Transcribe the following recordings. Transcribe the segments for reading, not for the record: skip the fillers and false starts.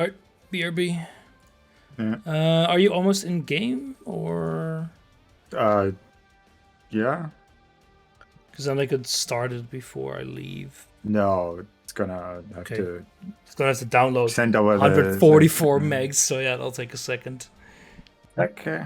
Alright, BRB. Yeah. Are you almost in game or? Yeah. Because then I could start it before I leave. No, it's gonna have Okay. to It's gonna have to download send over 144 megs, so yeah, that'll take a second. Okay.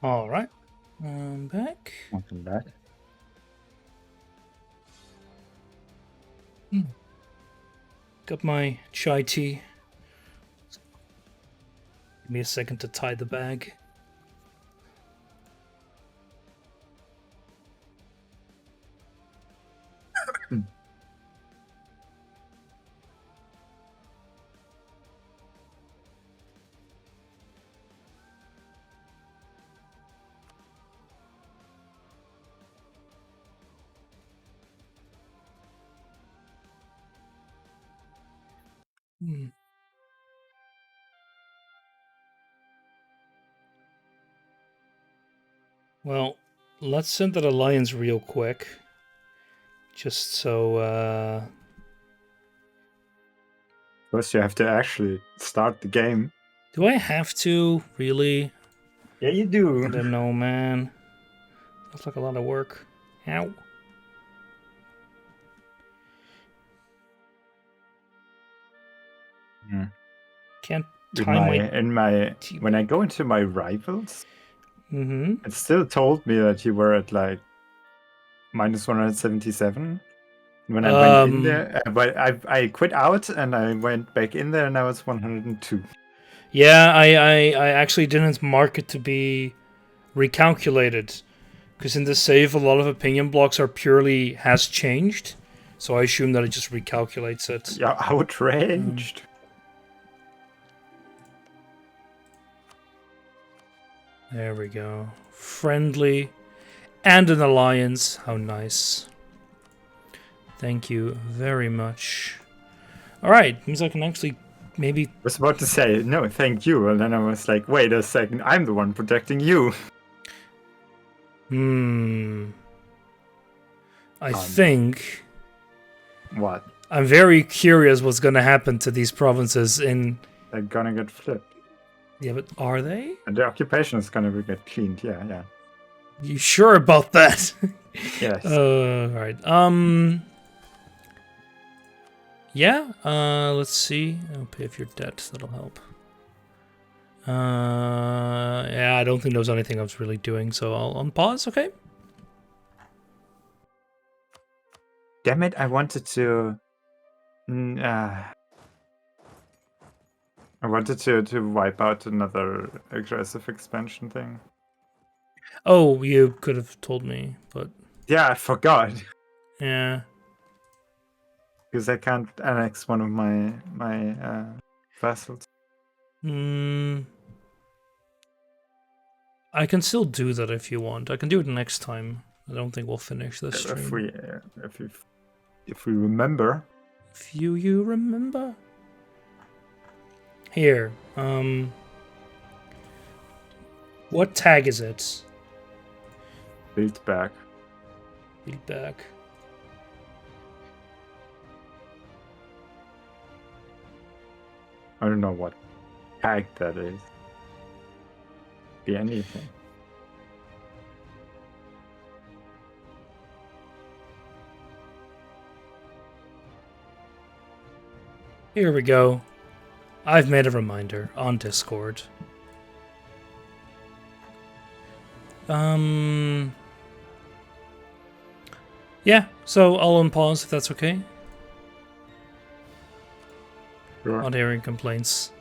Alright. I'm back. Welcome back. Got my chai tea. Give me a second to tie the bag. Well, let's send that alliance real quick. Just so, First, you have to actually start the game. do I have to? Really? Yeah, you do. I don't know, man. That's like a lot of work. Ow. Can't time When I go into my rivals, Mm-hmm. it still told me that you were at like minus 177. When I went in there, but I quit out and I went back in there and I was 102. Yeah, I actually didn't mark it to be recalculated. Because in the save, a lot of opinion blocks are purely has changed. So I assume that it just recalculates it. Yeah, outraged. There we go. Friendly. And an alliance. How nice. Thank you very much. Alright, means I can actually maybe... I was about to say, no, thank you. And then I was like, wait a second, I'm the one protecting you. I think... What? I'm very curious what's gonna happen to these provinces in... They're gonna get flipped. Yeah, but are they? And the occupation is gonna get cleaned, yeah. You sure about that? Yes. Right. Yeah, let's see. I'll pay off your debt, that'll help. Yeah, I don't think there was anything I was really doing, so I'll unpause, okay? Damn it, I wanted to... I wanted to wipe out another aggressive expansion thing. Oh, you could have told me, but... Yeah, I forgot. Yeah. Because I can't annex one of my vassals. I can still do that if you want. I can do it next time. I don't think we'll finish this stream. If we if we remember. If you remember. Here, what tag is it? Build back. Build back. I don't know what tag that is. Be anything. Here we go. I've made a reminder on Discord. Yeah, so I'll unpause if that's okay. Sure. Not hearing complaints.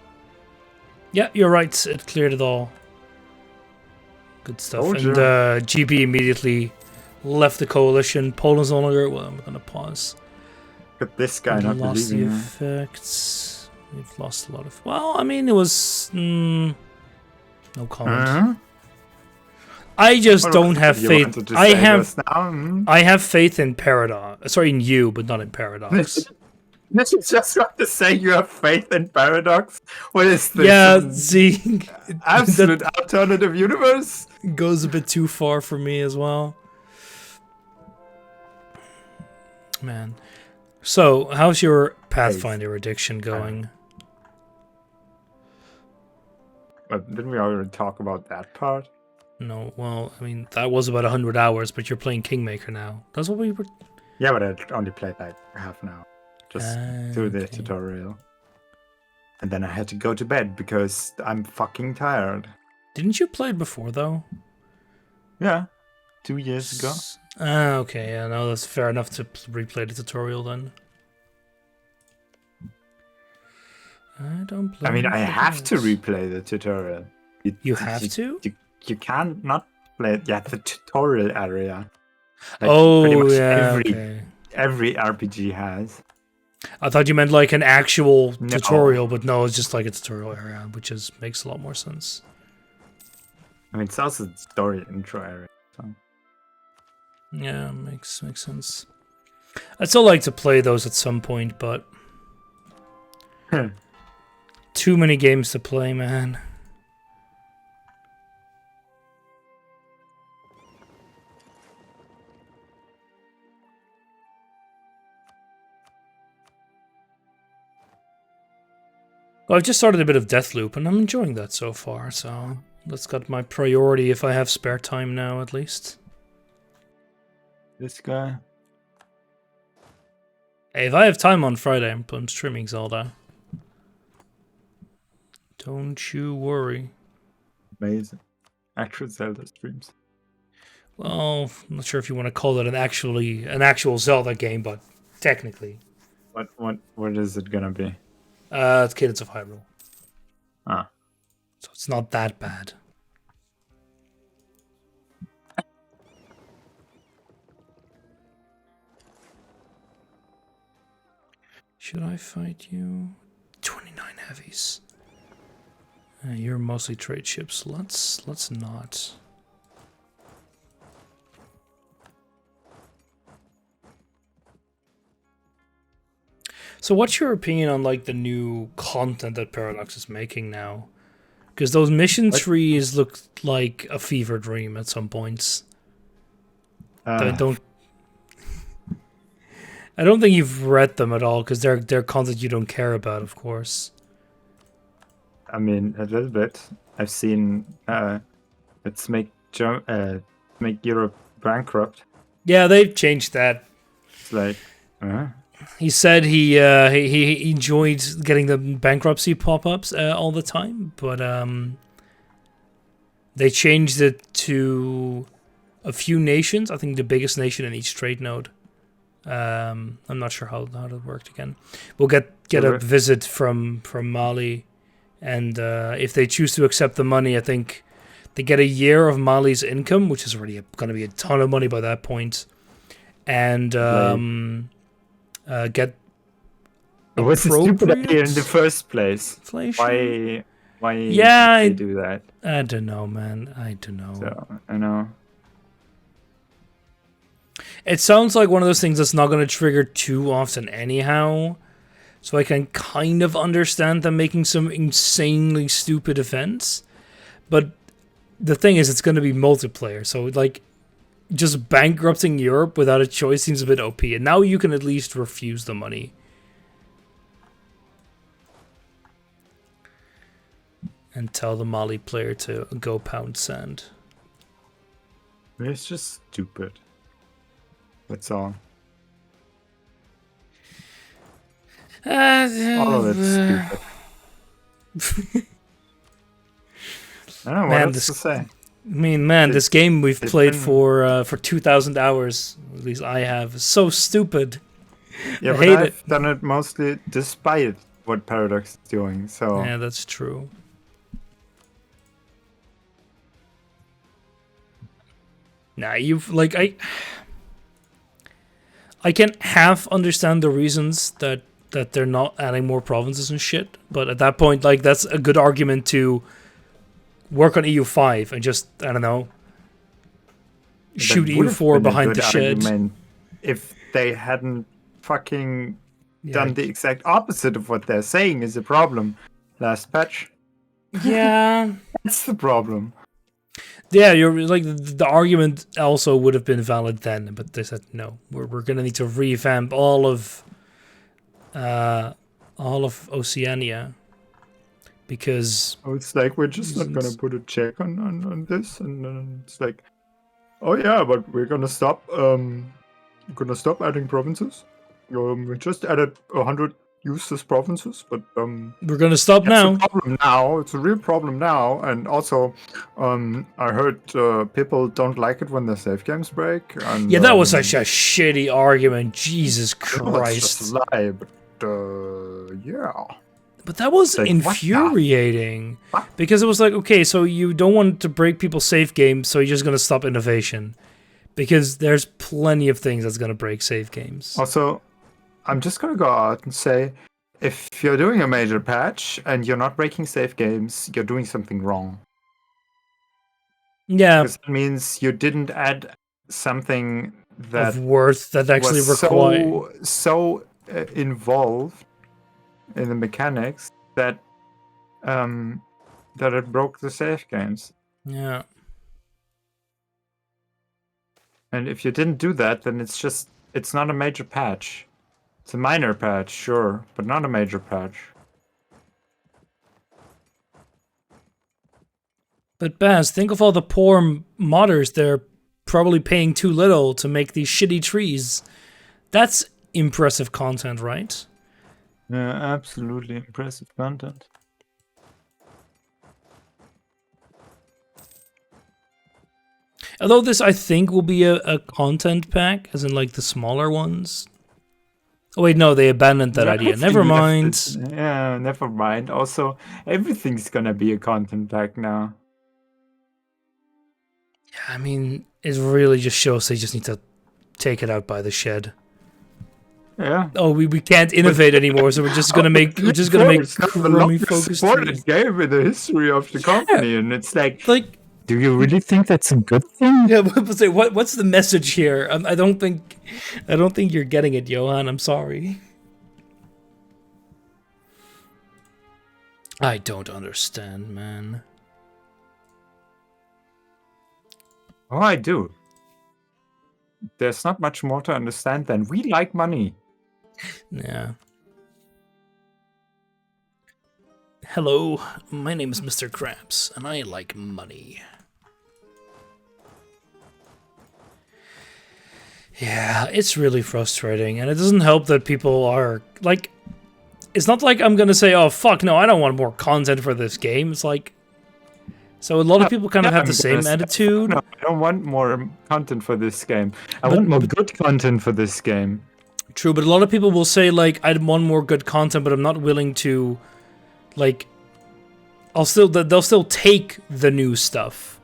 Yeah, you're right. It cleared it all. Good stuff. Told And GB immediately left the coalition. Poland's no longer. Well, I'm gonna pause. Look at this guy We've not lost the believing me. effects. We've lost a lot of. Well, I mean, it was no comment. Huh? I just What don't was have it you faith. wanted to I say have. just now? Hmm? I have faith in Paradox. Sorry, in you, but not in Paradox. Did you just want to say you have faith in Paradox? What is this? Yeah, Some see, absolute alternative universe? goes a bit too far for me as well. Man. So, how's your Pathfinder addiction going? But didn't we already talk about that part? No, well, I mean, that was about 100 hours, but you're playing Kingmaker now. That's what we were... Yeah, but I only played like half an hour. Just through the okay. tutorial. And then I had to go to bed because I'm fucking tired. Didn't you play it before, though? Yeah. 2 years ago. Okay, yeah, no, that's fair enough to replay the tutorial then. I don't play. I mean, I have to replay the tutorial. You have to? You can't not play it. Yeah, the tutorial area. Like, pretty Oh, much yeah, okay. every RPG has. I thought you meant like an actual No. tutorial, but no, it's just like a tutorial area, which makes a lot more sense. I mean, it's also the story intro area. So. Yeah, makes sense. I'd still like to play those at some point, but too many games to play, man. Well, I've just started a bit of Deathloop, and I'm enjoying that so far, so that's got my priority if I have spare time now, at least. This guy. Hey, if I have time on Friday, I'm streaming Zelda. Don't you worry. Amazing. Actual Zelda streams. Well, I'm not sure if you want to call it an actual Zelda game, but technically. What is it gonna be? It's Cadence of Hyrule. Ah. So it's not that bad. Should I fight you? 29 heavies. You're mostly trade ships. Let's not. So what's your opinion on like the new content that Paradox is making now? Because those mission trees look like a fever dream at some points. I don't think you've read them at all, because they're content you don't care about, of course. I mean, a little bit. I've seen let's make Europe bankrupt. Yeah, they've changed that. It's like, He said he enjoyed getting the bankruptcy pop-ups all the time, but they changed it to a few nations. I think the biggest nation in each trade node. I'm not sure how that worked again. We'll get a visit from Mali, and if they choose to accept the money, I think they get a year of Mali's income, which is already going to be a ton of money by that point, and get. What's the stupid idea in the first place? Inflation? Why? Yeah, they do that? I don't know, man. I don't know. So I know. It sounds like one of those things that's not going to trigger too often anyhow. So I can kind of understand them making some insanely stupid events. But the thing is, it's going to be multiplayer. So, like, just bankrupting Europe without a choice seems a bit OP. And now you can at least refuse the money. And tell the Mali player to go pound sand. It's just stupid. That's all. All of it's stupid. I don't know what else to say. I mean, man, this game we've played for 2,000 hours, at least I have, is so stupid. Yeah, I but hate I've done it mostly despite what Paradox is doing, so... Yeah, that's true. Nah, you've, like, I can half understand the reasons that they're not adding more provinces and shit, but at that point, like, that's a good argument to work on EU5 and just, I don't know, shoot EU4 behind the shed. If they hadn't fucking done the exact opposite of what they're saying is a problem last patch. Yeah. That's the problem. Yeah, you're like the argument also would have been valid then, but they said no. We're gonna need to revamp all of Oceania because it's like we're just not gonna put a check on this, and then it's like, oh yeah, but we're gonna stop adding provinces. We just added 100 useless provinces, but we're gonna stop now. It's a problem now. It's a real problem now, and also, I heard people don't like it when the save games break. And, yeah, that was such a shitty argument. Jesus Christ! It's just a lie, but yeah. But that was like, infuriating because it was like, okay, so you don't want to break people's save games, so you're just gonna stop innovation because there's plenty of things that's gonna break save games. Also, I'm just gonna go out and say, if you're doing a major patch and you're not breaking save games, you're doing something wrong. Yeah, because it means you didn't add something that of worth that actually required so involved in the mechanics that that it broke the save games. Yeah. And if you didn't do that, then it's not a major patch. It's a minor patch, sure, but not a major patch. But Baz, think of all the poor modders. They're probably paying too little to make these shitty trees. That's impressive content, right? Yeah, absolutely impressive content. Although this, I think, will be a content pack, as in, like, the smaller ones. Oh, wait, no, they abandoned that idea. Never mind. Yeah, never mind. Also, everything's gonna be a content pack now. Yeah, I mean, it really just shows they just need to take it out by the shed. Yeah. Oh, we can't innovate anymore, so we're just gonna make crummy focused trees. Game in the history of the company, and it's like, do you really think that's a good thing? Yeah, but say what's the message here? I don't think you're getting it, Johan. I'm sorry. I don't understand, man. Oh, I do. There's not much more to understand than we like money. Yeah. Hello, my name is Mr. Krabs, and I like money. Yeah, it's really frustrating, and it doesn't help that people are, like... It's not like I'm gonna say, oh, fuck, no, I don't want more content for this game. It's like... So a lot of people kind of have the same attitude. No, I don't want more content for this game. I want more good content for this game. True, but a lot of people will say, like, I want more good content, but I'm not willing to, like... They'll still take the new stuff.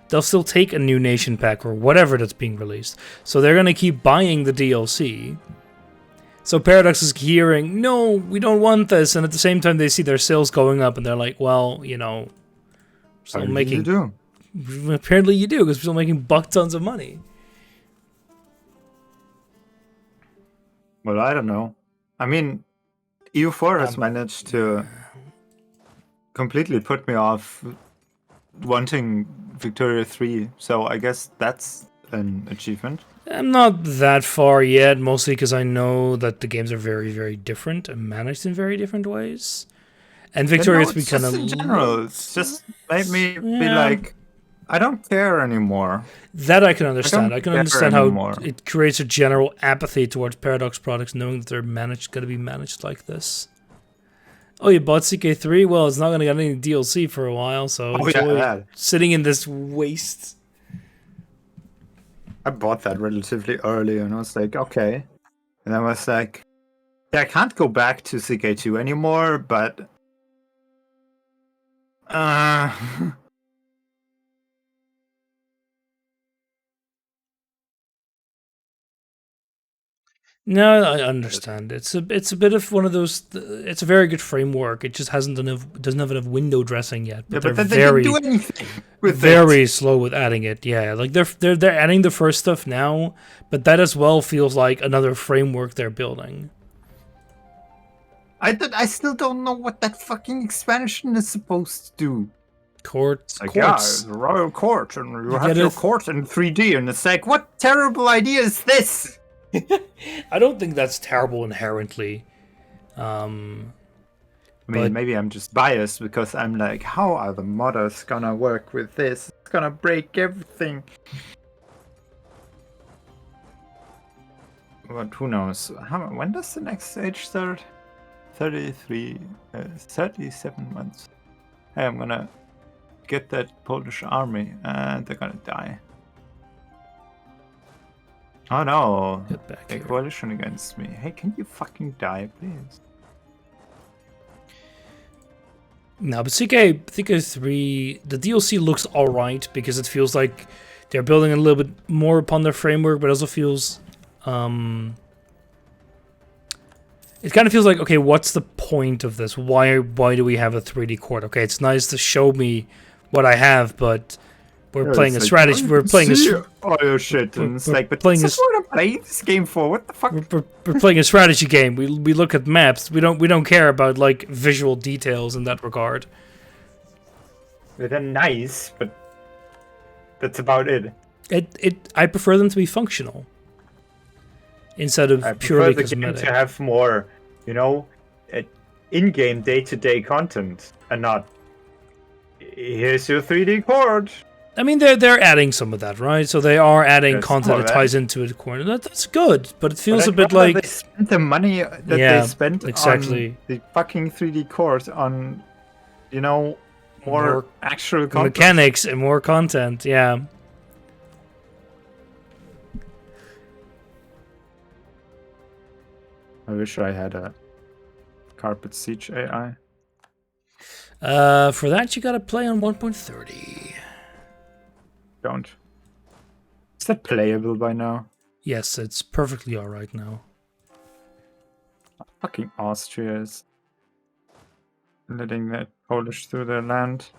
They'll still take a new nation pack or whatever that's being released. So they're going to keep buying the DLC. So Paradox is hearing, no, we don't want this. And at the same time, they see their sales going up and they're like, well, you know, still making... You do. Apparently you do, because we're still making buck tons of money. Well, I don't know. I mean, EU4 has Um, managed to completely put me off wanting Victoria 3, so I guess that's an achievement. I'm not that far yet, mostly because I know that the games are very, very different and managed in very different ways. And Victoria No, 3 it's kind just of in general. It's just made me be yeah. like, I don't care anymore. That I can understand. I can care understand how anymore. it creates a general apathy towards Paradox products, knowing that they're going to be managed like this. Oh, you bought CK3? Well, it's not going to get any DLC for a while, so enjoy sitting in this waste. I bought that relatively early, and I was like, okay. And I was like, yeah, I can't go back to CK2 anymore, but No, I understand. It's a bit of one of those. It's a very good framework. It just doesn't have enough window dressing yet. But, yeah, but they're they didn't do anything with very slow with adding it. Yeah, like they're adding the first stuff now, but that as well feels like another framework they're building. I still don't know what that fucking expansion is supposed to do. Courts. Yeah, the royal court, and you have your court in 3D, and it's like, what terrible idea is this? I don't think that's terrible inherently. I mean, maybe I'm just biased because I'm like, how are the modders gonna work with this? It's gonna break everything. But who knows? When does the next stage start? 37 months. Hey, I'm gonna get that Polish army, and they're gonna die. Oh no! A coalition against me. Hey, can you fucking die, please? No, but CK3, the DLC looks alright because it feels like they're building a little bit more upon their framework, but also feels it kind of feels like, okay, what's the point of this? Why do we have a 3D court? Okay, it's nice to show me what I have, but we're playing a strategy. We're playing a all your shit, and it's like, but this is what I'm playing this game for. What the fuck? We're playing a strategy game. We look at maps. We don't care about like visual details in that regard. They're nice, but that's about it. I prefer them to be functional instead of purely cosmetic. To have more, in-game day-to-day content, and not here's your 3D court. I mean, they're adding some of that, right? So they are adding content that ties into it. That's good, but it feels a bit like they spent the money that they spent on the fucking 3D court on, more actual content. Mechanics and more content. Yeah. I wish I had a Carpet Siege AI. For that, you gotta play on 1.30. Don't. Is that playable by now? Yes, it's perfectly alright now. Fucking Austria is letting that Polish through their land.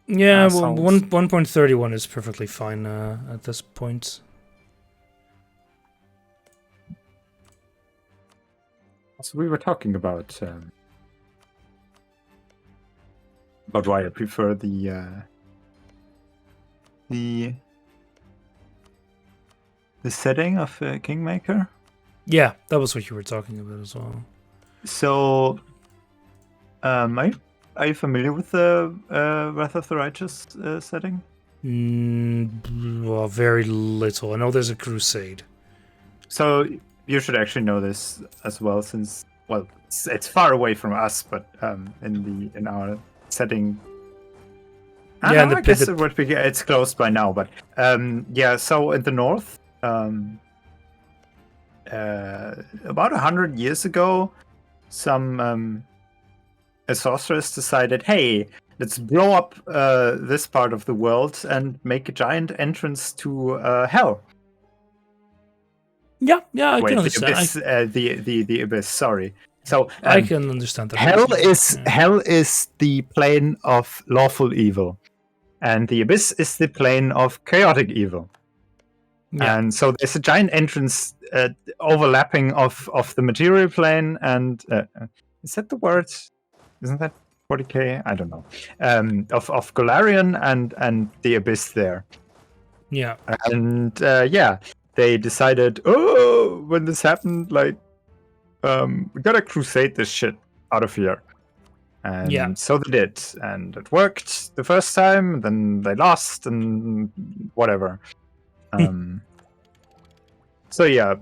Yeah, well, 1.31 is perfectly fine at this point. So we were talking about why I prefer the setting of Kingmaker. Yeah, that was what you were talking about as well. So, are you familiar with the Wrath of the Righteous setting? Well, very little. I know there's a crusade. So you should actually know this as well, since it's far away from us, but in our setting. I guess it's closed by now, but so in the north, about 100 years ago, some a sorceress decided, hey, let's blow up this part of the world and make a giant entrance to hell. Yeah, I can understand. The abyss. Sorry. So I can understand that. Hell is the plane of lawful evil, and the abyss is the plane of chaotic evil. Yeah. And so there's a giant entrance overlapping of the material plane, and is that the word? Isn't that 40k? I don't know. Of Golarion and the Abyss there. Yeah. And they decided, oh, when this happened, like, we gotta crusade this shit out of here. And so they did, and it worked the first time. Then they lost, and whatever. So yeah,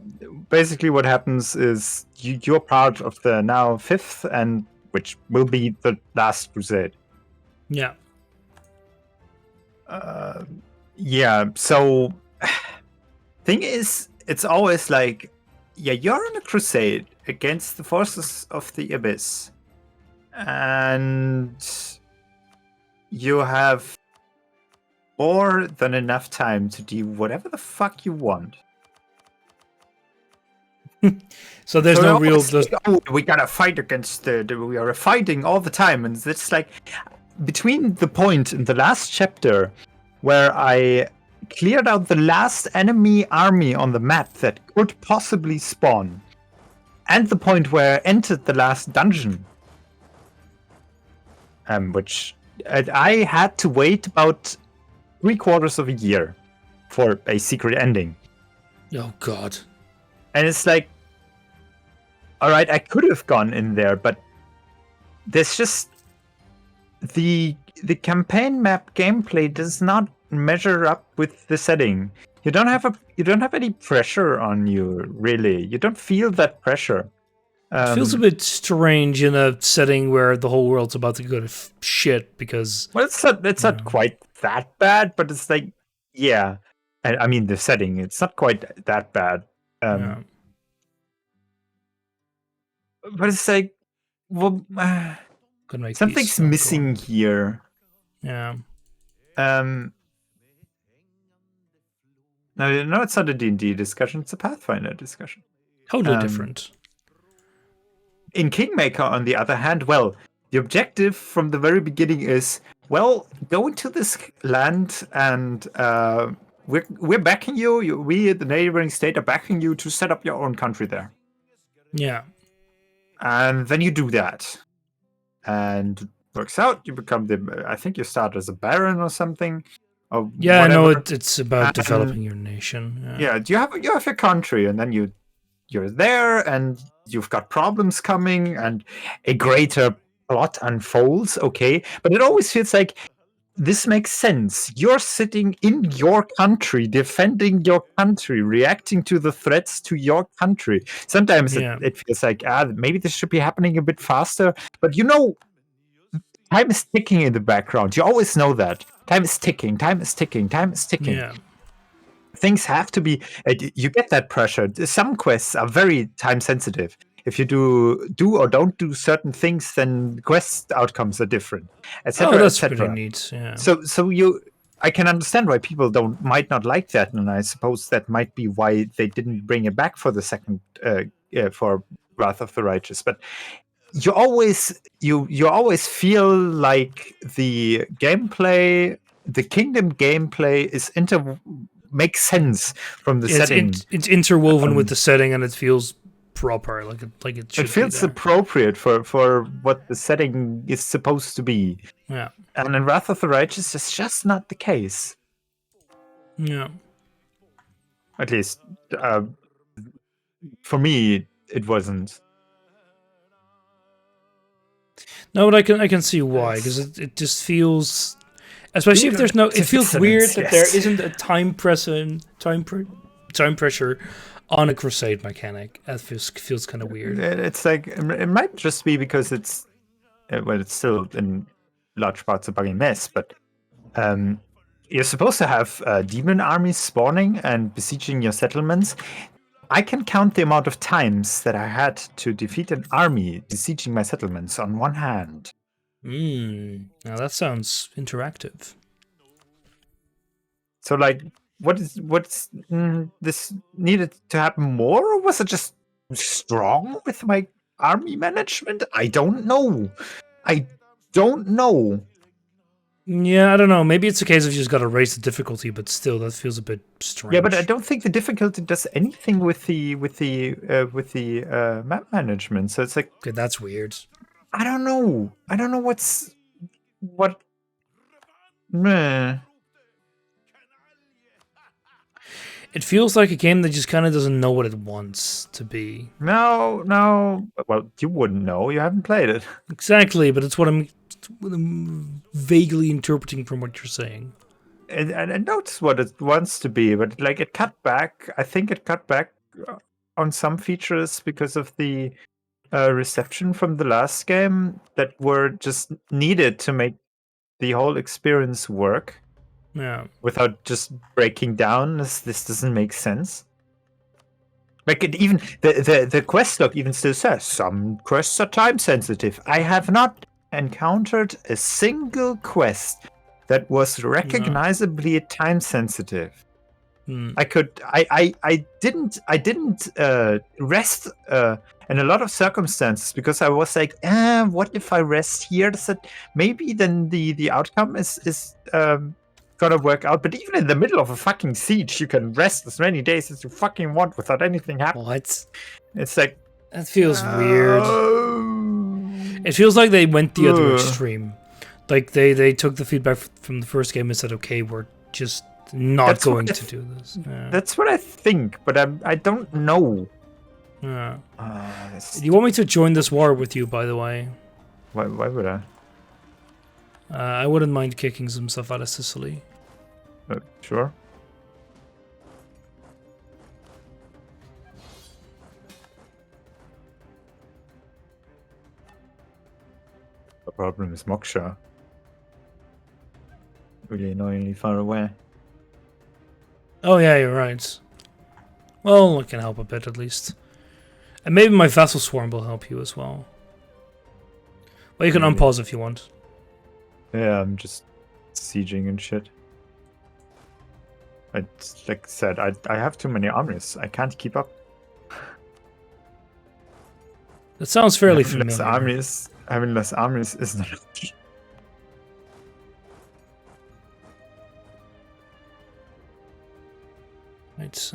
basically what happens is you're part of the now 5th, and which will be the last crusade. Yeah. So thing is, it's always like, yeah, you're on a crusade against the forces of the Abyss, and you have more than enough time to do whatever the fuck you want. So there's no real. Like, oh, we gotta fight against we are fighting all the time, and it's like between the point in the last chapter where I cleared out the last enemy army on the map that could possibly spawn, and the point where I entered the last dungeon, which I had to wait about 3/4 of a year for a secret ending. Oh God. And it's like, all right, I could have gone in there, but there's just the campaign map gameplay does not measure up with the setting. You don't have any pressure on you, really. You don't feel that pressure. It feels a bit strange in a setting where the whole world's about to go to shit because. Well, it's not quite that bad, but it's like, yeah. I mean, the setting, it's not quite that bad. But it's like, well, something's missing here. Yeah. No, it's not a D&D discussion. It's a Pathfinder discussion. Totally different. In Kingmaker, on the other hand, well, the objective from the very beginning is, well, go into this land and we're backing you. We, the neighboring state, are backing you to set up your own country there. Yeah. And then you do that. And it works out. You become I think you start as a baron or something. Or yeah, whatever. I know it's about developing your nation. Yeah, you have your country, and then you're there, and you've got problems coming, and a greater plot unfolds. Okay, but it always feels like this makes sense. You're sitting in your country, defending your country, reacting to the threats to your country. Sometimes it feels like, maybe this should be happening a bit faster. But time is ticking in the background. You always know that. Time is ticking. Yeah. Things have to be... you get that pressure. Some quests are very time sensitive. If you do or don't do certain things, then quest outcomes are different, etc. That's pretty neat. Yeah. So I can understand why people might not like that, and I suppose that might be why they didn't bring it back for the second for Wrath of the Righteous. But you always feel like the gameplay, the Kingdom gameplay, makes sense from the setting. It's interwoven with the setting, and it feels proper, like it should. It feels appropriate for what the setting is supposed to be. Yeah. And in Wrath of the Righteous, it's just not the case. Yeah. At least for me, it wasn't. No, but I can see why, because it just feels, especially if there's no, it feels weird that there isn't a time pressure on a crusade mechanic. That feels kind of weird. It's like, it might just be because it's still in large parts a buggy mess, but you're supposed to have demon armies spawning and besieging your settlements. I can count the amount of times that I had to defeat an army besieging my settlements on one hand. Now that sounds interactive. So, like, what's this needed to happen more, or was it just strong with my army management? I don't know. Yeah, I don't know. Maybe it's a case of you just got to raise the difficulty, but still, that feels a bit strange. Yeah, but I don't think the difficulty does anything with the map management. So it's like, okay, that's weird. I don't know. I don't know what. Meh. It feels like a game that just kind of doesn't know what it wants to be. No. Well, you wouldn't know. You haven't played it. Exactly, but it's what I'm vaguely interpreting from what you're saying. And I noticed what it wants to be, but like it cut back. I think it cut back on some features because of the reception from the last game that were just needed to make the whole experience work. Yeah. Without just breaking down, this doesn't make sense. Like it even the quest log even still says some quests are time sensitive. I have not encountered a single quest that was recognizably time sensitive. I didn't rest in a lot of circumstances because I was like, what if I rest here? That maybe then the outcome is gonna work out. But even in the middle of a fucking siege, you can rest as many days as you fucking want without anything happening. What? It's like that feels weird. It feels like they went the other extreme. Like they took the feedback from the first game and said, okay, we're just not going to do this. Yeah. That's what I think, but I don't know. Yeah. Do you want me to join this war with you, by the way? Why would I? I wouldn't mind kicking some stuff out of Sicily. Sure. The problem is Moksha. Really annoyingly far away. Oh yeah, you're right. Well, I can help a bit at least. And maybe my Vassal Swarm will help you as well. Well, you can unpause if you want. Yeah, I'm just sieging and shit. Like I said, I have too many armies. I can't keep up. That sounds fairly familiar. Having less armies is not. Right.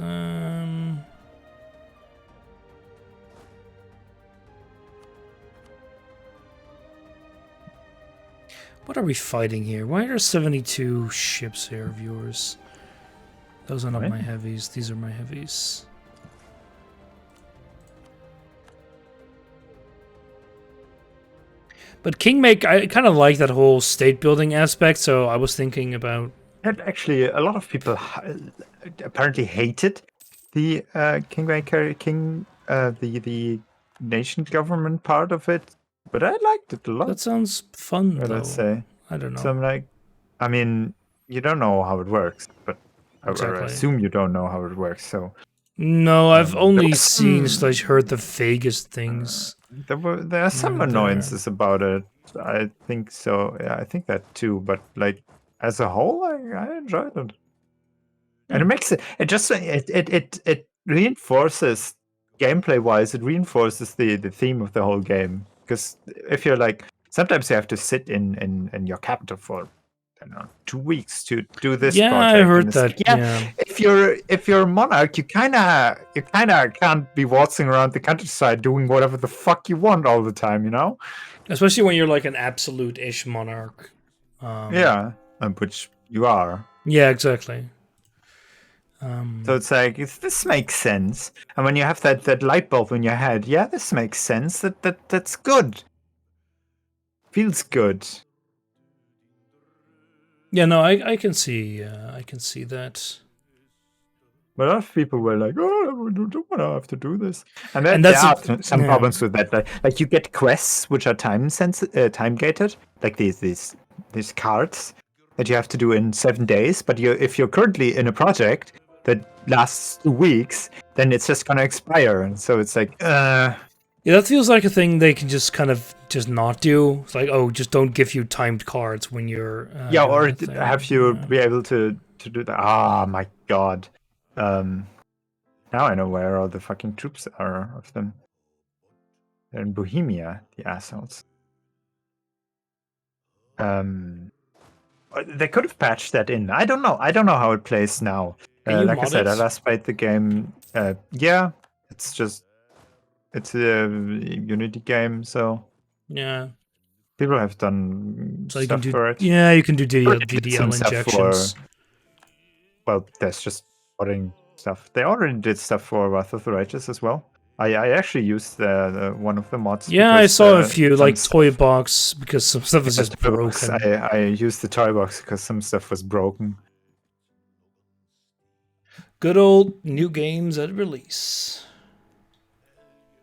What are we fighting here? Why are there 72 ships here of yours? Those are not my heavies. These are my heavies. But Kingmaker, I kind of like that whole state building aspect, so I was thinking about... Actually, a lot of people apparently hated the Kingmaker, the nation government part of it, but I liked it a lot. That sounds fun, though. Let's say. I don't know. So I'm like, I mean, you don't know how it works, but exactly. I assume you don't know how it works, so... No, I've only seen / heard the vaguest things. There are some annoyances about it. I think so. Yeah, I think that too. But like as a whole, I enjoyed it, and it makes it. It reinforces gameplay wise. It reinforces the theme of the whole game. Because if you're like, sometimes you have to sit in your capital for, I don't know, 2 weeks to do this project. I heard that. Like, yeah, if you're a monarch, you kind of can't be waltzing around the countryside doing whatever the fuck you want all the time, you know? Especially when you're like an absolute-ish monarch. Yeah, which you are. Yeah, exactly. So it's like, this makes sense. And when you have that light bulb in your head, yeah, this makes sense. That's good. Feels good. Yeah, no, I can see that. But a lot of people were like, "Oh, I don't want to have to do this," and then there are some problems with that. Like you get quests which are time gated, like these cards that you have to do in 7 days. But if you're currently in a project that lasts 2 weeks, then it's just gonna expire, and so it's like, Yeah, that feels like a thing they can just kind of just not do. It's like, oh, just don't give you timed cards when you're... yeah, or have you be able to do that. Ah, my god. Now I know where all the fucking troops are of them. They're in Bohemia, the assholes. They could have patched that in. I don't know. I don't know how it plays now. Can you Like I mod said, I it? last played the game. Yeah, it's a Unity game, so Yeah. people have done So you can stuff do, for it. yeah, you can do Already did some DDL stuff injections. well, there's just modding stuff. They already did stuff for Wrath of the Righteous as well. I actually used one of the mods. Yeah, I because, saw a few, some like Toy stuff, Box, because some stuff is yeah, just Toy Box, broken. I used the toy box because some stuff was broken. Good old new games at release.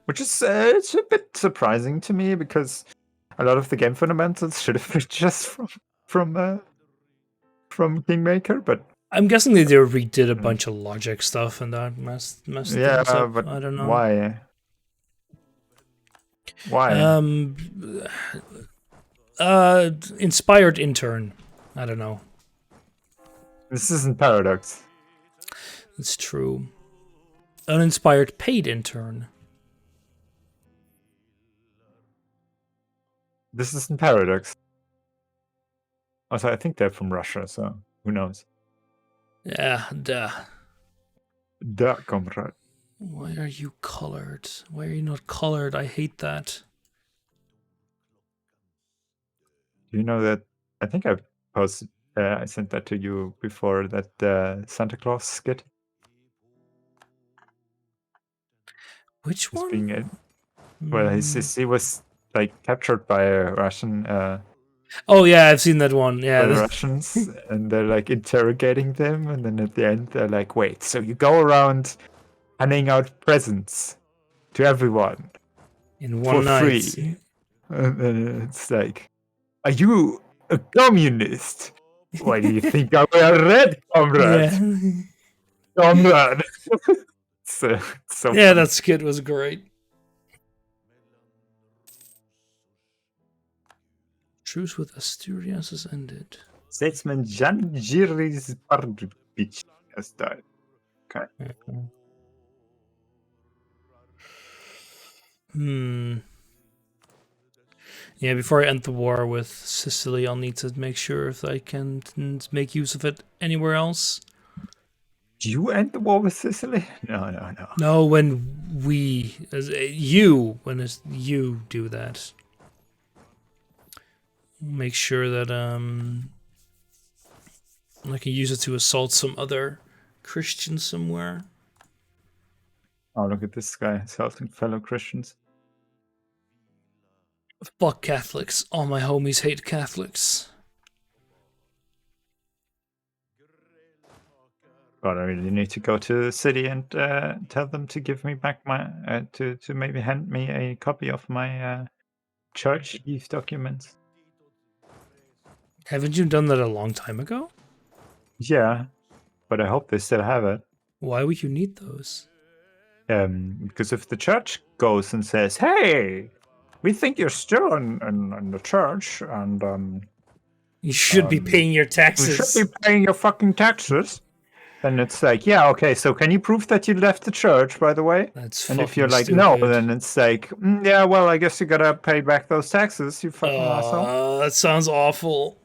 Which is it's a bit surprising to me because a lot of the game fundamentals should have been just from Kingmaker, but I'm guessing they redid a bunch of logic stuff and that messed yeah, things up. but I don't know. why? Why? Inspired intern. I don't know. This isn't Paradox. It's true. Uninspired paid intern. This isn't Paradox. Also, I think they're from Russia, so who knows? Yeah, duh. Da, comrade. Why are you colored? Why are you not colored? I hate that. Do you know that? I think I posted. I sent that to you before. That Santa Claus skit. Which one? Being well, he was like captured by a Russian. Oh yeah, I've seen that one. Yeah, The Russians, and they're like interrogating them, and then at the end they're like, "Wait, so you go around handing out presents to everyone in one for night. free?" And then it's like, "Are you a communist? Why do you think I wear red, comrade? Yeah, Comrade." So yeah, funny. that skit was great. Truce with Asturias has ended. Statesman Jan Jiris Pardubic has died. Okay. Yeah, before I end the war with Sicily, I'll need to make sure if I can make use of it anywhere else. Do you end the war with Sicily? No. No, when you do that. Make sure that I can use it to assault some other Christian somewhere. Oh, look at this guy assaulting fellow Christians. Fuck Catholics. All my homies hate Catholics. God, I really need to go to the city and tell them to give me back my to maybe hand me a copy of my church leave documents. Haven't you done that a long time ago? Yeah, but I hope they still have it. Why would you need those? Because if the church goes and says, "Hey, we think you're still in the church, and you should be paying your taxes. You should be paying your fucking taxes." Then it's like, yeah, okay, so can you prove that you left the church, by the way? That's and if you're like, stupid. no, then it's like, yeah, well, I guess you gotta pay back those taxes, you fucking asshole. That sounds awful.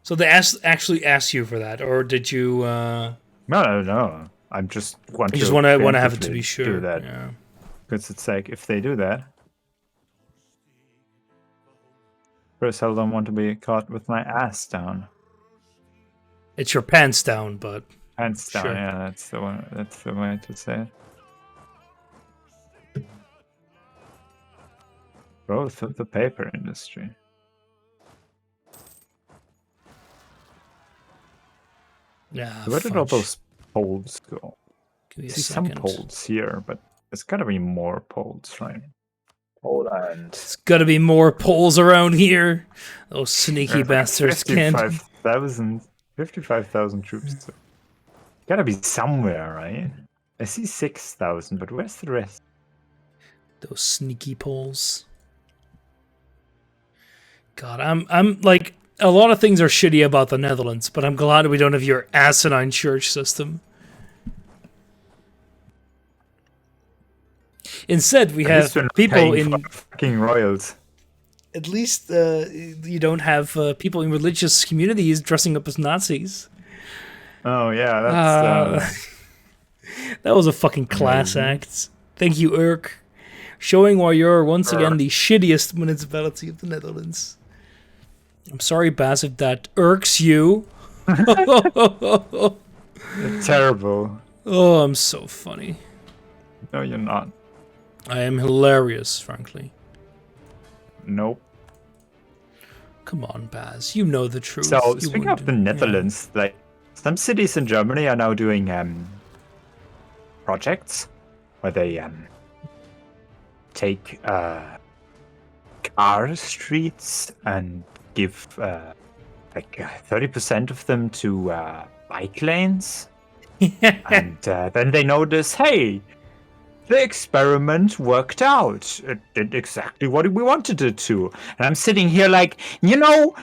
So they actually asked you for that, or did you? No. I just want to have it to be sure. Do that. Yeah. Because it's like, if they do that, first I don't want to be caught with my ass down. It's your pants down, but pants down. Sure. Yeah, that's the one. That's the way to say it. Growth of the paper industry. Yeah. Where did all those poles go? Give me I see some poles here, but there's gotta be more poles, right? Poland. There's gotta be more poles around here. Those sneaky bastards can't. 55,000 troops. So. Gotta be somewhere, right? I see 6,000, but where's the rest? Those sneaky poles. God, I'm like, a lot of things are shitty about the Netherlands, but I'm glad we don't have your asinine church system. Instead, we have people in fucking royals. At least you don't have people in religious communities dressing up as Nazis. Oh yeah, that's that was a fucking class act. Thank you, Urk, showing why you're once again the shittiest municipality of the Netherlands. I'm sorry, Baz, if that irks you. Terrible. Oh, I'm so funny. No, you're not. I am hilarious, frankly. Nope. Come on, Baz. You know the truth. So, speaking of the Netherlands, like some cities in Germany are now doing projects where they take car streets and give like 30% of them to bike lanes. And then they notice, hey, the experiment worked out. It did exactly what we wanted it to. And I'm sitting here like, we know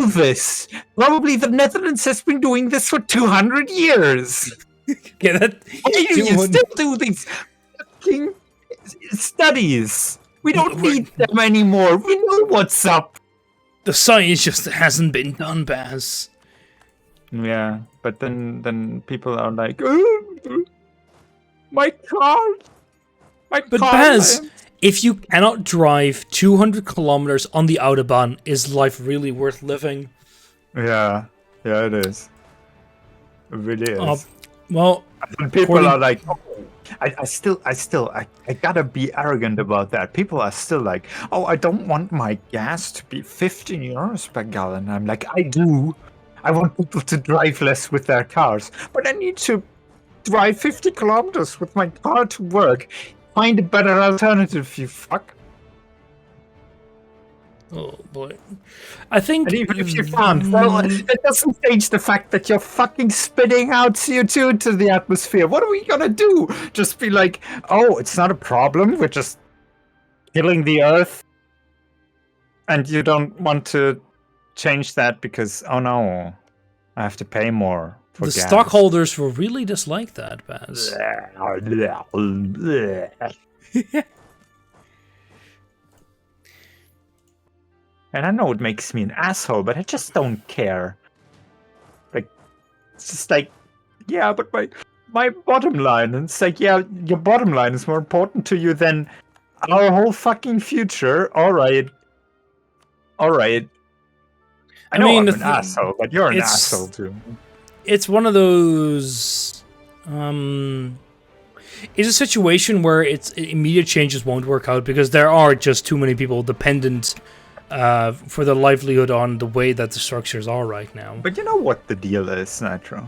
this. Probably the Netherlands has been doing this for 200 years. Get it? Why do you still do these fucking studies? We don't need them anymore. We know what's up. The science just hasn't been done, Baz. Yeah, but then people are like, oh, my car. But Baz, if you cannot drive 200 kilometers on the Autobahn, is life really worth living? Yeah, it is. It really is. Well, and people are like, oh, I gotta be arrogant about that. People are still like, oh, I don't want my gas to be 15 euros per gallon. I'm like, I do. I want people to drive less with their cars, but I need to drive 50 kilometers with my car to work. Find a better alternative, you fuck. Oh boy. I think... And even if you can't, well, that doesn't change the fact that you're fucking spitting out CO2 into the atmosphere. What are we gonna do? Just be like, oh, it's not a problem, we're just killing the earth? And you don't want to change that because, oh no, I have to pay more for the gas. Stockholders will really dislike that, Baz. And I know it makes me an asshole, but I just don't care. Like, it's just like, yeah, but my bottom line. And it's like, yeah, your bottom line is more important to you than our whole fucking future. All right. I know I'm an asshole, but you're an asshole too. It's one of those... it's a situation where immediate changes won't work out because there are just too many people dependent for their livelihood on the way that the structures are right now. But you know what the deal is, Nitro?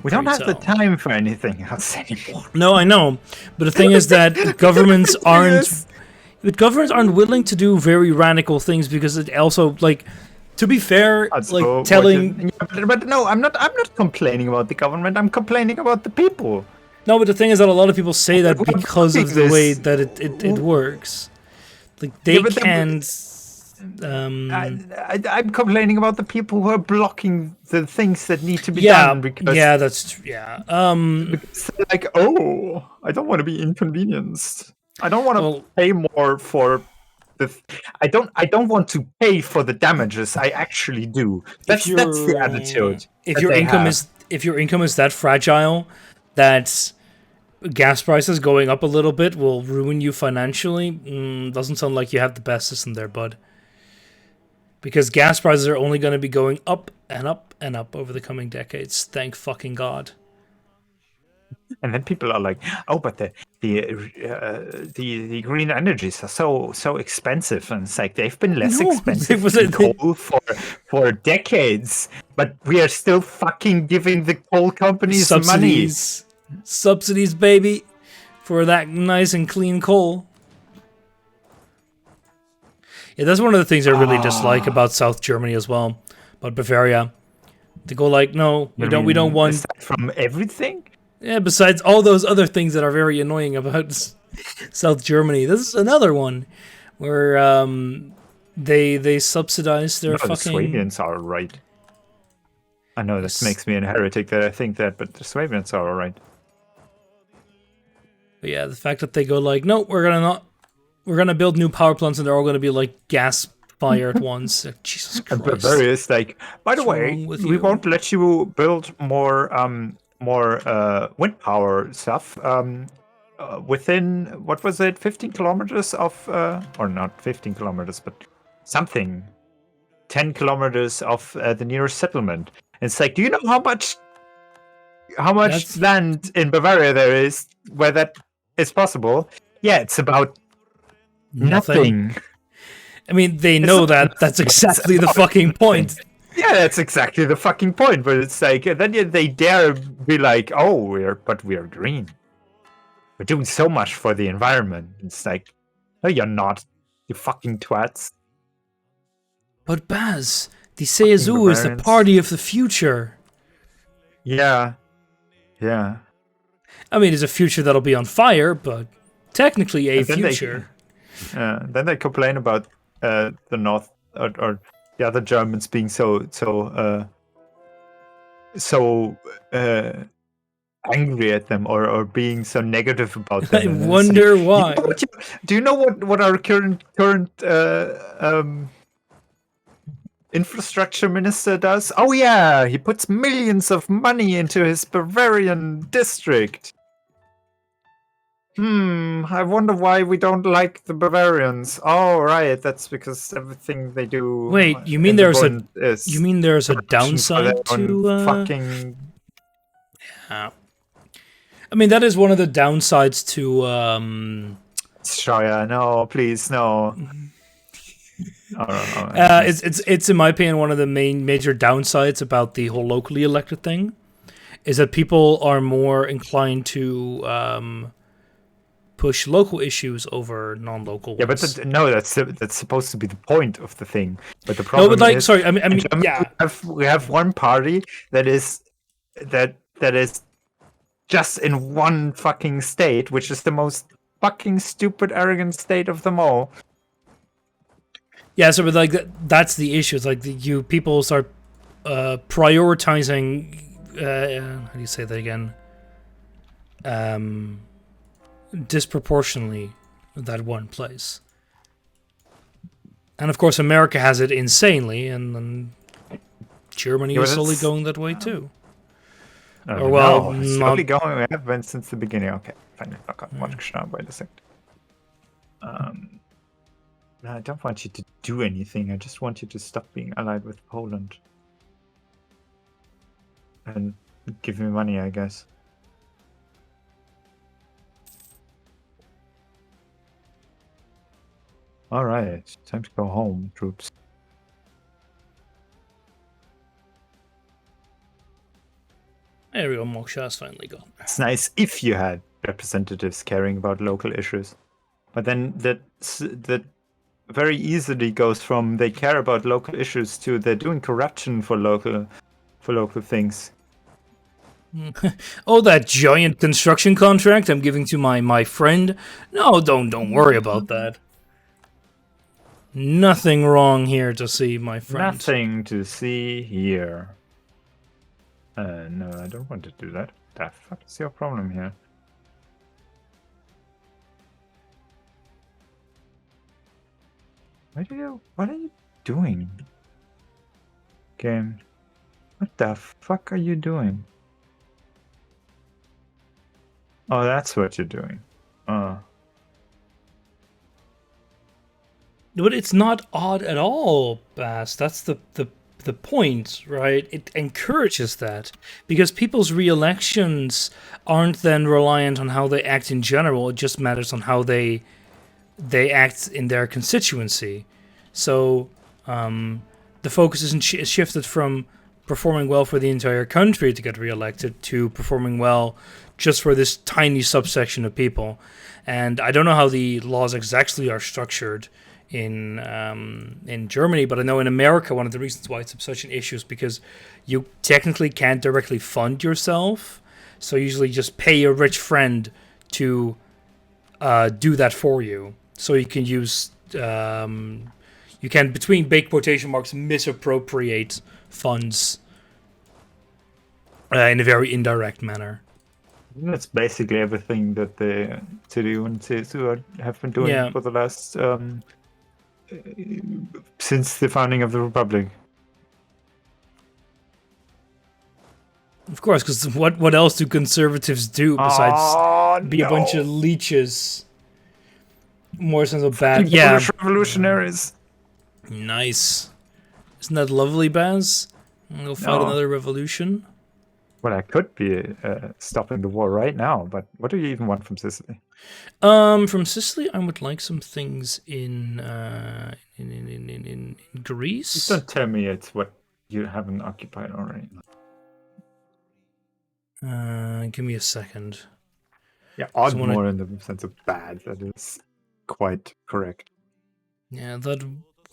We don't have the time for anything else anymore. No, I know. But the thing is that governments aren't... But governments aren't willing to do very radical things because it also, like... To be fair, like telling... But no, I'm not complaining about the government. I'm complaining about the people. No, but the thing is that a lot of people say that because of the way that it works. Like, they can't... I'm complaining about the people who are blocking the things that need to be done. Because, that's true. Yeah. Because like, oh, I don't want to be inconvenienced. I don't want to pay more for... I don't want to pay for the damages. I actually do. That's the attitude. If your income is that fragile that gas prices going up a little bit will ruin you financially, doesn't sound like you have the best system there, bud. Because gas prices are only going to be going up and up and up over the coming decades. Thank fucking God. And then people are like, "Oh, but the green energies are so expensive," and it's like they've been less expensive than coal for decades, but we are still fucking giving the coal companies money. Subsidies, baby, for that nice and clean coal. Yeah, that's one of the things I really dislike about South Germany as well, about Bavaria. They go like, "No, we don't want from everything." Yeah, besides all those other things that are very annoying about South Germany, this is another one where they subsidize their fucking... The Swabians are right. I know this makes me a heretic that I think that, but the Swabians are alright. But yeah, the fact that they go like, no, we're gonna not we're gonna build new power plants, and they're all gonna be like gas-fired ones. Jesus Christ! And Bavaria is like, by the way, we won't let you build more wind power stuff. Within, what was it, 15 kilometers of, or not 15 kilometers, but something, 10 kilometers of the nearest settlement. And it's like, do you know how much land in Bavaria there is where that is possible? Yeah, it's about nothing. I mean, they know that. That's exactly the fucking point. Yeah, that's exactly the fucking point. But it's like, then they dare be like, oh, we are green. We're doing so much for the environment. It's like, no, you're not. You fucking twats. But Baz, the CSU is the party of the future. Yeah. Yeah. I mean, it's a future that'll be on fire, but technically a future. Then they complain about the North or the other Germans being so angry at them or being so negative about them. I wonder why. Do you know what our current infrastructure minister does? Oh yeah, he puts millions of money into his Bavarian district. I wonder why we don't like the Bavarians. Oh right, that's because everything they do. Wait, you mean there's a downside to fucking? Yeah. I mean, that is one of the downsides to Shaya, no, please, no. It's in my opinion one of the major downsides about the whole locally elected thing, is that people are more inclined to push local issues over non-local ones. Yeah, but that's supposed to be the point of the thing. But the problem is, sorry, I mean, yeah, we have one party that is just in one fucking state, which is the most fucking stupid, arrogant state of them all. Yeah, so but like that's the issue. It's like people start prioritizing. How do you say that again? Disproportionately, that one place. And of course, America has it insanely, and then Germany is slowly going that way too. Slowly going. We have been since the beginning. Okay, fine. Fuck off. Wait a second. No, I don't want you to do anything. I just want you to stop being allied with Poland. And give me money, I guess. Alright, time to go home, troops. There we go, Moksha's finally gone. It's nice if you had representatives caring about local issues. But then that very easily goes from they care about local issues to they're doing corruption for local things. Oh, that giant construction contract I'm giving to my friend? No, don't worry about that. Nothing wrong here to see, my friend. Nothing to see here. No, I don't want to do that. What the fuck is your problem here? What are you doing? Game. What the fuck are you doing? Oh, that's what you're doing. But it's not odd at all, Bass. That's the point, right? It encourages that. Because people's re-elections aren't then reliant on how they act in general. It just matters on how they act in their constituency. So the focus isn't shifted from performing well for the entire country to get re-elected to performing well just for this tiny subsection of people. And I don't know how the laws exactly are structured in Germany, but I know in America one of the reasons why it's such an issue is because you technically can't directly fund yourself, so you usually just pay a rich friend to do that for you. So you can use you can, between big quotation marks, misappropriate funds in a very indirect manner. That's basically everything that the CDU and CSU have been doing Yeah. for the last since the founding of the republic. Of course, because what else do conservatives do besides be a bunch of leeches? More sense of bad. Yeah. Polish revolutionaries. Nice. Isn't that lovely, Baz? We'll fight another revolution. Well, I could be stopping the war right now, but what do you even want from Sicily? From Sicily, I would like some things in Greece. Just don't tell me it's what you haven't occupied already. Give me a second. Yeah, odd more in the sense of bad. That is quite correct. Yeah, that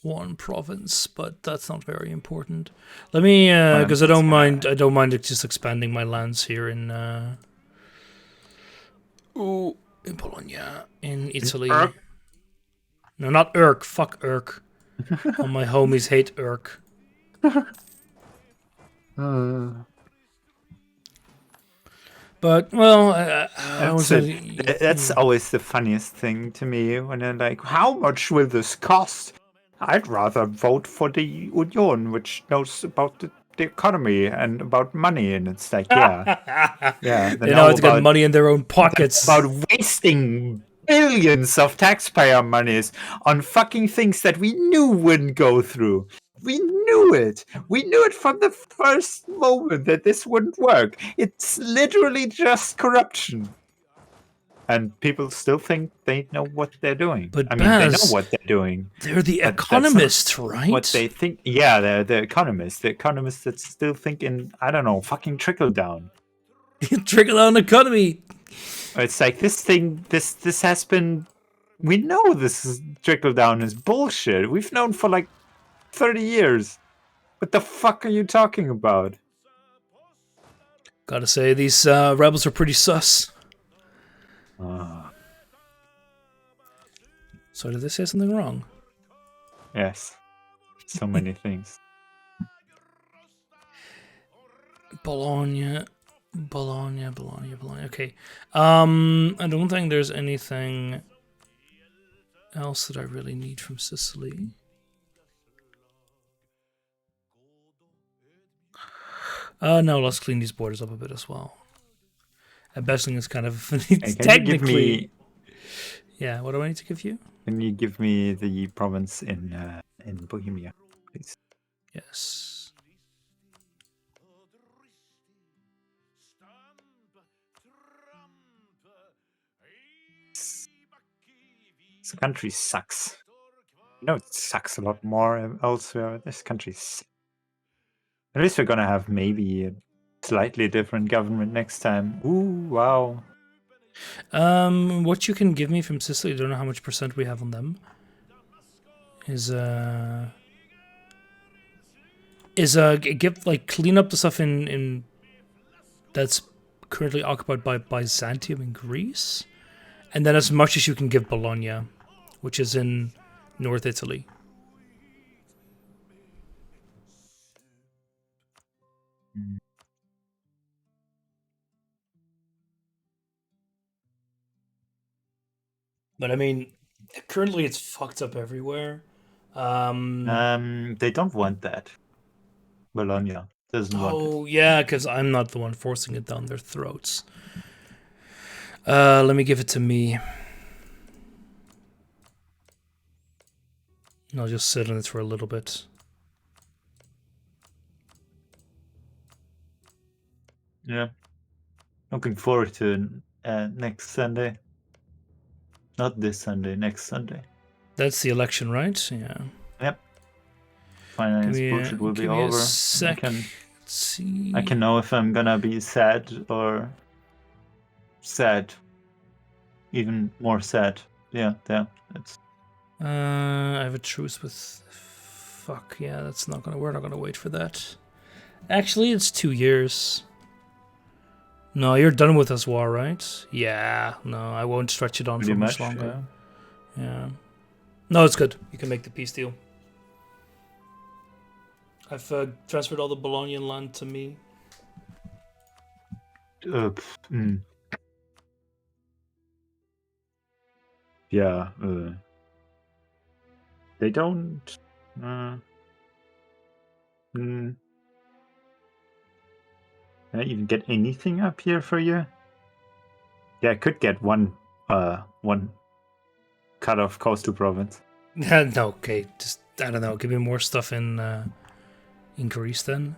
one province, but that's not very important. Let me, because I don't mind just expanding my lands here in Bologna, in Italy. No, not Urk. Fuck Urk. All my homies hate Urk. But, well, that's always the funniest thing to me when they're like, how much will this cost? I'd rather vote for the Union, which knows about the economy and about money. And it's like, yeah. They know how to get money in their own pockets. About wasting billions of taxpayer monies on fucking things that we knew wouldn't go through. We knew it. We knew it from the first moment that this wouldn't work. It's literally just corruption. And people still think they know what they're doing. But I mean, they know what they're doing. They're the economists, right? What they think. Yeah, they're the economists. The economists that still think in, I don't know, fucking trickle down. Trickle down economy. It's like this thing, this has been, we know this is trickle down is bullshit. We've known for like 30 years. What the fuck are you talking about? Gotta say, these rebels are pretty sus. So did they say something wrong? Yes. So many things. Bologna. Okay. I don't think there's anything else that I really need from Sicily. No, let's clean these borders up a bit as well. Besling is kind of technically. Yeah, what do I need to give you? Can you give me the province in Bohemia, please? Yes. This country sucks. You know, it sucks a lot more elsewhere. This country's. At least we're gonna have maybe a slightly different government next time. Ooh, wow. What you can give me from Sicily, I don't know how much % we have on them, is clean up the stuff in that's currently occupied by Byzantium in Greece, and then as much as you can give Bologna, which is in North Italy. But I mean, currently it's fucked up everywhere. They don't want that. Bologna doesn't want it. Oh yeah, because I'm not the one forcing it down their throats. Let me give it to me. I'll just sit on it for a little bit. Yeah. Looking forward to next Sunday. Not this Sunday, next Sunday. That's the election, right? Yeah. Yep. Finally, bullshit will be over. I can know if I'm gonna be sad or sad. Even more sad. Yeah. It's. I have a truce with. Fuck yeah, that's not gonna. We're not gonna wait for that. Actually, it's 2 years. No, you're done with this war, right? Yeah. No, I won't stretch it on for much longer. Yeah. No, it's good. You can make the peace deal. I've transferred all the Bolognian land to me. Yeah. They don't. Can I even get anything up here for you? Yeah, I could get one cut off coastal province. No, okay, just I don't know. Give me more stuff in Greece then.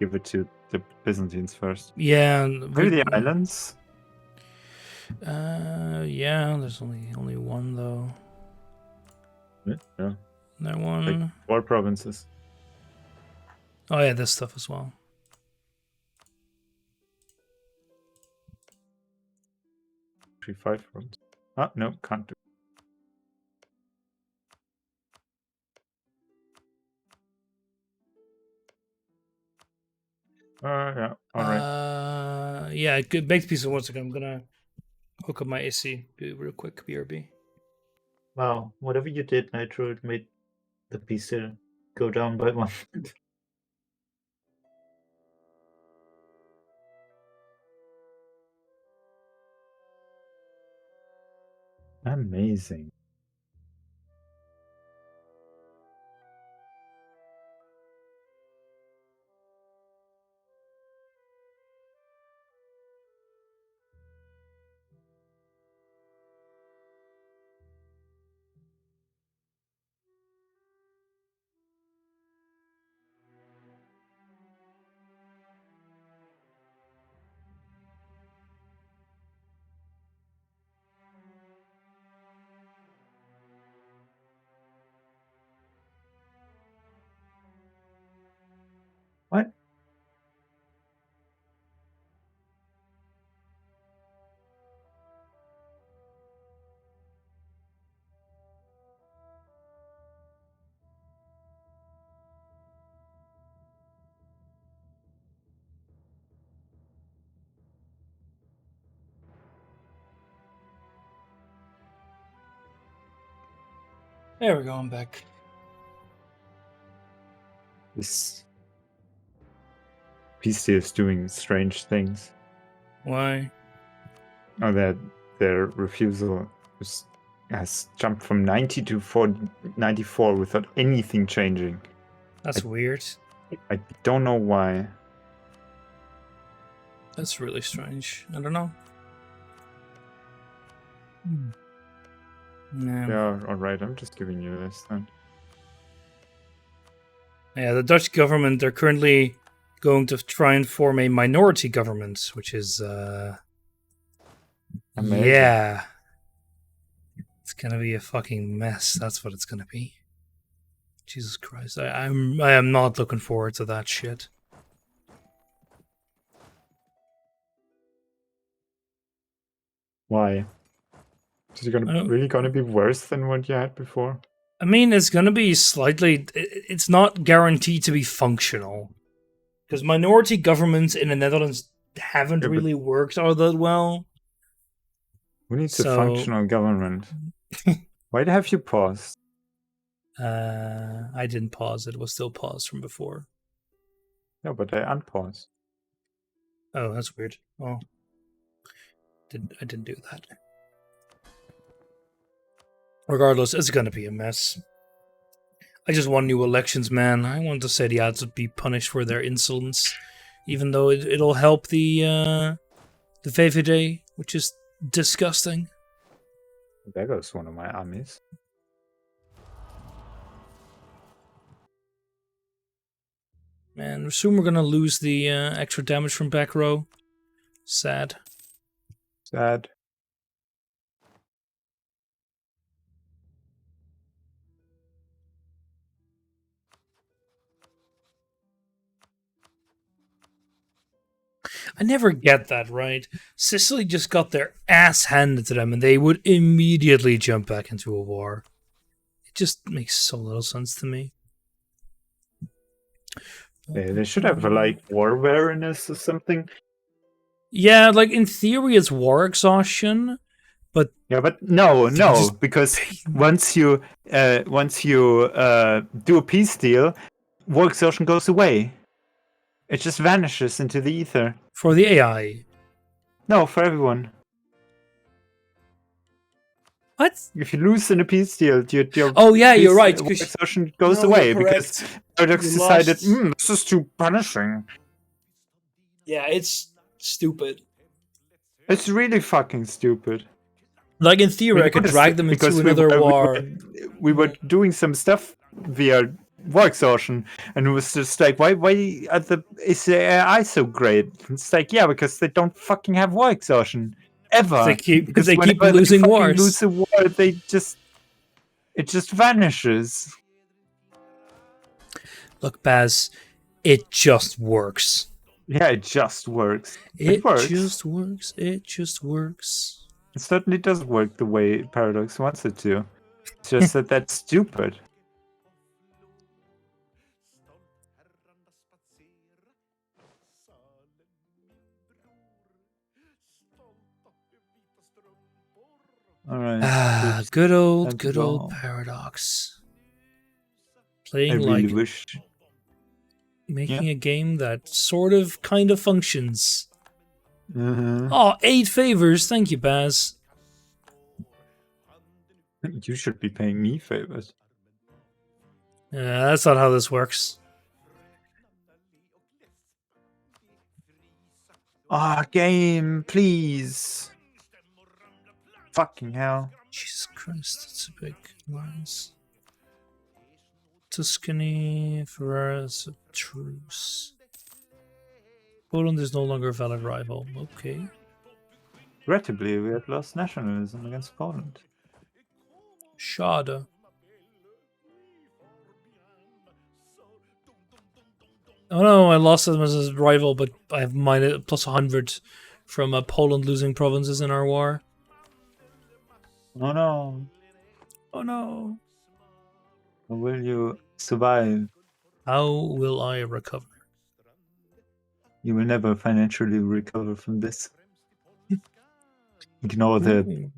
Give it to the Byzantines first. Yeah, Maybe the islands. Yeah. There's only one though. Yeah. That one. Like 4 provinces. Oh yeah, this stuff as well. 3-5 provinces. Oh no, can't do. Yeah, alright. Yeah, good. Baked pizza once again. I'm gonna hook up my AC real quick, BRB. Wow, whatever you did, Nitro, it made the pizza go down by 1. Amazing. What? There we go. I'm back. This PC is doing strange things. Why? Oh, that their refusal has jumped from 90 to 94 without anything changing. That's weird. I don't know why. That's really strange. I don't know. Yeah, alright, I'm just giving you this then. Yeah, the Dutch government, they're currently going to try and form a minority government, which is, Amazing. yeah. It's gonna be a fucking mess. That's what it's gonna be. Jesus Christ. I am not looking forward to that shit. Why? Is it really gonna be worse than what you had before? I mean, it's gonna be slightly... It's not guaranteed to be functional. Because minority governments in the Netherlands haven't really worked all that well. Who needs a functional government? Why have you paused? I didn't pause. It was still paused from before. No, but I unpaused. Oh, that's weird. Oh. I didn't do that. Regardless, it's gonna be a mess. I just want new elections, man. I want the Sediads to be punished for their insolence, even though it'll help the VVD, which is disgusting. There goes one of my armies. Man, soon we're gonna lose the extra damage from back row. Sad. Sad. I never get that, right? Sicily just got their ass handed to them and they would immediately jump back into a war. It just makes so little sense to me. They should have like war weariness or something. Yeah, like in theory it's war exhaustion, but yeah, but no, because once you do a peace deal, war exhaustion goes away. It just vanishes into the ether. For the AI. No, for everyone. What? If you lose in a peace deal, your Oh yeah, you're right. exhaustion goes No, away you're because correct. Paradox You decided, lost. this is too punishing. Yeah, it's stupid. It's really fucking stupid. Like in theory, I could drag them into another war. We were doing some stuff via war exhaustion, and it was just like, why is the AI so great? It's like, yeah, because they don't fucking have war exhaustion ever. They keep because losing they wars. lose a war, it just vanishes. Look, Baz, it just works. Yeah, it just works. It works. just works. It just works. It certainly does work the way Paradox wants it to. It's just that that's stupid. All right. Good old Paradox. Playing making a game that sort of kind of functions. Oh, 8 favors. Thank you, Baz. You should be paying me favors. Yeah, that's not how this works. Game, please. Fucking hell. Jesus Christ, that's a big lines. Tuscany, Ferraris, a truce. Poland is no longer a valid rival. Okay. Regrettably, we have lost nationalism against Poland. Schade. Oh no, I lost them as a rival, but I have minus plus 100 from Poland losing provinces in our war. Oh no. Oh no. How will you survive? How will I recover? You will never financially recover from this. Ignore the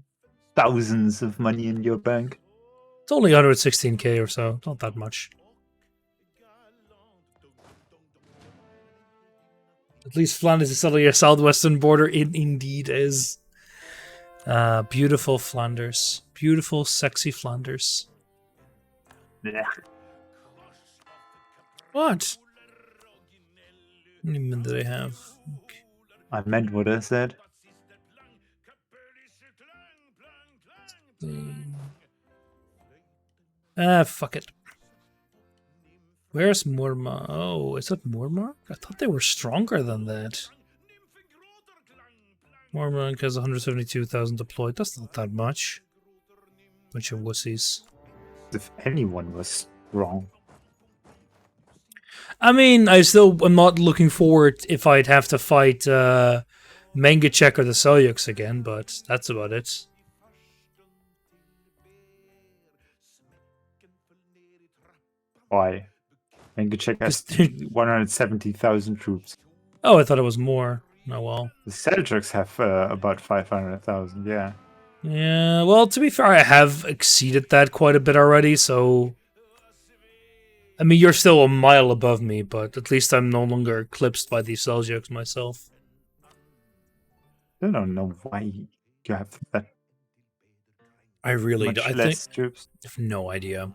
thousands of money in your bank. It's only 116k or so, not that much. At least Flanders is suddenly a southwestern border. It indeed is. Beautiful Flanders. Beautiful, sexy Flanders. Yeah. What? How many men do they have? Okay. I meant what I said. Fuck it. Where's Murma? Oh, is that Murmansk? I thought they were stronger than that. Murmansk has 172,000 deployed. That's not that much. Bunch of wussies. If anyone was wrong. I mean, I'm not looking forward if I'd have to fight Mengachek or the Seljuks again, but that's about it. Why? Mengachek has 170,000 troops. Oh, I thought it was more. Oh well. The Seljuks have about 500,000, yeah. Yeah, well, to be fair, I have exceeded that quite a bit already, so... I mean, you're still a mile above me, but at least I'm no longer eclipsed by the Seljuks myself. I don't know why you have that. I really do. I less think troops. I have no idea.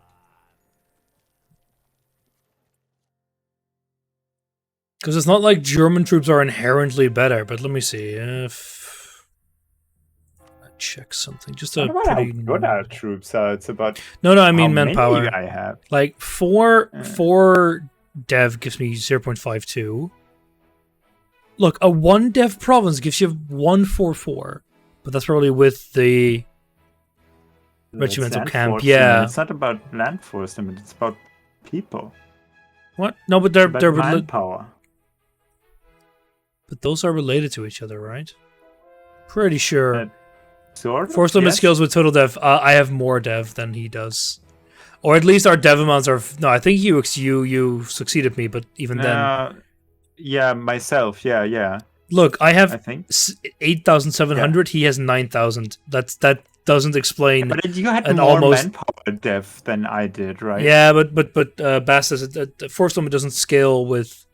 Because it's not like German troops are inherently better, but let me see if I check something. Just a pretty how good our troops are. It's about no, I mean how manpower. Many I have. Like four dev gives me 0.52. Look, a 1 dev province gives you 144, but that's probably with the regimental camp. Yeah, it's not about land force limit. It's about people. What? No, but they're manpower. But those are related to each other, right? Pretty sure. Sort of, force limit skills with total dev. I have more dev than he does, or at least our dev amounts are. No, I think you succeeded me, but even then. Yeah, myself. Yeah. Look, I have 8,700. He has 9,000. That doesn't explain. But you had more manpower dev than I did, right? Yeah, but Bass says force limit doesn't scale with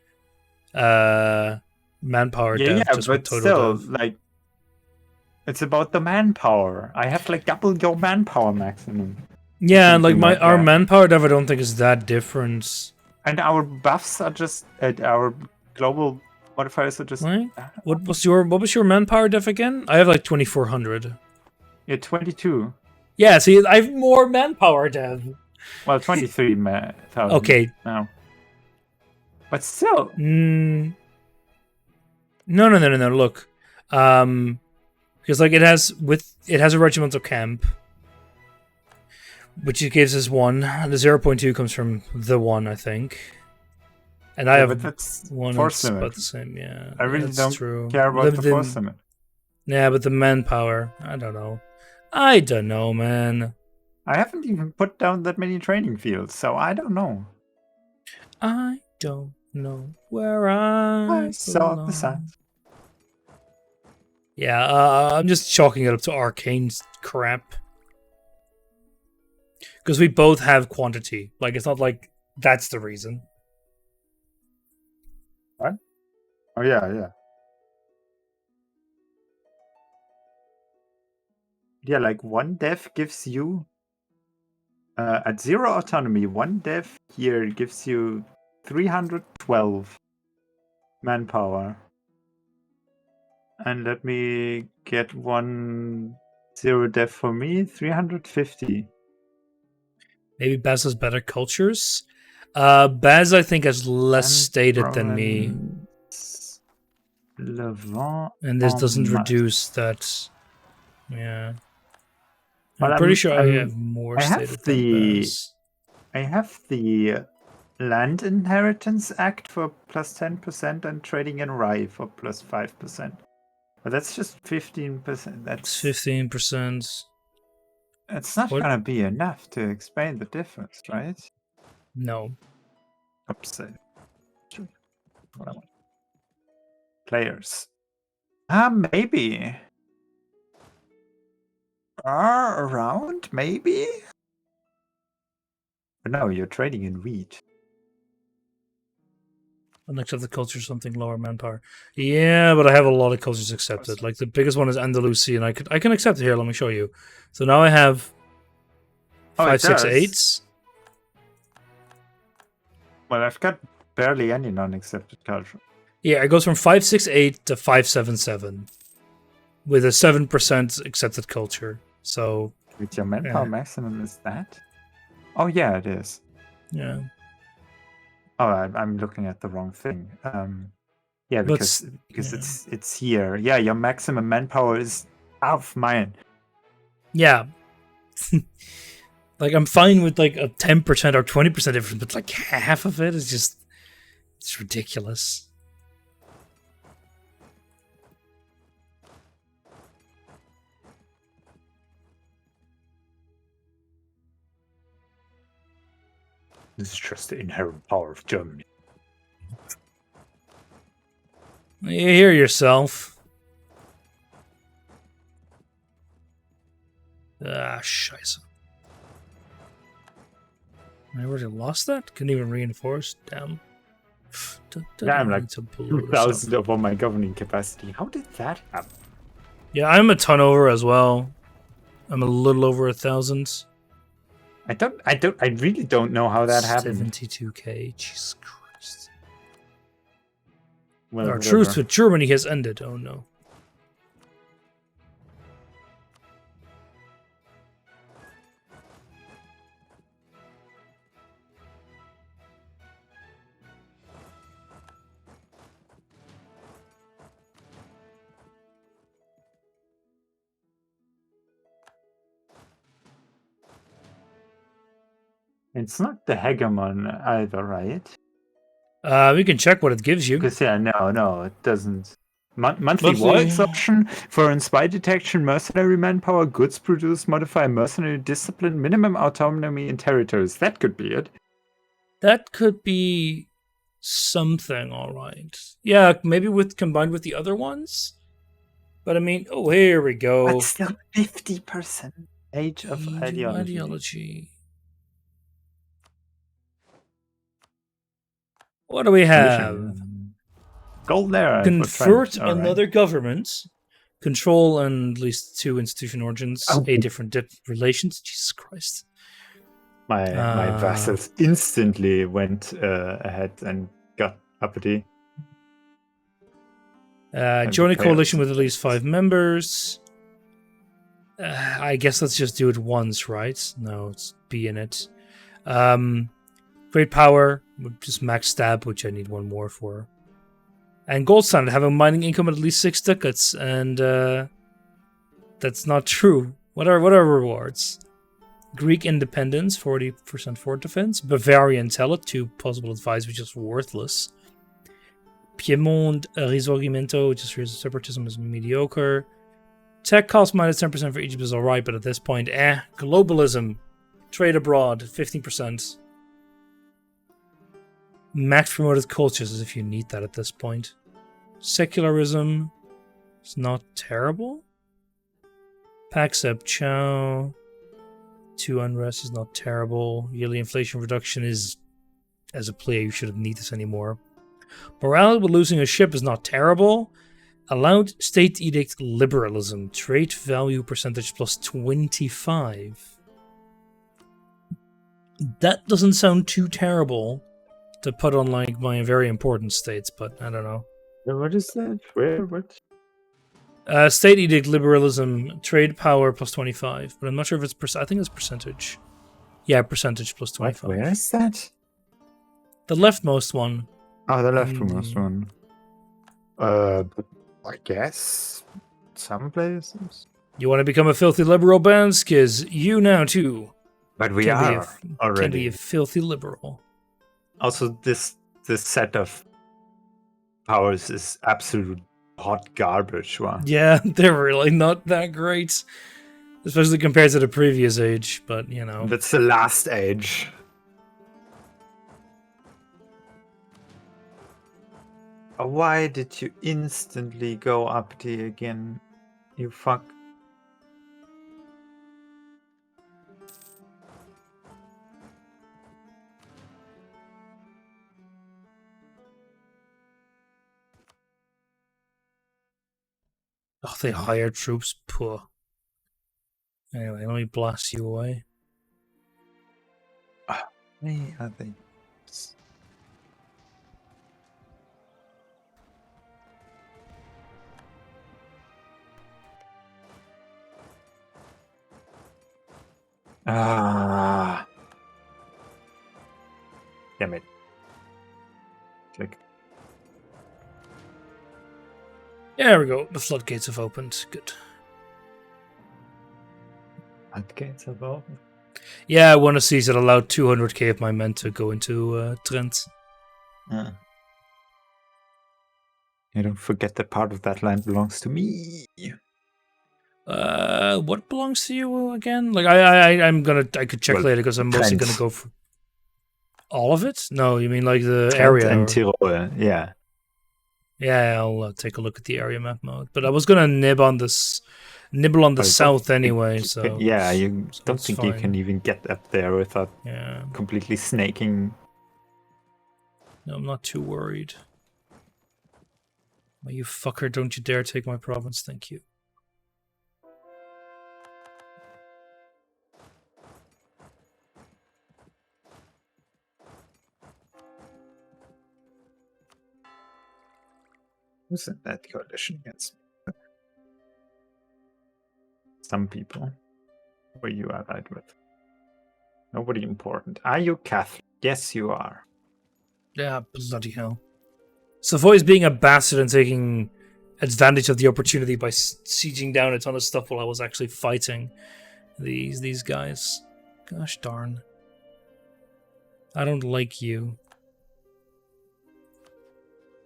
manpower Yeah, dev. yeah, Just but with total still, dev. like, it's about the manpower. I have like double your manpower maximum. Yeah, and like Something our that. manpower dev, I don't think is that different. And our buffs are just our global modifiers are just. Right? What was your manpower dev again? I have like 2400. Yeah, 22. Yeah, see, I have more manpower dev. Well, 23,000. Okay. now. But still. No. Look, because like it has a regimental camp, which it gives us 1. The 0.2 comes from the 1, I think. And I have but that's 1. force It's limit. about the same. Yeah, I really that's don't true. care about the force limit. Yeah, but the manpower, I don't know, man. I haven't even put down that many training fields, so I don't know. I don't know where I saw belong. the signs. Yeah, I'm just chalking it up to arcane crap. Because we both have quantity. Like, it's not like that's the reason. What? Oh, yeah. Yeah, like 1 dev gives you... at 0 autonomy, 1 dev here gives you 312 manpower. And let me get 1 0 dev for me, 350. Maybe Baz has better cultures. Baz, I think, has less stated than me. Levant And this doesn't reduce that. Yeah. Well, I'm pretty sure I have more stated than Baz. I have the Land Inheritance Act for plus 10% and Trading in Rye for plus 5%. But that's just 15%. That's 15%. It's not going to be enough to explain the difference, right? No. Upside. What I want. Players. Maybe. Around, maybe? But no, you're trading in wheat. Unaccepted culture, something lower manpower. Yeah, but I have a lot of cultures accepted. Like the biggest one is Andalusia, and I can accept it here. Let me show you. So now I have 5, 6, 8s. Well, I've got barely any non-accepted culture. Yeah, it goes from 5, 6, 8 to 5, 7, 7, with a 7% accepted culture. So with your manpower maximum is that? Oh yeah, it is. Yeah. Oh, I'm looking at the wrong thing. Yeah, because it's here. Yeah, your maximum manpower is half mine. Yeah. Like I'm fine with like a 10% or 20% difference, but like half of it is just it's ridiculous. This is just the inherent power of Germany. You hear yourself. Scheiße. I already lost that? Couldn't even reinforce? Damn. Yeah, I'm like 2,000 over my governing capacity. How did that happen? Yeah, I'm a ton over as well. I'm a little over 1,000. I really don't know how that happened. 72k, Jesus Christ. Well, our truce with Germany has ended. Oh no. It's not the hegemon either, right? We can check what it gives you. Because no, it doesn't. Monthly war exhaustion for spy detection, mercenary manpower, goods produced, modify mercenary discipline, minimum autonomy in territories. That could be it. That could be something, all right. Yeah, maybe combined with the other ones. But I mean, oh, here we go. That's still 50% age of ideology. What do we have? gold there. Convert another government. Control and at least 2 institution origins. Oh. 8 different relations. Jesus Christ. My vassals instantly went ahead and got uppity. Join a coalition with at least 5 members. I guess let's just do it once, right? No, it's be in it. Great power, just max stab, which I need 1 more for. And gold standard, have a mining income at least 6 ducats, and that's not true. What are rewards? Greek independence, 40% fort defense. Bavarian Telet, 2 possible advice, which is worthless. Piedmont Risorgimento, which is separatism, is mediocre. Tech cost minus 10% for Egypt is alright, but at this point, globalism. Trade abroad, 15%. Max promoted cultures, as if you need that at this point. Secularism is not terrible. Paxep Chow. 2 unrest is not terrible. Yearly inflation reduction is, as a player, you shouldn't need this anymore. Morale with losing a ship is not terrible. Allowed state edict liberalism. Trade value percentage plus 25. That doesn't sound too terrible to put on like my very important states, but I don't know. What is that? Where? What? State edict liberalism, trade power plus 25, but I'm not sure if it's I think it's percentage. Yeah, percentage plus 25. Where is that? The leftmost one. Oh, the leftmost one. I guess some places. You want to become a filthy liberal, Banskis? You now too. But we are already. Can be a filthy liberal. Also, this set of powers is absolute hot garbage. Wow. Yeah, they're really not that great, especially compared to the previous age. But you know, that's the last age. Why did you instantly go uppity again? You fuck. Oh, they hired troops. Poor. Anyway, let me blast you away. Me, I think. Ah. Damn it. Click. Yeah, there we go. The floodgates have opened. Good. Floodgates have opened? Yeah, one of these that allowed 200k of my men to go into Trent. Yeah, don't forget that part of that land belongs to me. What belongs to you again? Like I could check later because I'm mostly gonna go for all of it. No, you mean like the Trent area and Tyrol, yeah. Yeah, I'll take a look at the area map mode. But I was gonna nibble on the south anyway. So yeah, you don't think fine. You can even get up there without completely snaking. No, I'm not too worried. Well, you fucker! Don't you dare take my province. Thank you. Who's in that coalition against me? Some people. Who are you allied with? Nobody important. Are you Catholic? Yes, you are. Yeah, bloody hell. Savoy's being a bastard and taking advantage of the opportunity by sieging down a ton of stuff while I was actually fighting these guys. Gosh darn. I don't like you.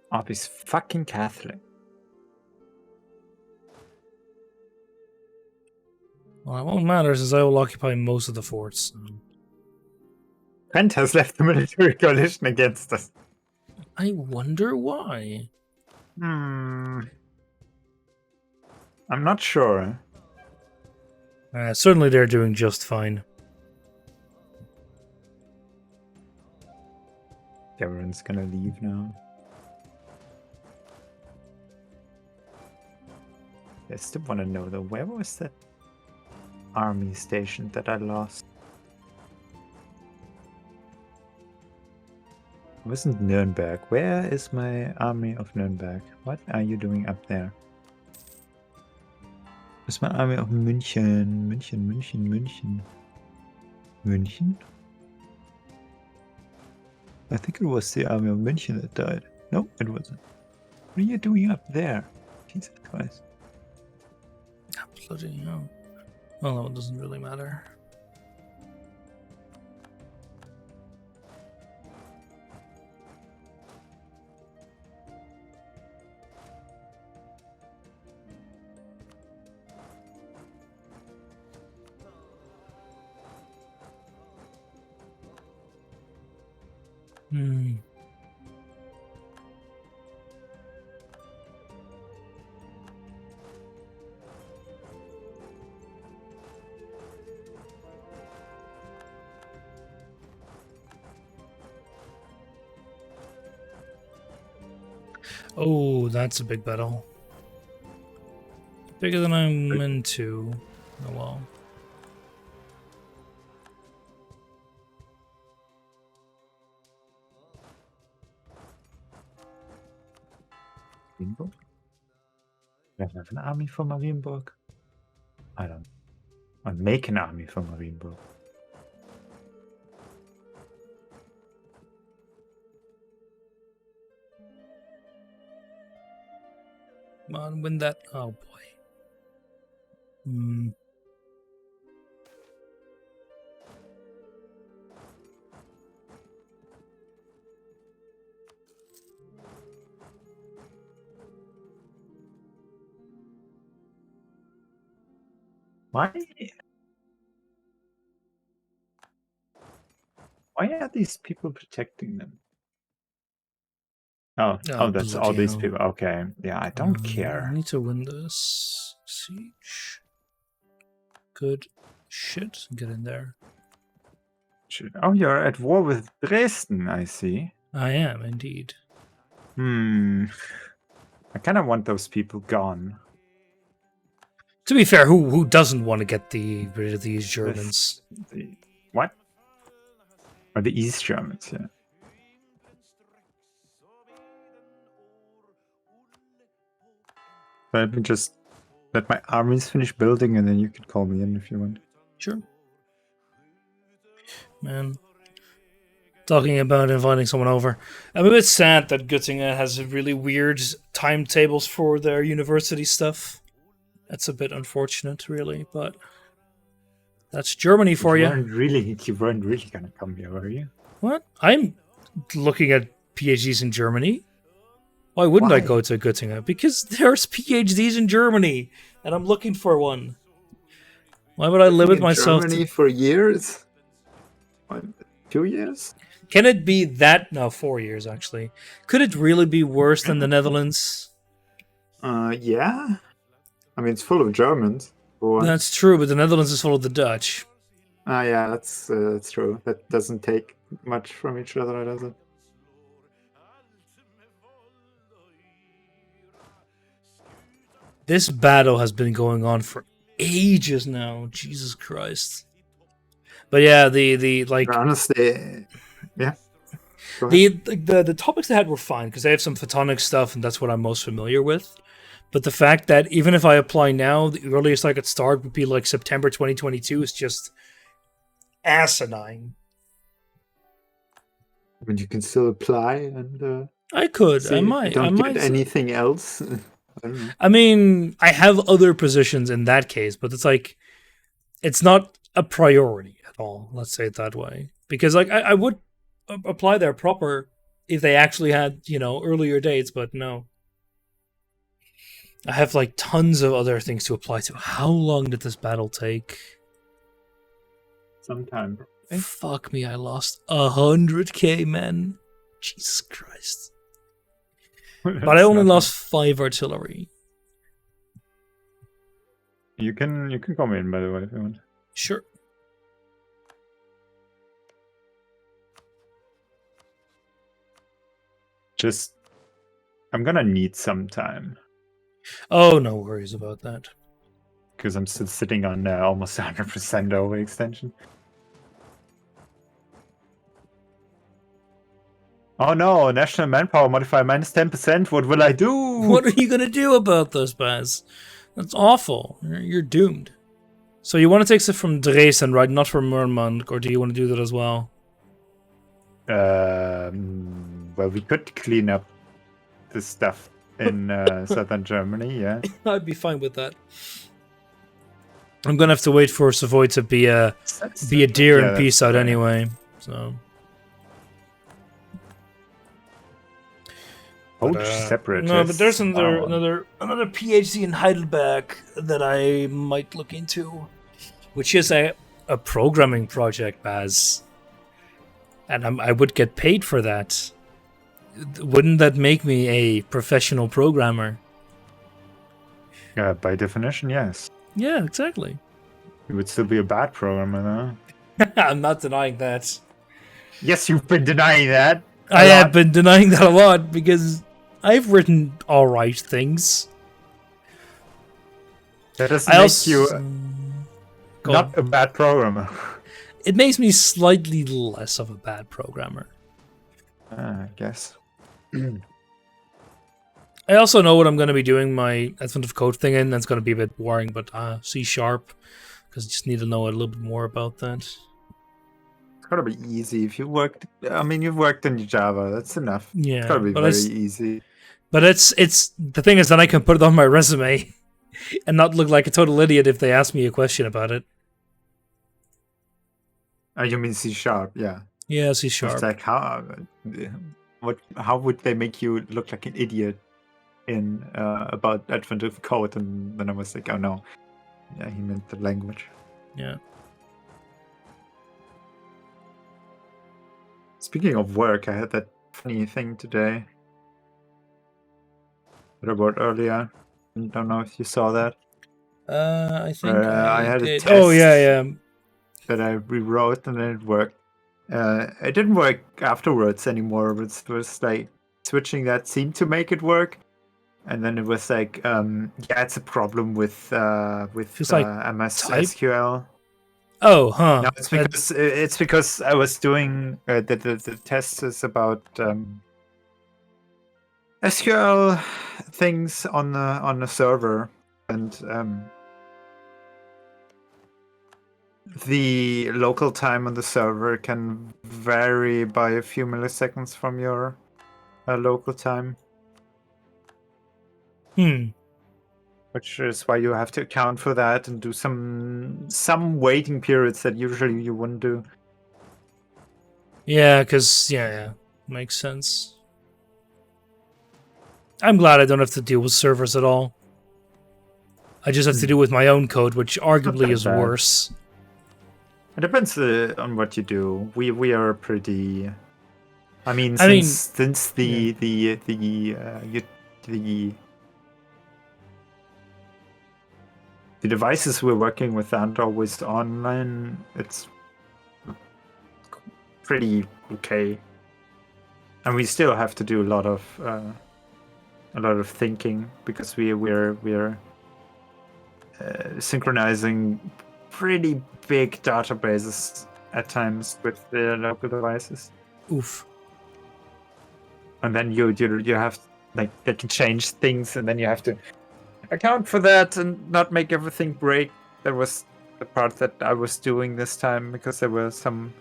Oh, he's fucking Catholic. Well, it won't matter since I will occupy most of the forts. Trent has left the military coalition against us. I wonder why. I'm not sure. Certainly they're doing just fine. Everyone's gonna leave now. I still want to know though, where was that army station that I lost? It wasn't Nuremberg. Where is my army of Nuremberg? What are you doing up there? Where's my army of München? München? I think it was the army of München that died. No, it wasn't. What are you doing up there? Jesus Christ. Bloody hell. Well, no, it doesn't really matter. Hmm. Oh, that's a big battle. Bigger than I'm into. Oh well. Marienburg? Do I have an army for Marienburg? I don't. Or make an army for Marienburg. Come on, win that. Oh boy. Hmm. Why? Why are these people protecting them? Oh, that's all bloody these hell. people. Okay, yeah, I don't care. I need to win this siege. Good shit. Get in there. Oh, you're at war with Dresden, I see. I am indeed. I kind of want those people gone. To be fair, who doesn't want to get rid of these Germans? What? Or the East Germans, yeah. Let me just let my armies finish building, and then you can call me in if you want. Sure. Man. Talking about inviting someone over. I'm a bit sad that Göttingen has really weird timetables for their university stuff. That's a bit unfortunate, really, but that's Germany for you. You weren't really gonna come here, were you? What? I'm looking at PhDs in Germany. Why wouldn't I go to Göttingen? Because there's PhDs in Germany, and I'm looking for one. Why would I limit myself Germany for years? What, 2 years? Can it be that? No, 4 years, actually. Could it really be worse than the Netherlands? Yeah. I mean, it's full of Germans. That's true, but the Netherlands is full of the Dutch. Yeah, that's true. That doesn't take much from each other, does it? This battle has been going on for ages now. Jesus Christ. But yeah, the like honestly, yeah. The topics they had were fine because they have some photonic stuff, and that's what I'm most familiar with. But the fact that even if I apply now, the earliest I could start would be like September 2022 is just asinine. But you can still apply, and I could. I might. Don't I might get anything else. I don't know. I mean, I have other positions in that case, but it's like it's not a priority at all. Let's say it that way, because like I would apply there proper if they actually had earlier dates, but no. I have like tons of other things to apply to. How long did this battle take? Some time. Fuck me, I lost 100k men. Jesus Christ. But I only lost 5 artillery. You can come in, by the way, if you want. Sure. I'm gonna need some time. Oh, no worries about that. Because I'm still sitting on almost 100% overextension. Oh no, national manpower modifier minus 10%. What will I do? What are you gonna do about this, Baz? That's awful. You're doomed. So you want to take stuff from Dresden, right? Not from Murmansk, or do you want to do that as well? Well, we could clean up the stuff in southern Germany, yeah. I'd be fine with that. I'm gonna have to wait for Savoy to be a deer and peace out anyway. So. Separate. No, but there's another PhD in Heidelberg that I might look into, which is a programming project, Baz. And I would get paid for that. Wouldn't that make me a professional programmer? Yeah, by definition, yes. Yeah, exactly. You would still be a bad programmer, though. I'm not denying that. Yes, you've been denying that. I have been denying that a lot because I've written alright things. That doesn't make you not a bad programmer. It makes me slightly less of a bad programmer. I guess. I also know what I'm going to be doing my Advent of Code thing in. That's going to be a bit boring, but C#, because I just need to know a little bit more about that. It's gotta be easy. If you worked, you've worked in Java. That's enough. Yeah, it's gotta be very easy. But it's the thing is that I can put it on my resume and not look like a total idiot if they ask me a question about it. Oh, you mean C#? Yeah. Yeah, C#. It's like how would they make you look like an idiot in about Advent of Code? And then I was like, oh no, yeah, he meant the language. Yeah. Speaking of work, I had that funny thing today that I wrote earlier. I don't know if you saw that. I think I had did. a test. Oh yeah. That I rewrote and then it worked. It didn't work afterwards anymore. It was like switching that seemed to make it work, and then it was like, yeah, it's a problem with MS SQL. Oh, huh. No, it's because I was doing the test is about SQL things on the server, and the local time on the server can vary by a few milliseconds from your local time. Which is why you have to account for that and do some waiting periods that usually you wouldn't do. Yeah, because yeah, makes sense. I'm glad I don't have to deal with servers at all. I just have to deal with my own code, which arguably is worse. It depends on what you do. We are pretty. Since the devices we're working with aren't always online, it's pretty okay. And we still have to do a lot of thinking because we're synchronizing pretty big databases at times with the local devices. Oof. And then you have they can change things, and then you have to account for that and not make everything break. That was the part that I was doing this time because there were some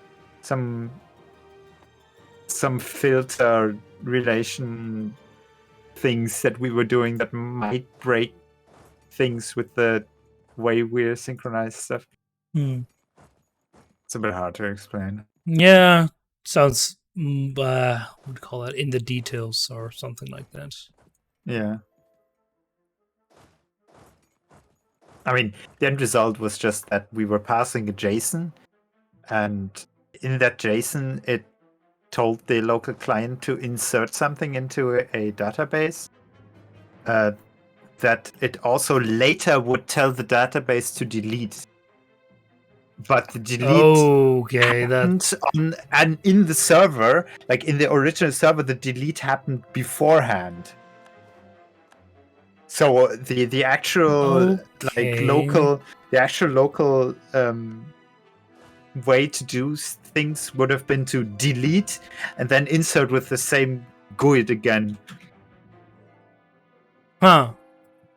filter relation things that we were doing that might break things with the way we synchronize stuff. It's a bit hard to explain. Yeah, sounds what do you call that, in the details or something like that. Yeah. The end result was just that we were passing a JSON, and in that JSON, it told the local client to insert something into a database. That it also later would tell the database to delete. But the delete happened and in the server, like in the original server, the delete happened beforehand. So the actual local way to do things would have been to delete and then insert with the same GUID again. Huh.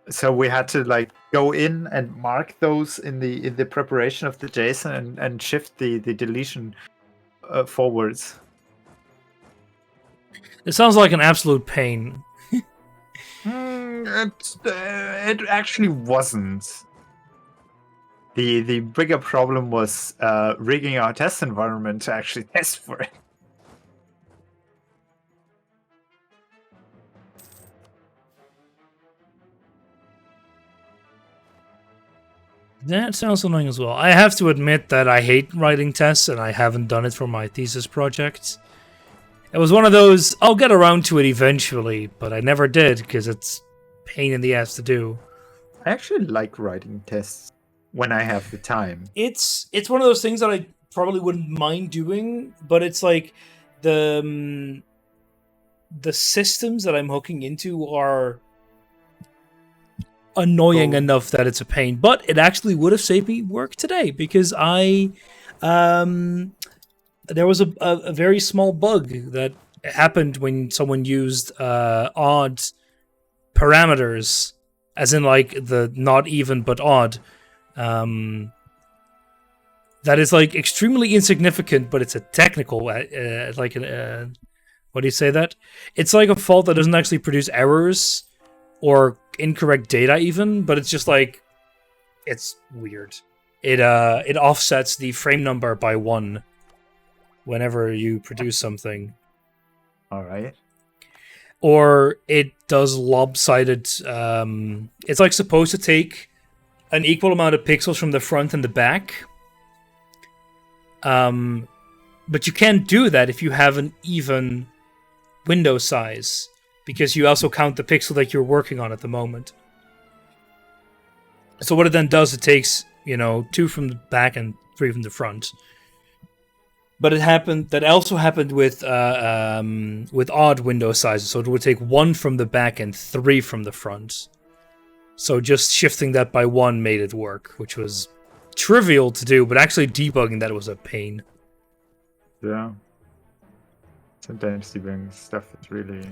So we had to like go in and mark those in the preparation of the JSON and shift the deletion forwards. It sounds like an absolute pain. It actually wasn't. The bigger problem was rigging our test environment to actually test for it. That sounds annoying as well. I have to admit that I hate writing tests, and I haven't done it for my thesis project. It was one of those, I'll get around to it eventually, but I never did, because it's a pain in the ass to do. I actually like writing tests when I have the time. It's one of those things that I probably wouldn't mind doing, but it's like the systems that I'm hooking into are annoying enough that it's a pain. But it actually would have saved me work today, because there was a very small bug that happened when someone used odd parameters, as in like the not even but odd. That is like extremely insignificant, but it's a technical what do you say that? It's like a fault that doesn't actually produce errors or incorrect data even, but it's just like, it's weird. It offsets the frame number by 1 whenever you produce something. All right. Or it does lopsided. It's like supposed to take an equal amount of pixels from the front and the back. But you can't do that if you have an even window size, because you also count the pixel that you're working on at the moment. So what it then does, it takes, 2 from the back and 3 from the front. But that also happened with odd window sizes. So it would take 1 from the back and 3 from the front. So just shifting that by 1 made it work, which was trivial to do, but actually debugging that was a pain. Yeah. Sometimes debugging stuff is really,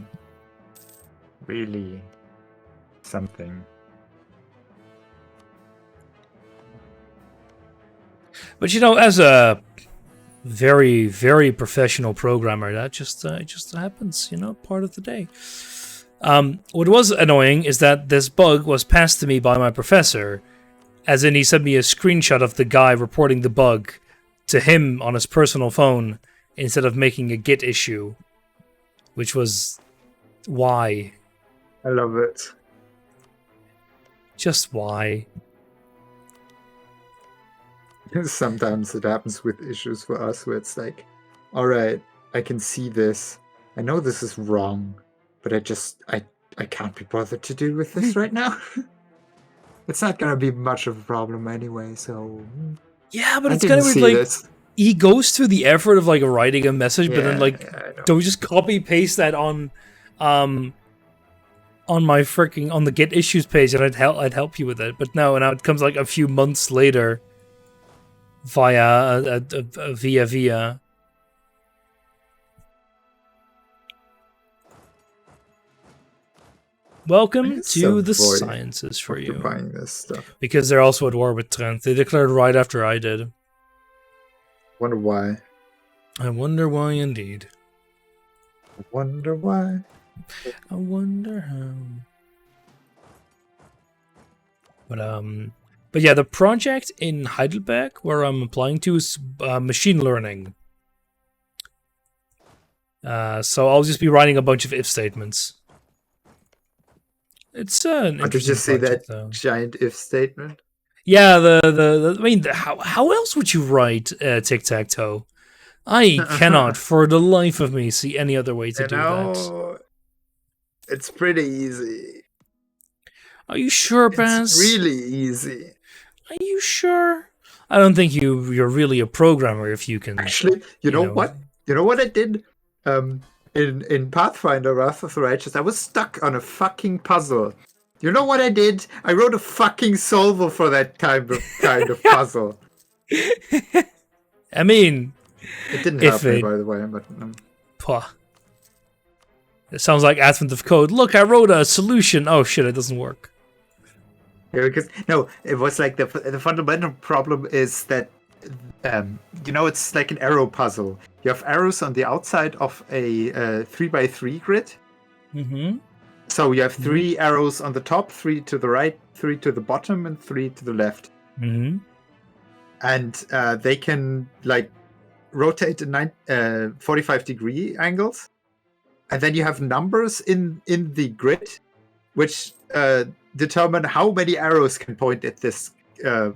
really something. But as a very, very professional programmer, that just happens, part of the day. What was annoying is that this bug was passed to me by my professor, as in he sent me a screenshot of the guy reporting the bug to him on his personal phone instead of making a Git issue, which was why. I love it. Just why. Sometimes it happens with issues for us where it's like, all right, I can see this. I know this is wrong, but I can't be bothered to deal with this right now. It's not going to be much of a problem anyway, so... Yeah, but it's kind of like... This. He goes through the effort of like writing a message, but then don't we just copy paste that on my on the Git issues page, and I'd help you with it. But no, now it comes like a few months later via via. Welcome to the sciences for you. Buying this stuff because they're also at war with Trent. They declared right after I did. Wonder why. I wonder why, indeed. I wonder why. I wonder how. But yeah, the project in Heidelberg where I'm applying to is machine learning. So I'll just be writing a bunch of if statements. It's an interesting. Did you see that giant if statement? Yeah, I mean, how else would you write tic-tac-toe? I cannot, for the life of me, see any other way to do that. It's pretty easy. Are you sure, Baz? It's really easy. Are you sure? I don't think you're really a programmer if you can... Actually, you know what? You know what I did? In Pathfinder Wrath of the Righteous, I was stuck on a fucking puzzle You know what I did? I wrote a fucking solver for that kind of puzzle. I mean, it didn't if help me, it- by the way. But Pwah. It sounds like Advent of Code. Look, I wrote a solution. Oh shit, it doesn't work. yeah, because no, it was like the fundamental problem is that it's like an arrow puzzle. You have arrows on the outside of a 3x3 grid. Mm-hmm. So you have 3 arrows on the top, 3 to the right, 3 to the bottom, and 3 to the left. Mm-hmm. And they can like rotate in 45-degree angles. And then you have numbers in the grid, which determine how many arrows can point at this tile.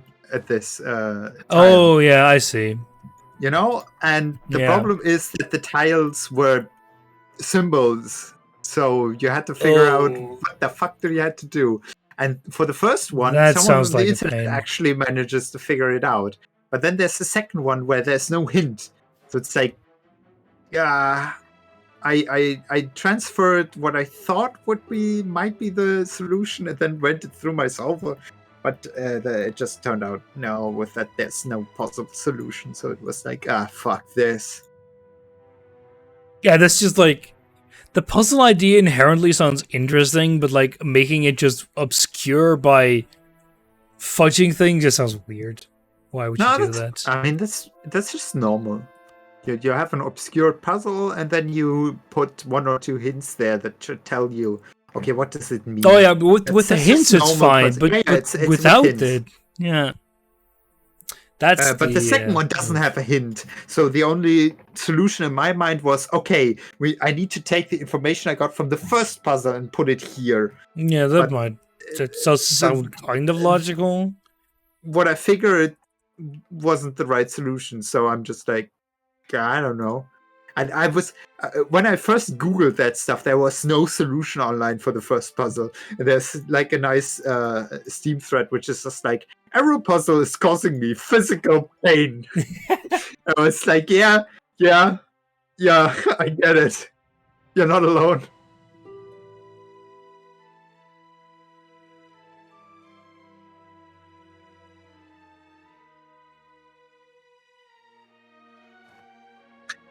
Oh yeah, I see. You know, and the Yeah. problem is that the tiles were symbols, so you had to figure out what the fuck do you had to do. And for the first one, That someone sounds on the like a internet pain. actually manages to figure it out. But then there's the second one where there's no hint, so it's like, yeah. I transferred what I thought might be the solution, and then went it through my solver, but it just turned out no. With that, there's no possible solution. So it was like, fuck this. Yeah, that's just like the puzzle idea inherently sounds interesting, but like making it just obscure by fudging things just sounds weird. Why would you do that? I mean, that's just normal. You have an obscure puzzle, and then you put 1 or 2 hints there that should tell you, okay, what does it mean? Oh yeah, but with the hints it's fine, but it's without with it, yeah. That's but the second one doesn't have a hint, so the only solution in my mind was, okay, I need to take the information I got from the first puzzle and put it here. Yeah, that does sound kind of logical. What I figured wasn't the right solution, so I'm just like, I don't know. And I was when I first Googled that stuff, there was no solution online for the first puzzle. And there's like a nice Steam thread which is just like, arrow puzzle is causing me physical pain. I was like, yeah, I get it. You're not alone.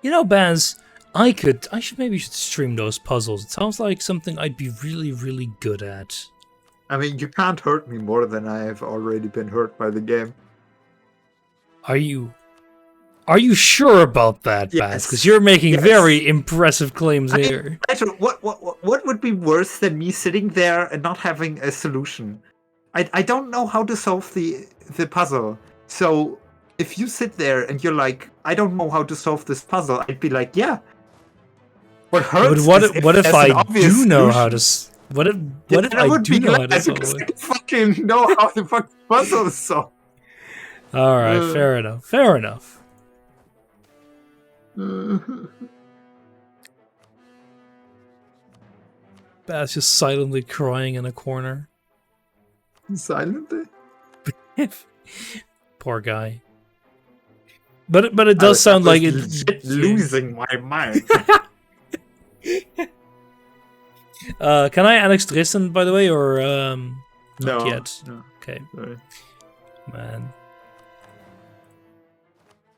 You know, Baz, I should stream those puzzles. It sounds like something I'd be really, really good at. I mean, you can't hurt me more than I have already been hurt by the game. Are you sure about that, Yes. Baz? Because you're making very impressive claims here. What would be worse than me sitting there and not having a solution? I don't know how to solve the puzzle. So if you sit there and you're like, I don't know how to solve this puzzle, I'd be like, yeah. What hurts? But what if I do know how to? What if I do know how to solve it? I fucking know how the fucking puzzle is solved. All right, fair enough. Fair enough. Baz just silently crying in a corner. Silently? Poor guy. But it does sound like it's losing my mind. Can I annex Dresden, by the way, or not No, yet? no. Okay, Sorry. man.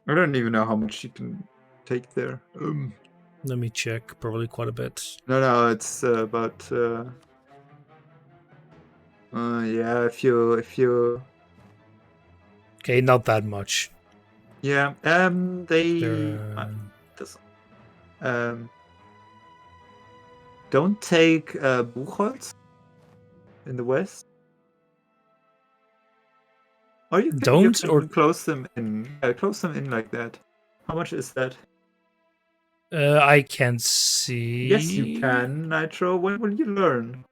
I don't even know how much you can take there. Let me check. Probably quite a bit. No, it's about. Yeah, if you. Okay, not that much. Yeah. Don't take Buchholz in the west. Or you can close them in. Close them in like that. How much is that? I can't see. Yes, you can, Nitro. When will you learn?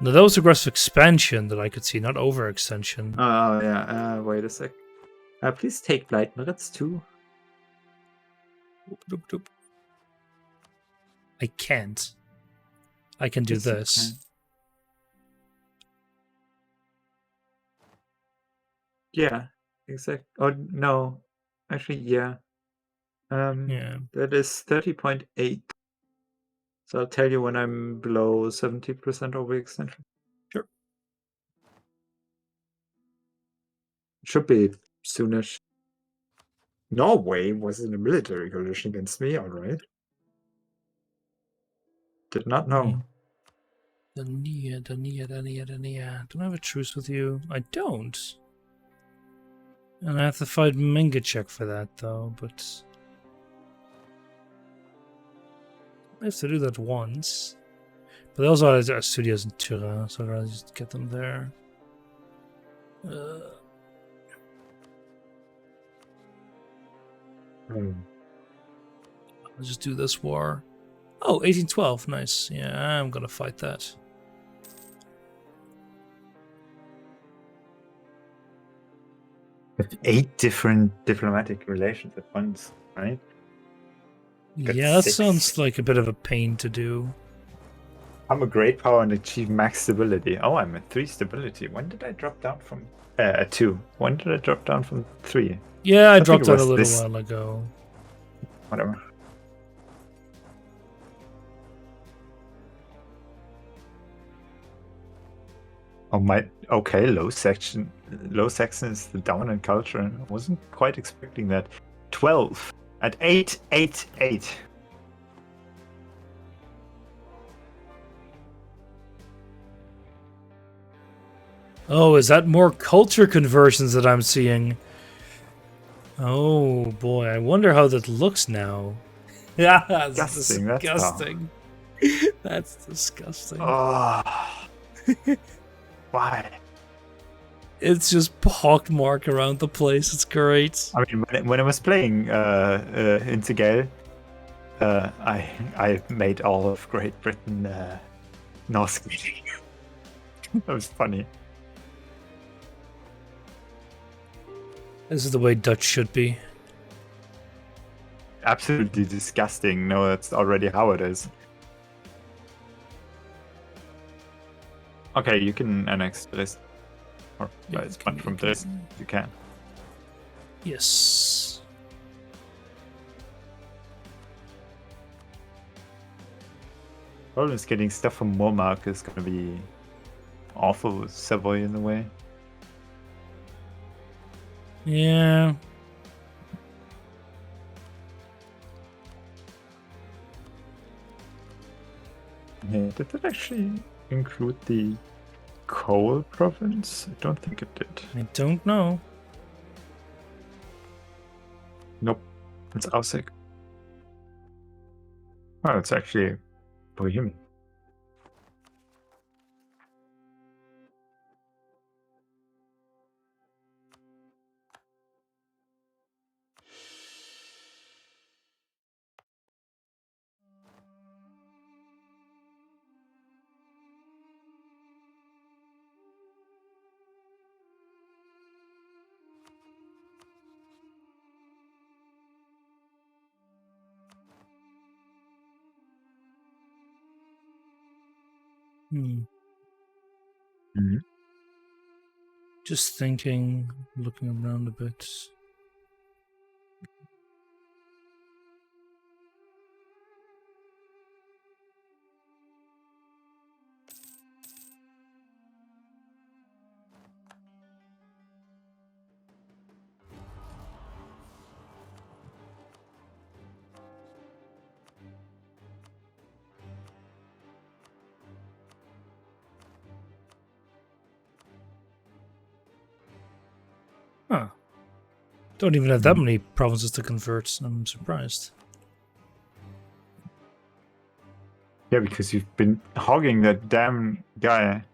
No, that was aggressive expansion that I could see, not overextension. Oh, yeah. Wait a sec. Please take Leitmeritz too. I can't. I can do this. Yeah, exactly. Oh, no. Actually, yeah. Yeah. That is 30.8. So I'll tell you when I'm below 70% overextension. Sure. should be soonish. Norway was in a military coalition against me, alright. Did not know. Dania. Don't I have a truce with you? I don't. And I have to fight Mengachek for that, though, but... I have to do that once. But they also have studios in Turin, so I'd rather just get them there. I'll just do this war. Oh, 1812, nice. Yeah, I'm gonna fight that. With 8 different diplomatic relations at once, right? Yeah, that sounds like a bit of a pain to do. I'm a great power and achieve max stability. Oh, I'm at 3 stability. When did I drop down from... at 2. When did I drop down from 3? Yeah, I dropped down a little while ago. Whatever. Oh my... Okay, Low Saxon is the dominant culture. I wasn't quite expecting that. 12 at 8. Oh, is that more culture conversions that I'm seeing? Oh boy, I wonder how that looks now. Yeah, that's disgusting. That's disgusting. Oh. Why? It's just pockmark around the place. It's great. I mean, when I was playing Intergal, I made all of Great Britain North. That was funny. This is the way Dutch should be. Absolutely disgusting. No, that's already how it is. Okay, you can annex this. Or but from this, you can. Yes. Problem is getting stuff from Mormark is gonna be awful with Savoy in the way. Yeah. Yeah, did that actually include the Coal province? I don't think it did. I don't know. Nope. It's Aussig. Oh, it's actually Bohemian. Just thinking, looking around a bit. Huh. Don't even have that many provinces to convert. I'm surprised. Yeah, because you've been hogging that damn guy.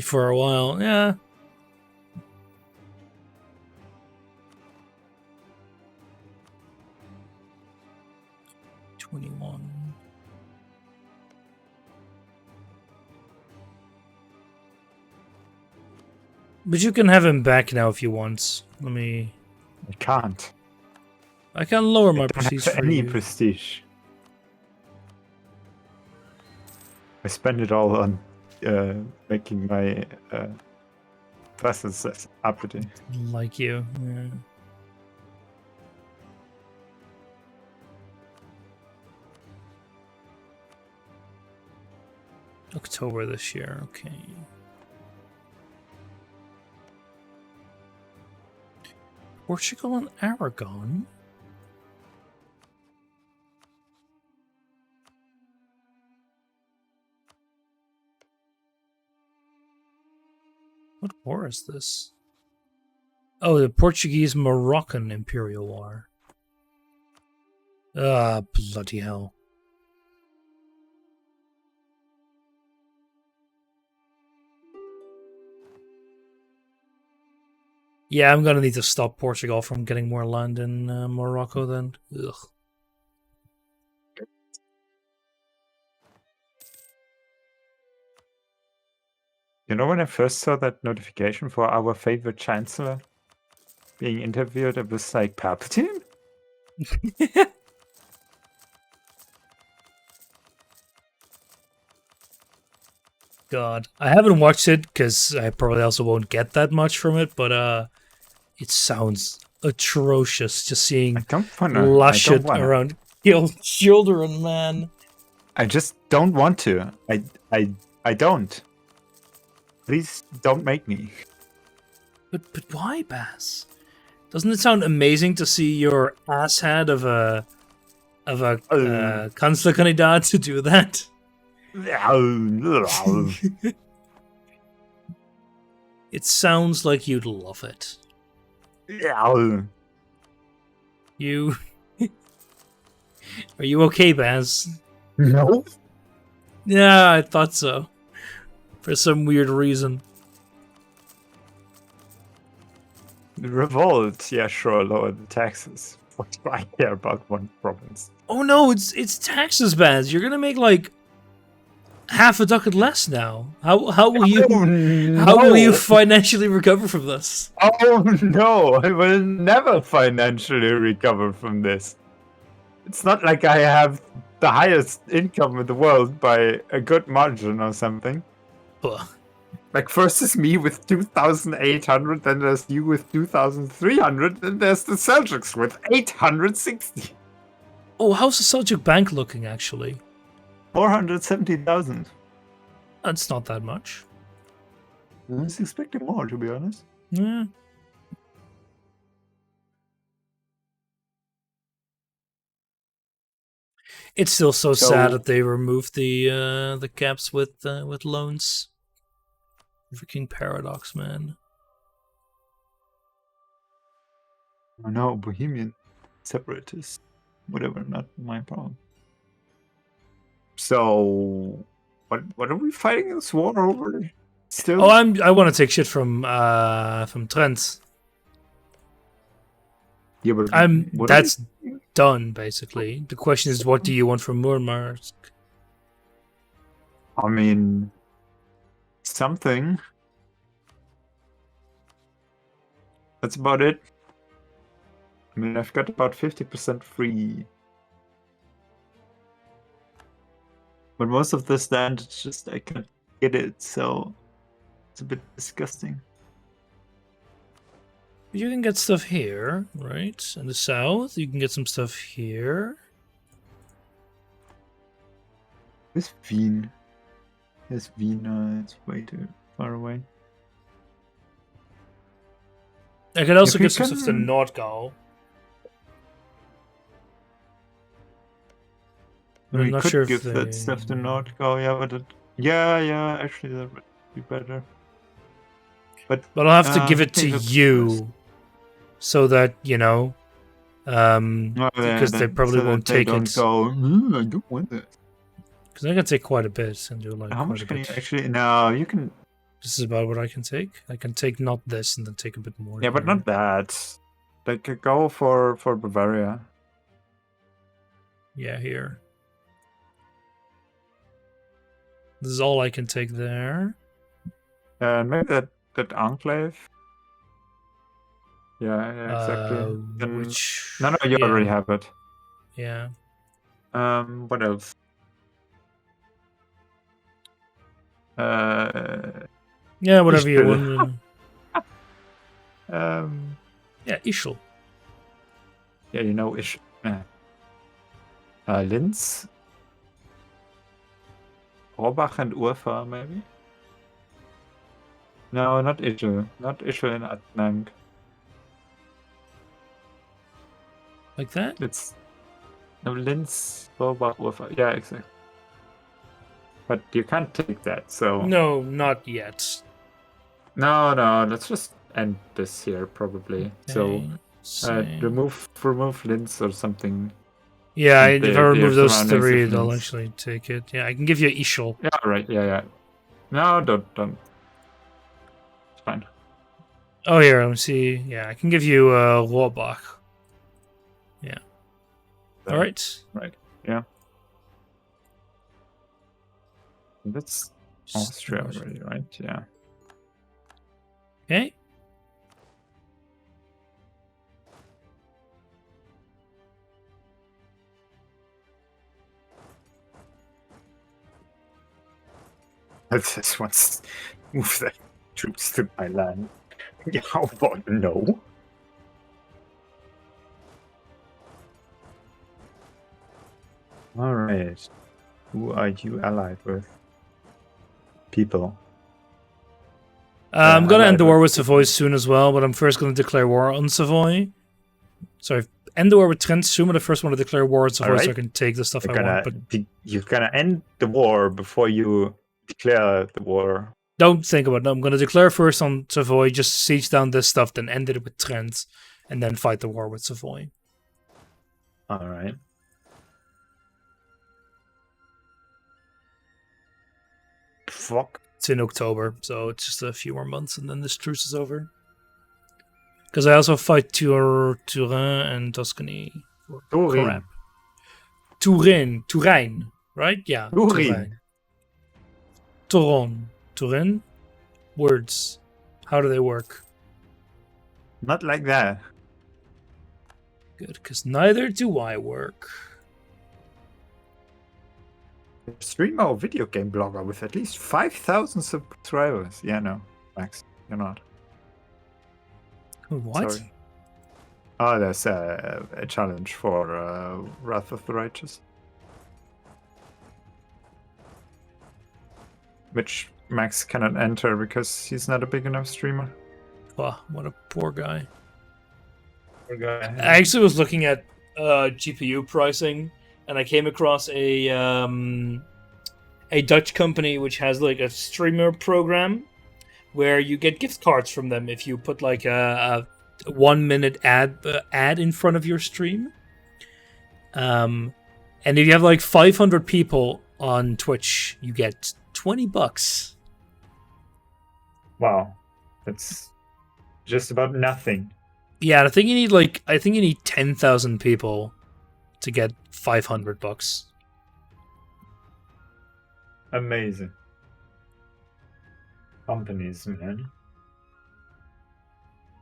For a while, yeah. But you can have him back now if you want. Let me... I can't. I can lower my prestige for any you. prestige. I spend it all on making my classes uppity. Like you, yeah. October this year, okay. Portugal and Aragon? What war is this? Oh, the Portuguese-Moroccan Imperial War. Ah, bloody hell. Yeah, I'm gonna need to stop Portugal from getting more land in Morocco then. Ugh. You know, when I first saw that notification for our favorite chancellor being interviewed, it was like, Palpatine? God, I haven't watched it because I probably also won't get that much from it, but it sounds atrocious just seeing lush it around kill children, man. I just don't want to. I don't. Please don't make me. But why, Baz? Doesn't it sound amazing to see your asshead of a Kanzlerkandidat to do that? It sounds like you'd love it. You... Are you okay, Baz? No. Yeah, I thought so. For some weird reason. Revolt, yeah, sure, lower the taxes. What do I care about one province? Oh no, it's taxes, Baz. You're gonna make like half a ducat less now. How will you how will you financially recover from this? Oh no, I will never financially recover from this. It's not like I have the highest income in the world by a good margin or something. Ugh. Like, first is me with 2,800, then there's you with 2,300, then there's the Seljuks with 860. Oh, how's the Seljuk Bank looking, actually? 470,000. That's not that much. I was expecting more, to be honest. Yeah. It's still so sad that they removed the caps with loans. Freaking paradox, man. Oh no, Bohemian separatists. Whatever, not my problem. So, what are we fighting this war over? Still? Oh, I want to take shit from Trent. Yeah, but that's done basically. The question is, what do you want from Murmansk? I mean, something. That's about it. I mean, I've got about 50% free. But most of this land, it's just, I can't get it, so it's a bit disgusting. You can get stuff here, right? In the south, you can get some stuff here. This Wien. This Wien, it's way too far away. I could also get some stuff to Nordgau. We could sure give that stuff to Nordgau, yeah, but yeah, actually that would be better. But I'll have to give it to you, so that you know, because they probably won't take it. Go, I don't want that. Because I can take quite a bit and do like. How much can you actually? No, you can. This is about what I can take. I can take not this and then take a bit more. Yeah, but not that. Like go for Bavaria. Yeah, here. This is all I can take there. Maybe that enclave. Yeah, exactly. No, you already have it. Yeah. What else? Yeah, whatever you want. Yeah, Ischl. Yeah, you know Ischl. Linz. Rohrbach and Urfa, maybe? No, not Ischl. Not Ischl in Adnang. Like that? It's no Linz Bobot with yeah, exactly. But you can't take that, so No, not yet. no, let's just end this here probably. Okay, So remove Linz or something. yeah, if I remove those surroundings of 3, they'll Linz. actually take it. Yeah, I can give you Ishol. Yeah, right, yeah. No, don't. It's fine. Oh, here, let me see. Yeah, I can give you Rohrbach. Yeah. All right. Right, yeah. That's Austria already, right? Yeah. Okay. I just want to move the troops to my land. Yeah, how about no? Alright. Who are you allied with? People. I'm going to allied end the war with with Savoy soon as well, but I'm first going to declare war on Savoy. Sorry, end the war with Trent soon, but I first want to declare war on Savoy so I can take the stuff I want. But you're gonna end the war before you declare the war. don't think about it. I'm going to declare first on Savoy, just siege down this stuff, then end it with Trent, and then fight the war with Savoy. Alright. Fuck. It's in October, so it's just a few more months, and then this truce is over. Because I also fight Turin and Tuscany. Turin. Turin, right? Yeah. Turin. Words. How do they work? Not like that. Good, because neither do I work. Streamer or video game blogger with at least 5,000 subscribers. Yeah, no, Max, you're not. What? Sorry. Oh, there's a challenge for Wrath of the Righteous. Which Max cannot enter because he's not a big enough streamer. Oh, what a poor guy. Poor guy. I actually was looking at GPU pricing, and I came across a Dutch company which has like a streamer program where you get gift cards from them if you put like a 1 minute ad in front of your stream. And if you have like 500 people on Twitch, you get $20. Wow, that's just about nothing. Yeah, I think you need 10,000 people to get $500. Amazing. Companies, man.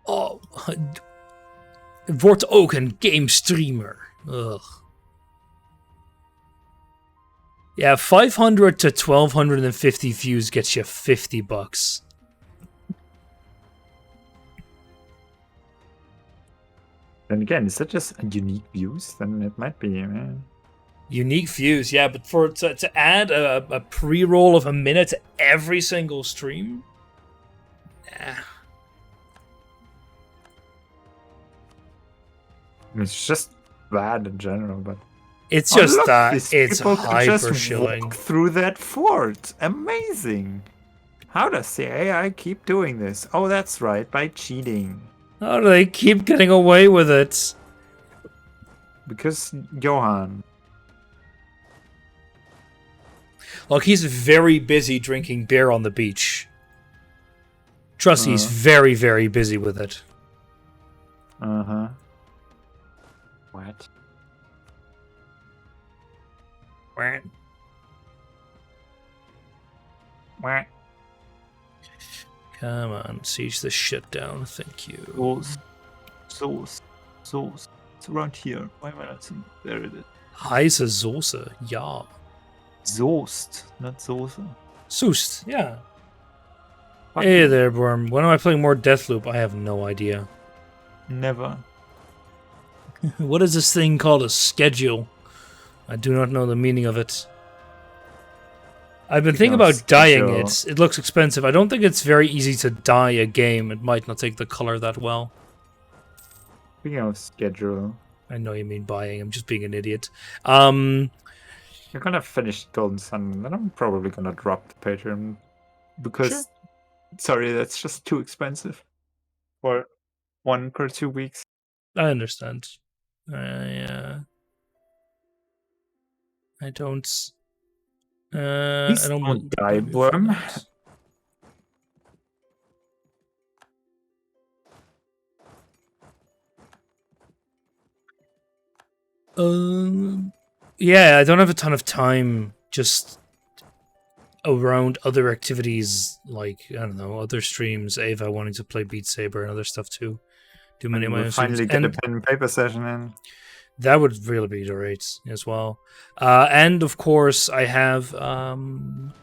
Oh, wordt ook een game streamer. Ugh. Yeah, 500 to 1,250 views gets you $50. Then again, is that just unique views? Then it might be, man. Unique views, yeah, but to add a pre-roll of a minute to every single stream? Nah. It's just bad in general, but it's just look, it's hyper just shilling. Walk through that fort. Amazing. How does the AI keep doing this? Oh, that's right, by cheating. How do they keep getting away with it? Because Johan. Look, he's very busy drinking beer on the beach. Trust me, he's very, very busy with it. Uh-huh. What? What? What? Come on, siege this shit down. Thank you. Sauce. It's around here. Why am I not seeing? There it is. Heiße Soße, ja. Soest, not Soße. Soest, yeah. Hey there, Worm. When am I playing more Deathloop? I have no idea. Never. What is this thing called? A schedule? I do not know the meaning of it. I've been thinking about dyeing it. It looks expensive. I don't think it's very easy to dye a game. It might not take the color that well. Speaking of schedule, I know you mean buying. I'm just being an idiot. You're gonna finish Golden Sun, and then I'm probably gonna drop the Patreon because, Sure. sorry, that's just too expensive for 1 or 2 weeks. I understand. I don't. Please I don't die, blame you for Worm. that. Yeah, I don't have a ton of time just around other activities like, I don't know, other streams, Ava wanting to play Beat Saber and other stuff too. Do many of my own streams. Finally get a pen and paper session in. That would really be the rates as well. And of course, I have I'm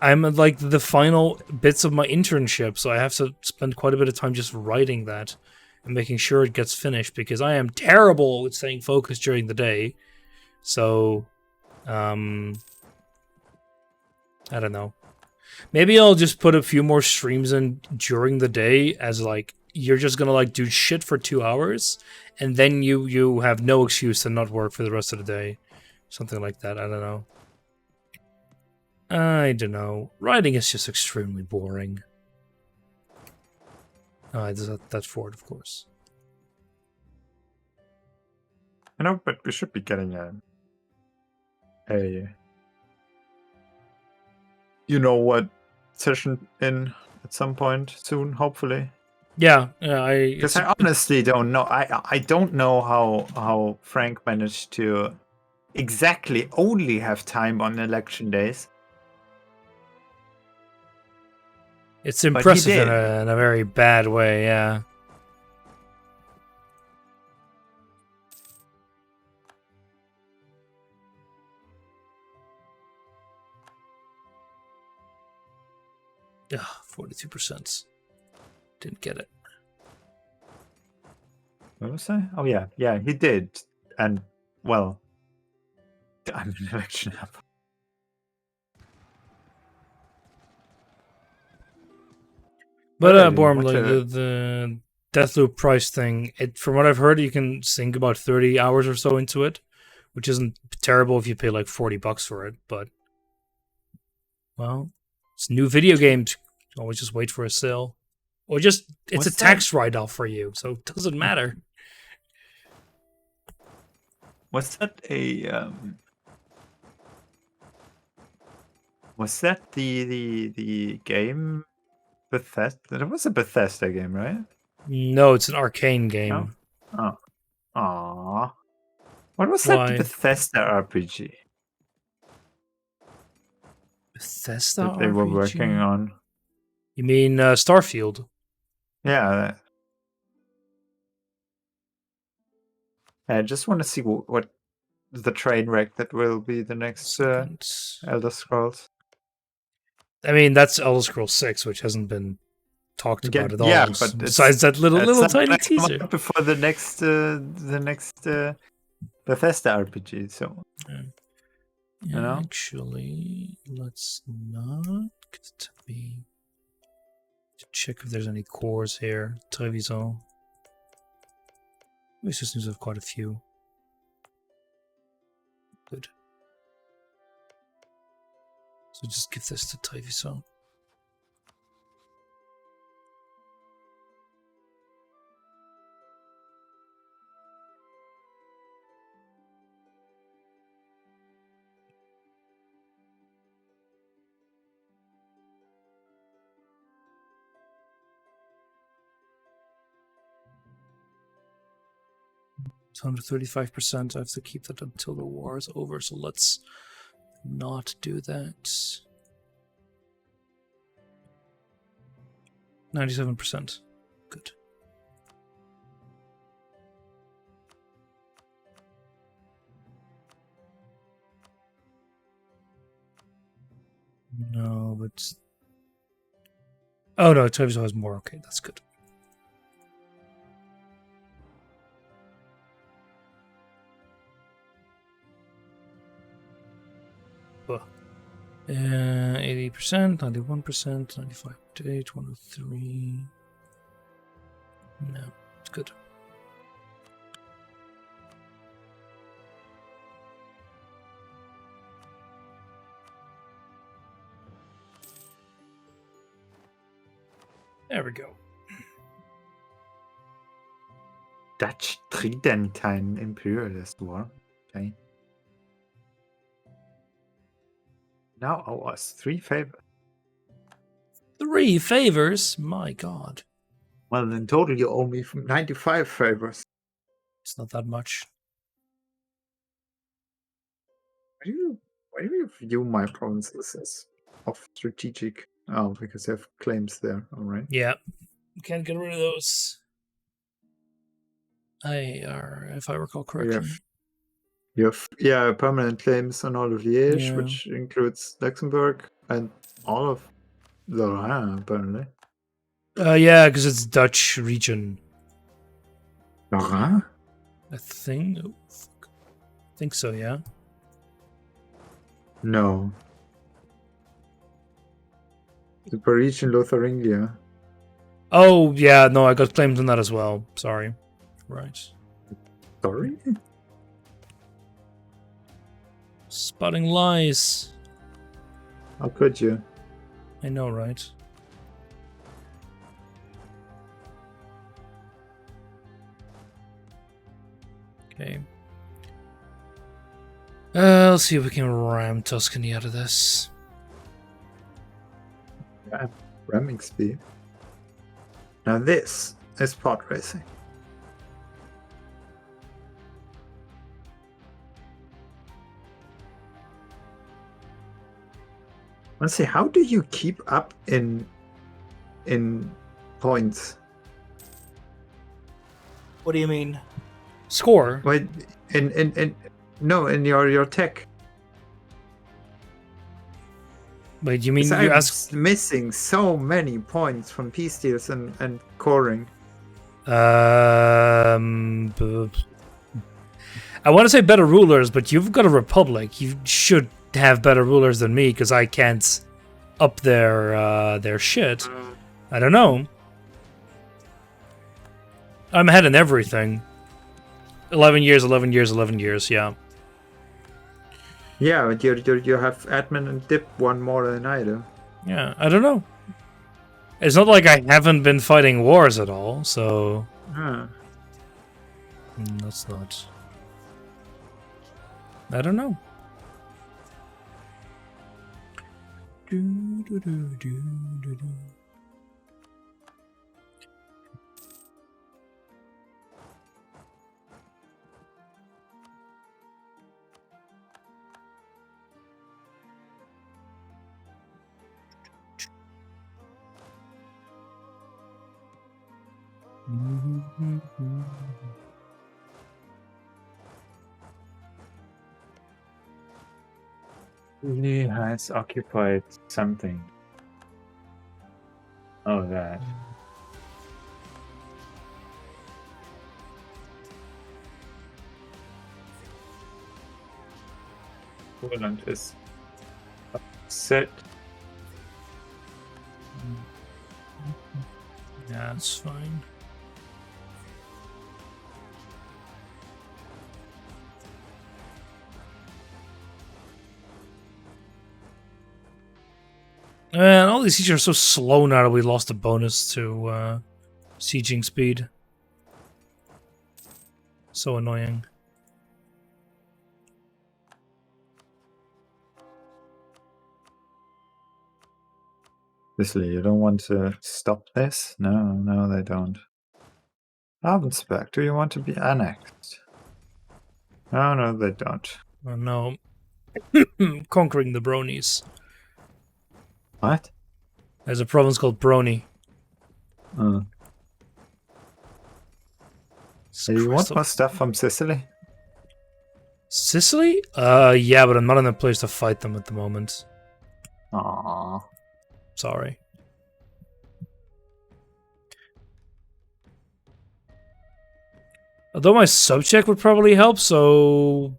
at like the final bits of my internship, so I have to spend quite a bit of time just writing that and making sure it gets finished because I am terrible with staying focused during the day. So, I don't know. Maybe I'll just put a few more streams in during the day as like you're just gonna like do shit for 2 hours, and then you have no excuse to not work for the rest of the day, something like that. I don't know. Writing is just extremely boring. That's Ford, of course. I know, but we should be getting a you know what session in at some point soon, hopefully. Yeah, Because I honestly don't know. I don't know how Frank managed to exactly only have time on election days. It's impressive in a very bad way, yeah. Yeah, 42%. Didn't get it. What was I? Oh yeah, he did, and well, I'm an election app. But Borm, like the Deathloop price thing, from what I've heard, you can sink about 30 hours or so into it, which isn't terrible if you pay like $40 for it. But well, it's new video games. Always just wait for a sale, or just it's a tax write-off for you, so it doesn't matter. Was that a was that the game Bethesda? It was a Bethesda game, right? No, it's an Arcane game. No? Oh. Aww. What was that Bethesda RPG? Bethesda that they were working on. You mean Starfield? Yeah. I just want to see what the train wreck that will be the next Elder Scrolls. I mean, that's Elder Scrolls 6, which hasn't been talked about at all. Yeah, but besides that little tiny teaser before the next Bethesda RPG. So, you know, actually, let's not get me to check if there's any cores here. Treviso. We just have quite a few. Good. So just give this to Treviso. It's 135%. I have to keep that until the war is over, so let's not do that. 97%. Good. No, but... Oh no, Treviso has more. Okay, that's good. Well, 80%, 91%, 95.8, 103. No, it's good. There we go. Dutch Tridentine Imperialist War. Okay. Now ours. 3 favors. 3 favors? My god. Well, in total, you owe me 95 favors. It's not that much. Why do you view my provinces as of strategic? Oh, because they have claims there. All right. Yeah. Can't get rid of those. If I recall correctly. You have permanent claims on all of Liège, Yeah. which includes Luxembourg and all of Lorraine, apparently. Yeah, because it's Dutch region. Lorraine? I think. Oh, fuck. I think so, yeah. No. The Parisian Lotharingia. Oh, yeah, no, I got claims on that as well. Sorry. Right. Sorry? Spotting lies. How could you? I know, right? Okay. Let's see if we can ram Tuscany out of this. Yeah, ramming speed. Now this is pod racing. Let's see, how do you keep up in points? What do you mean? Score? Wait, in your tech. Wait, you mean you I'm ask? missing so many points from peace deals and coring. I want to say better rulers, but you've got a republic. You should have better rulers than me because I can't up their shit. I don't know. I'm ahead in everything. 11 years, 11 years, 11 years. Yeah. Yeah, but you have admin and dip one more than I do. Yeah, I don't know. It's not like I haven't been fighting wars at all, so Huh. That's not. I don't know. He has occupied something. Oh, that. Poland is upset. Yeah, that's fine. Man, all these sieges are so slow now that we lost a bonus to sieging speed. So annoying. Obviously, you don't want to stop this? No, they don't. Ravensberg, do you want to be annexed? No, they don't. Oh no. Conquering the Bronies. What? There's a province called Brony. Do you want more stuff from Sicily? Sicily? Yeah, but I'm not in a place to fight them at the moment. Aww. Sorry. Although my subject would probably help, so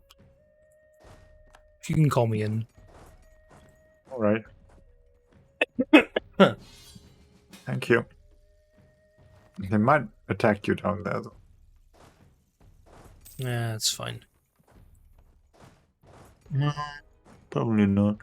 you can call me in. Alright. Thank you. They might attack you down there, though. Yeah, that's fine. No, probably not.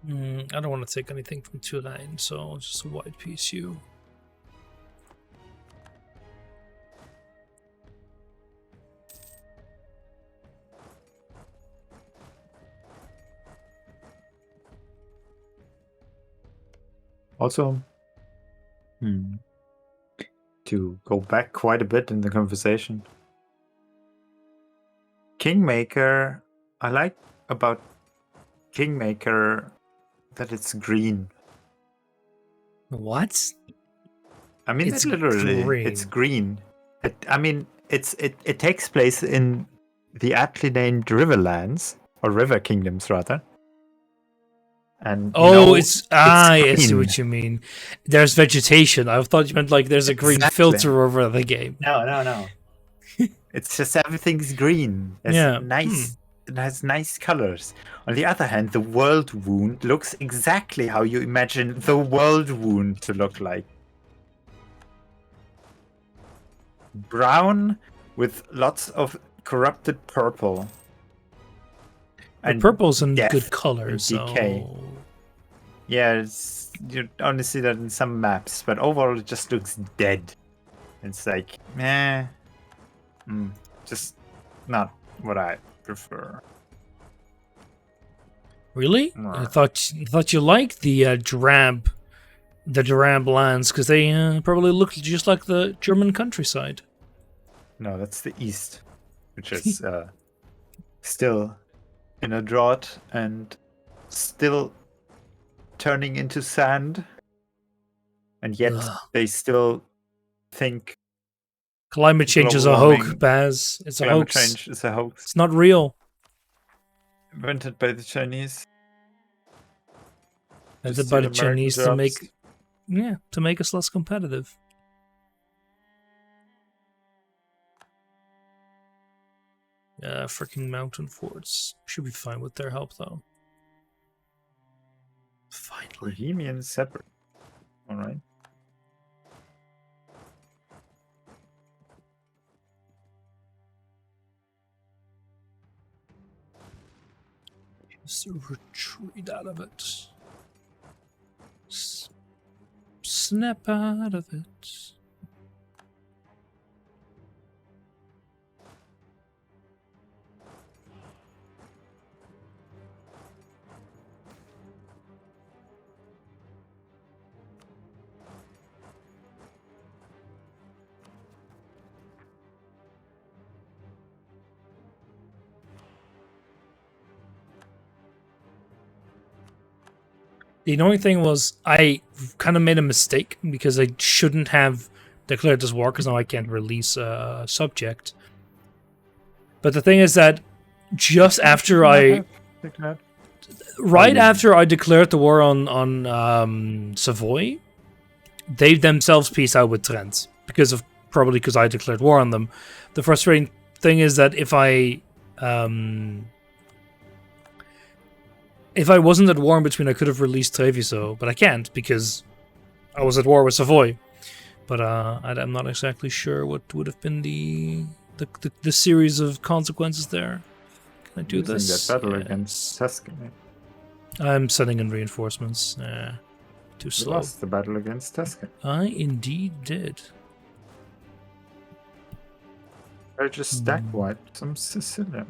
I don't want to take anything from Tulane, so just a white PSU. Also, to go back quite a bit in the conversation, Kingmaker, I like about Kingmaker that it's green. What? I mean, It's literally, it's green. It takes place in the aptly named Riverlands, or River Kingdoms, rather. And it's I see what you mean. There's vegetation. I thought you meant like there's a green filter over the game. No. It's just everything's green. It's nice. It has nice colors. On the other hand, the World Wound looks exactly how you imagine the World Wound to look like. Brown with lots of corrupted purple. And purple's in good color, decay. So... Yeah, you only see that in some maps, but overall it just looks dead. It's like, just not what I prefer. Really? I thought you liked the drab lands because they probably look just like the German countryside. No, that's the east, which is still in a drought and still turning into sand, and yet they still think climate change is a hoax, Baz. It's a hoax. Climate change is a hoax. It's not real. Invented by the Chinese. Invented by the Chinese to make us less competitive. Freaking mountain forts. Should be fine with their help, though. Finally. Bohemian separate. Alright. Just retreat out of it. Snap out of it. The annoying thing was I kind of made a mistake because I shouldn't have declared this war because now I can't release a subject. But the thing is that just after after I declared the war on Savoy, they themselves peace out with Trent probably because I declared war on them. The frustrating thing is that if I wasn't at war in between, I could have released Treviso, but I can't because I was at war with Savoy. But I'm not exactly sure what would have been the series of consequences there. Can I do this? That battle against Tuscany. I'm sending in reinforcements. Too slow. You lost the battle against Tuscany. I indeed did. I just stack wiped some Sicilian.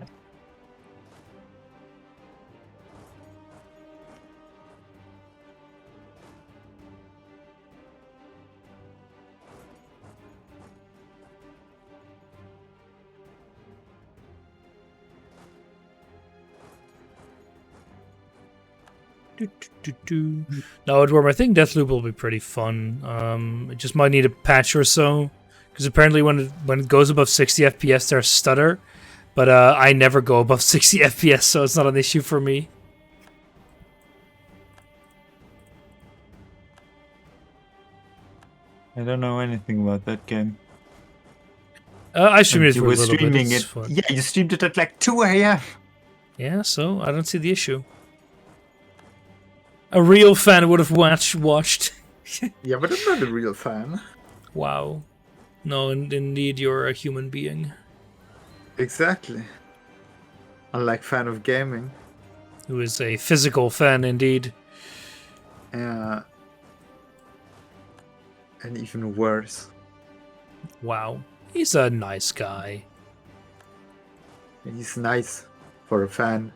No, Edward, I think Deathloop will be pretty fun. It just might need a patch or so, because apparently when it goes above 60 FPS, there's stutter, but I never go above 60 FPS, so it's not an issue for me. I don't know anything about that game. I streamed it for a little bit. Streaming it. Yeah, you streamed it at like 2 a.m. Yeah, so I don't see the issue. A real fan would have watched. Yeah, but I'm not a real fan. Wow. No, indeed, you're a human being. Exactly. Unlike fan of gaming. Who is a physical fan, indeed. And even worse. Wow. He's a nice guy. He's nice for a fan.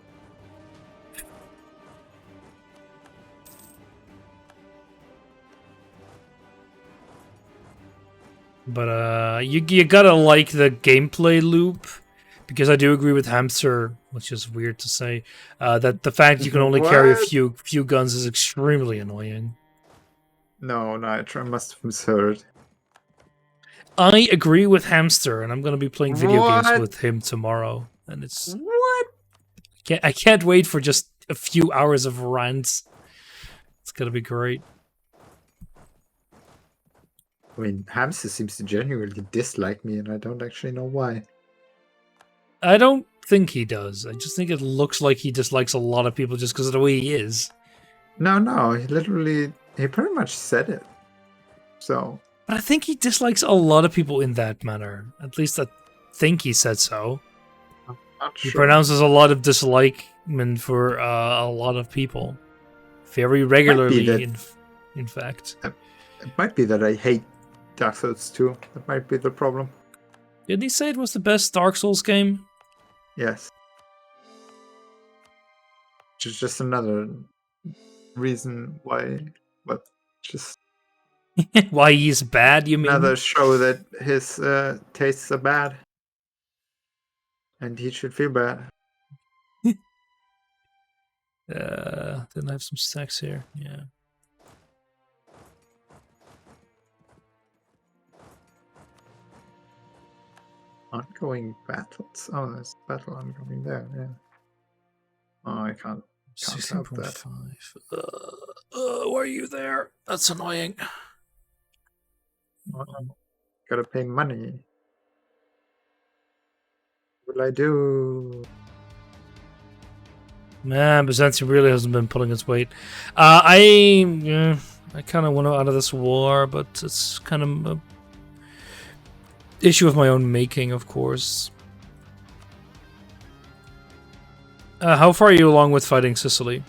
But you gotta like the gameplay loop, because I do agree with Hamster, which is weird to say, that the fact you can only carry a few guns is extremely annoying. No, Nitro must have misheard. I agree with Hamster, and I'm gonna be playing video games What? with him tomorrow, and it's What? I can't wait for just a few hours of rants. It's gonna be great. I mean, Hamster seems to genuinely dislike me, and I don't actually know why. I don't think he does. I just think it looks like he dislikes a lot of people just because of the way he is. No, he pretty much said it. So. But I think he dislikes a lot of people in that manner. At least I think he said so. Not He sure. pronounces a lot of dislikement for a lot of people. Very regularly, in fact. It might be that I hate Dark Souls 2. That might be the problem. Didn't he say it was the best Dark Souls game? Yes. Which is just another reason why... But just... Why he's bad, you mean? Another show that his tastes are bad. And he should feel bad. Then I have some stacks here. Yeah. Ongoing battles. Oh, there's a battle ongoing there. Yeah. Oh, I can't help that. 16.5. Why are you there? That's annoying. Gotta pay money. What will I do? Man, Byzantium really hasn't been pulling its weight. I kind of want out of this war, but it's kind of a issue of my own making, of course. How far are you along with fighting Sicily?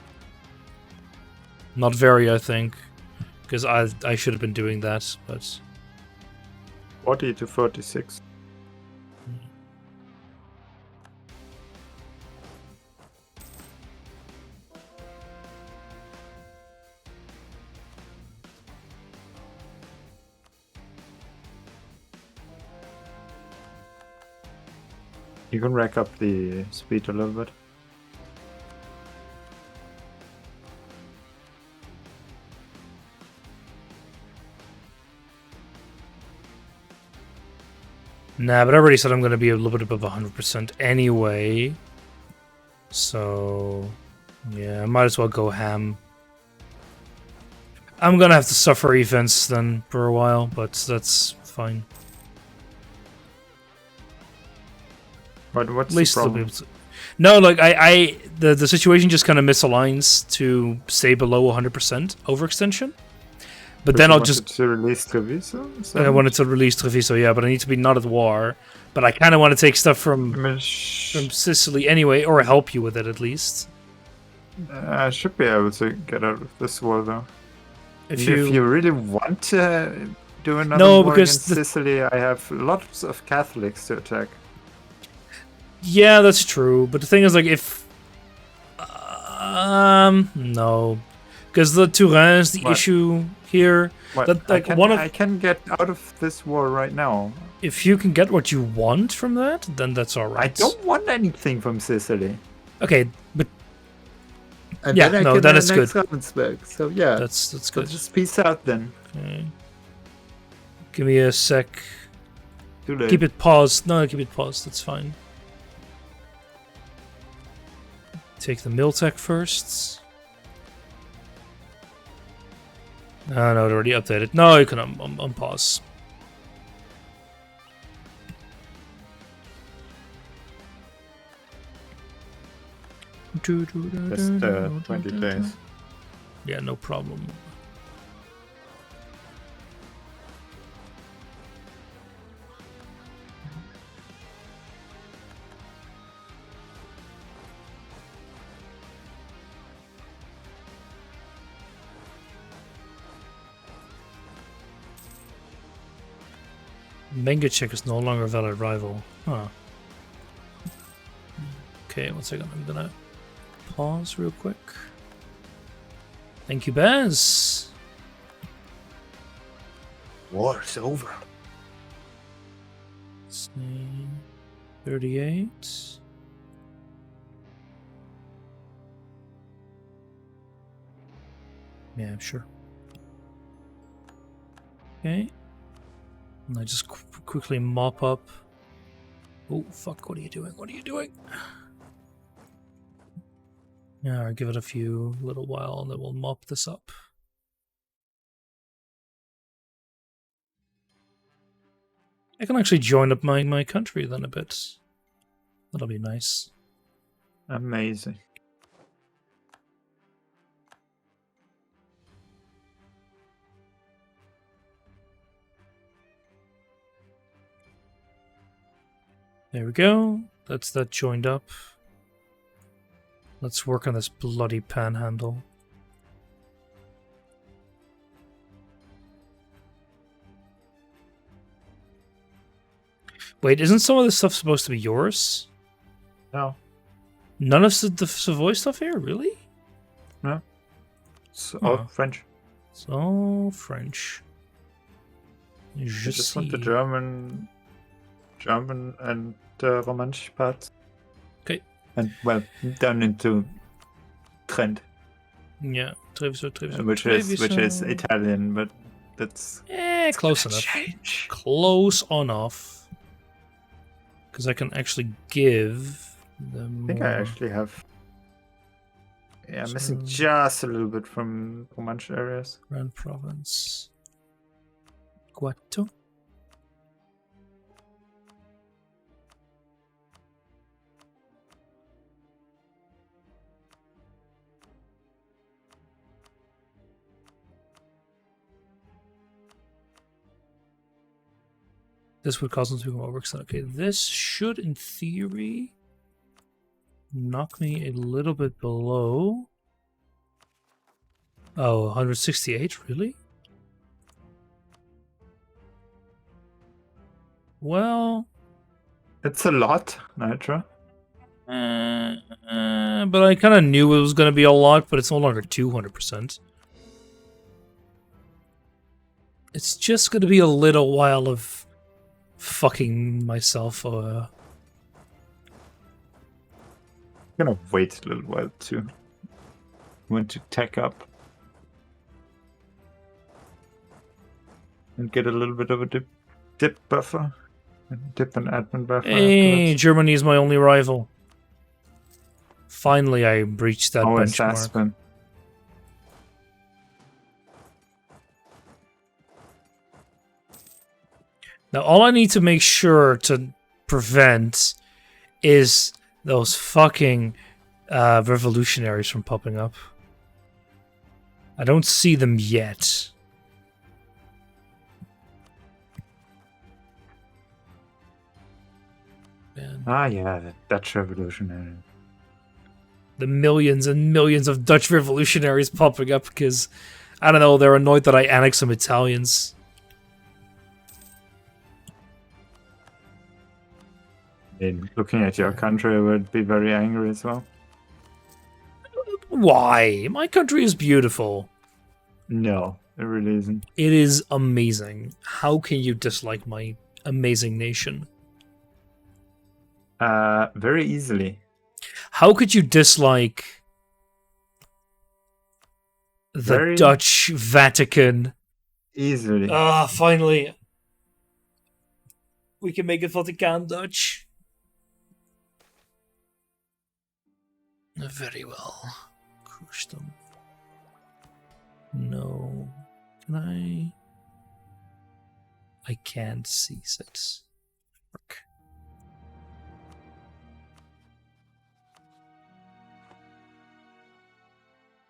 Not very, I think, because I should have been doing that, but 40 to 46. You can rack up the speed a little bit. Nah, but I already said I'm going to be a little bit above 100% anyway. So, yeah, I might as well go ham. I'm going to have to suffer events then for a while, but that's fine. But what's At least the they'll be problem? able to... No, like, the situation just kind of misaligns to stay below 100% overextension. But then I'll just... to release Treviso? I wanted to release Treviso, yeah, but I need to be not at war. But I kind of want to take stuff from Sicily anyway, or help you with it at least. I should be able to get out of this war, though. If you really want to do another war because against Sicily, I have lots of Catholics to attack. Yeah, that's true. But the thing is, like, if... no. Because the Turin is the issue here. That, like, I can get out of this war right now. If you can get what you want from that, then that's alright. I don't want anything from Sicily. Okay, but... And yeah, then no, that is good. Ravensburg. So yeah, that's good. So just peace out then. Okay. Give me a sec. Too late. Keep it paused. No, keep it paused. That's fine. Take the Miltech first. No, it already updated. No, you can unpause. Just 20 days. Yeah, no problem. Mengachek is no longer a valid rival. Huh. Okay, 1 second. I'm gonna pause real quick. Thank you, Baz. War is over. Let's see. 38. Yeah, sure. Okay. And I just quickly mop up. Oh, fuck, what are you doing? What are you doing? Yeah, I'll give it a few little while and then we'll mop this up. I can actually join up my country then a bit. That'll be nice. Amazing. There we go. That's that joined up. Let's work on this bloody panhandle. Wait, isn't some of this stuff supposed to be yours? No. None of the Savoy stuff here? Really? No. It's all French. It's all French. I just want the German and Romansh part. Okay. And, well, down into Trent. Yeah, Treviso. Which is Italian, but that's... close enough. Change. Close enough. Because I can actually give them. I think I actually have... Yeah, I'm missing just a little bit from Romansh areas. Grand Province. Guato. This would cause them to become overextended. Okay, this should, in theory, knock me a little bit below. Oh, 168, really? Well... It's a lot, Nitra. But I kind of knew it was going to be a lot, but it's no longer 200%. It's just going to be a little while of fucking myself. I'm gonna wait a little while to want to tech up and get a little bit of a dip buffer, dip and admin buffer. Hey, Germany is my only rival. Finally, I breached that benchmark. Aspen. Now, all I need to make sure to prevent is those fucking revolutionaries from popping up. I don't see them yet. Man. Ah, yeah, the Dutch revolutionary. The millions and millions of Dutch revolutionaries popping up because, I don't know, they're annoyed that I annex some Italians. Looking at your country, I would be very angry as well. Why? My country is beautiful. No, it really isn't. It is amazing. How can you dislike my amazing nation? Very easily. How could you dislike the Dutch Vatican? Easily. Ah, finally. We can make it Vatican Dutch. Very well. Crush them. No. Can I? I can't seize it. Work.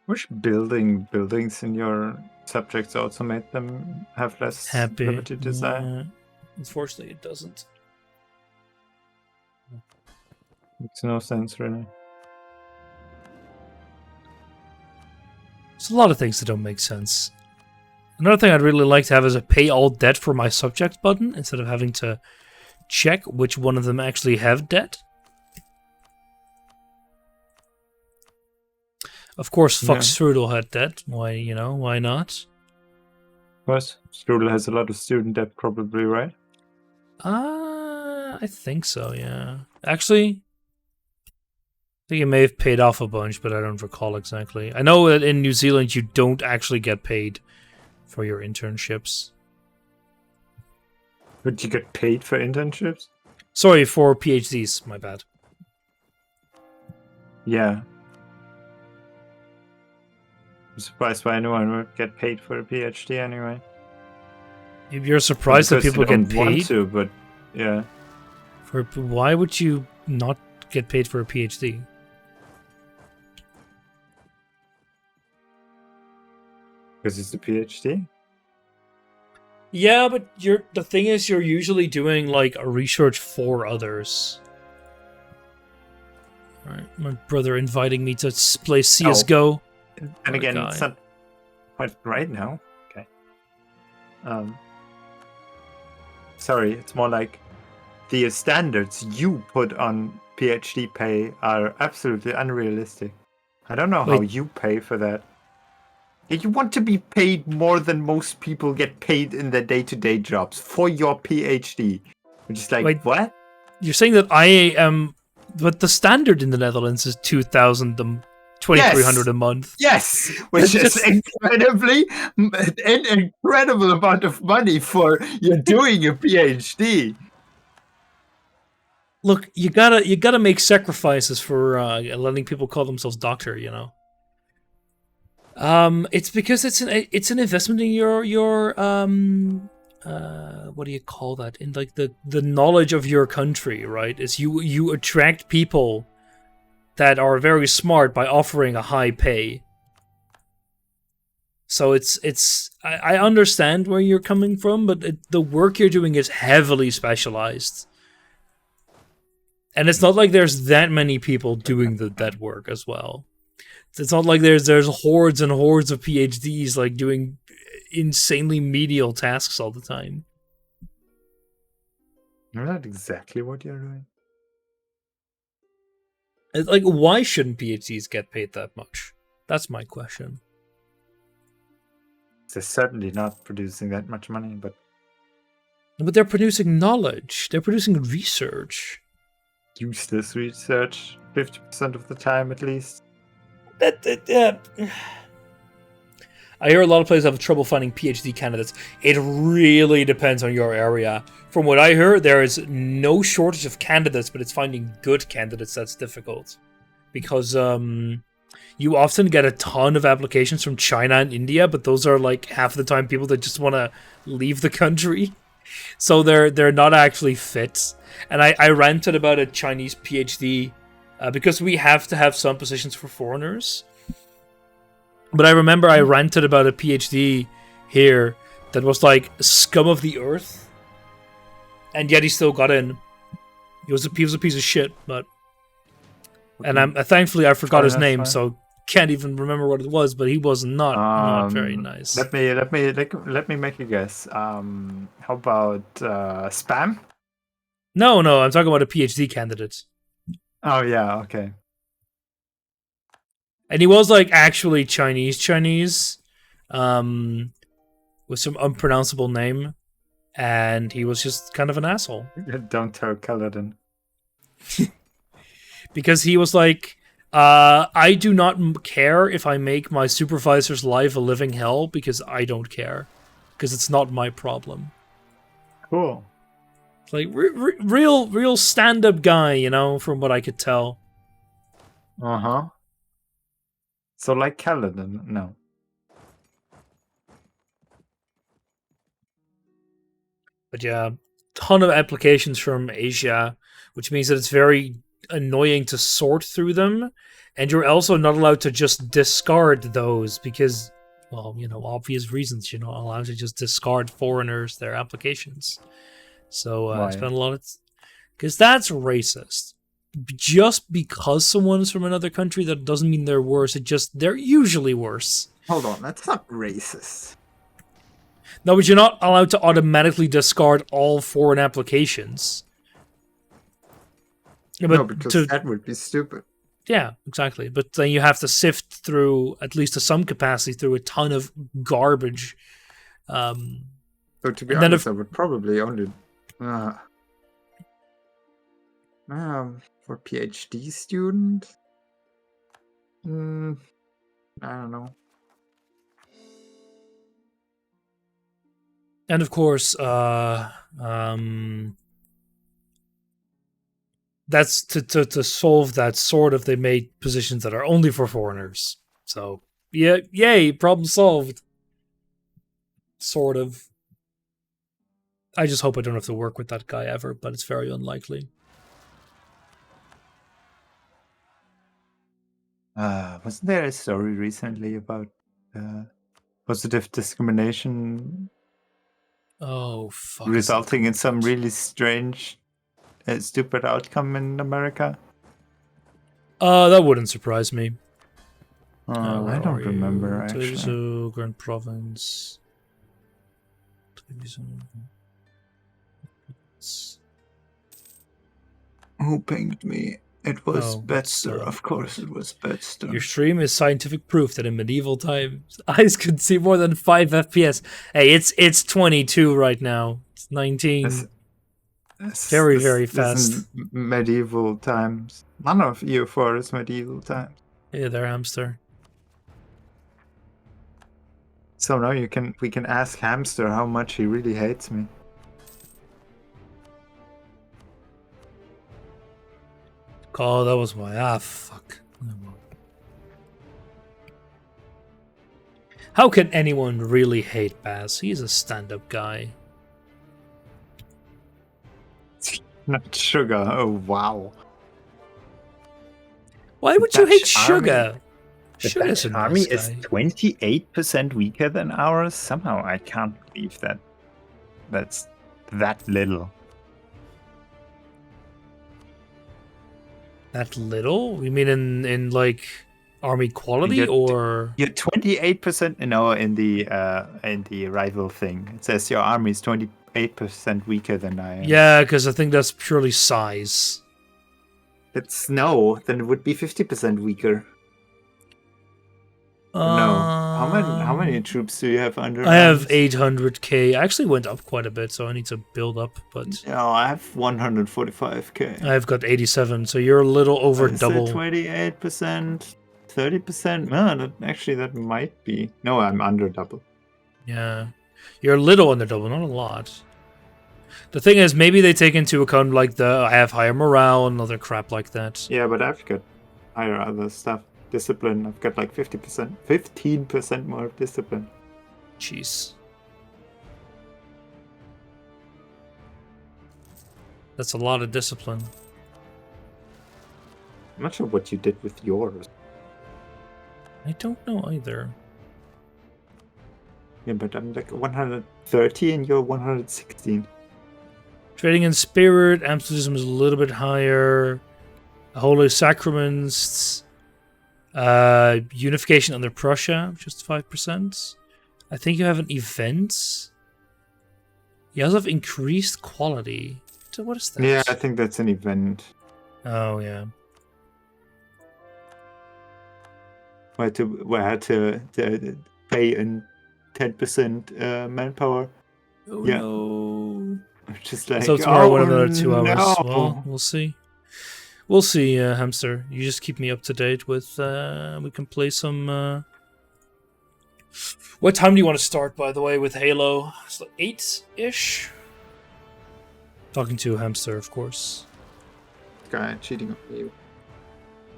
Wish buildings in your subjects also made them have less liberty desire. Unfortunately, it doesn't. Makes no sense, really. There's a lot of things that don't make sense. Another thing I'd really like to have is a pay all debt for my subjects button instead of having to check which one of them actually have debt. Of course, Fox Strudel had debt. Why, why not? Of course, Strudel has a lot of student debt, probably, right? I think so, yeah. Actually, I think he may have paid off a bunch, but I don't recall exactly. I know that in New Zealand you don't actually get paid for your internships. But you get paid for internships? Sorry, for PhDs, my bad. Yeah. I'm surprised why anyone would get paid for a PhD anyway. You're surprised that people get paid? Want to, but yeah. Why would you not get paid for a PhD? Because it's a PhD? Yeah, but the thing is, you're usually doing like a research for others. Alright, my brother inviting me to play CSGO. And again, it's not quite right now. Okay. Sorry, it's more like the standards you put on PhD pay are absolutely unrealistic. I don't know how you pay for that. You want to be paid more than most people get paid in their day-to-day jobs for your PhD. Which is like, what? You're saying that I am... But the standard in the Netherlands is 2,000, 2,300 a month. Yes! Which is an incredible amount of money for you doing a PhD. Look, you gotta make sacrifices for letting people call themselves doctor, It's because it's an investment in your what do you call that? In like the knowledge of your country, right? Is you attract people that are very smart by offering a high pay. So I understand where you're coming from, but the work you're doing is heavily specialized. And it's not like there's that many people doing that work as well. It's not like there's hordes and hordes of PhDs like doing insanely menial tasks all the time. Isn't that exactly what you're doing? It's like, why shouldn't PhDs get paid that much? That's my question. They're certainly not producing that much money, but they're producing knowledge. They're producing research. Useless research, 50% of the time at least. I hear a lot of places have trouble finding PhD candidates. It really depends on your area. From what I heard, there is no shortage of candidates, but it's finding good candidates that's difficult. Because you often get a ton of applications from China and India, but those are like half the time people that just want to leave the country. So they're not actually fit. And I ranted about a Chinese PhD because we have to have some positions for foreigners. But I remember I ranted about a PhD here that was like scum of the earth. And yet he still got in. He was a piece of shit, but... And thankfully I forgot his name, so can't even remember what it was, but he was not very nice. Let me make a guess. How about spam? No, I'm talking about a PhD candidate. Oh yeah, okay. And he was like actually Chinese, with some unpronounceable name, and he was just kind of an asshole. Don't tell Kaladin. Because he was like, I do not care if I make my supervisor's life a living hell, because I don't care. Because it's not my problem. Cool. It's like, real stand-up guy, from what I could tell. Uh-huh. So like Kaladin, no. But yeah, ton of applications from Asia, which means that it's very annoying to sort through them, and you're also not allowed to just discard those because, well, obvious reasons. You're not allowed to just discard foreigners their applications. So I spent a lot of... Because that's racist. Just because someone's from another country, that doesn't mean they're worse. They're usually worse. Hold on, that's not racist. No, but you're not allowed to automatically discard all foreign applications. Yeah, no, because that would be stupid. Yeah, exactly. But then you have to sift through, at least to some capacity, through a ton of garbage. So to be honest, I would probably only for PhD student. I don't know. And of course, that's to solve that sort of, they made positions that are only for foreigners. So yeah, yay, problem solved. Sort of. I just hope I don't have to work with that guy ever, but it's very unlikely. Wasn't there a story recently about positive discrimination? Oh, fuck. Resulting in some really strange, stupid outcome in America? That wouldn't surprise me. I don't remember, actually. So, Grand Province. Who pinged me? It was Betster. Of course it was Betster. Your stream is scientific proof that in medieval times, eyes could see more than 5 FPS. Hey, it's 22 right now. It's 19. Very fast. Medieval times. None of EU4 is medieval times. Yeah, there, Hamster. So now we can ask Hamster how much he really hates me. Oh, that was why. Fuck. How can anyone really hate Baz? He's a stand-up guy. Not Sugar. Oh, wow. Why would you hate Sugar? The Dutch army is 28% weaker than ours. Somehow I can't believe that. That's that little. That little? You mean in like army quality, or you're 28%? No, in the rival thing it says your army is 28% weaker than I am. Yeah, because I think that's purely size. Then it would be 50% weaker. No. How many troops do you have under? I have 800k. I actually went up quite a bit, so I need to build up. But no, I have 145k. I've got 87, so you're a little over double. 28%, 30%. No, that might be. No, I'm under double. Yeah, you're a little under double, not a lot. The thing is, maybe they take into account like I have higher morale and other crap like that. Yeah, but I've got higher other stuff. Discipline, I've got like 15% more discipline. Jeez. That's a lot of discipline. I'm not sure what you did with yours. I don't know either. Yeah, but I'm like 130 and you're 116. Trading in spirit, absolutism is a little bit higher. Holy sacraments. Unification under Prussia, just 5%. I think you have an event. You also have increased quality. So what is that? Yeah, I think that's an event. Oh yeah. I had to pay in 10% manpower. Oh yeah. No. Just like, so tomorrow, another 2 hours. No. Well, we'll see. We'll see, Hamster. You just keep me up to date with. We can play some. What time do you want to start, by the way, with Halo? It's like 8-ish? Talking to Hamster, of course. Guy cheating on you.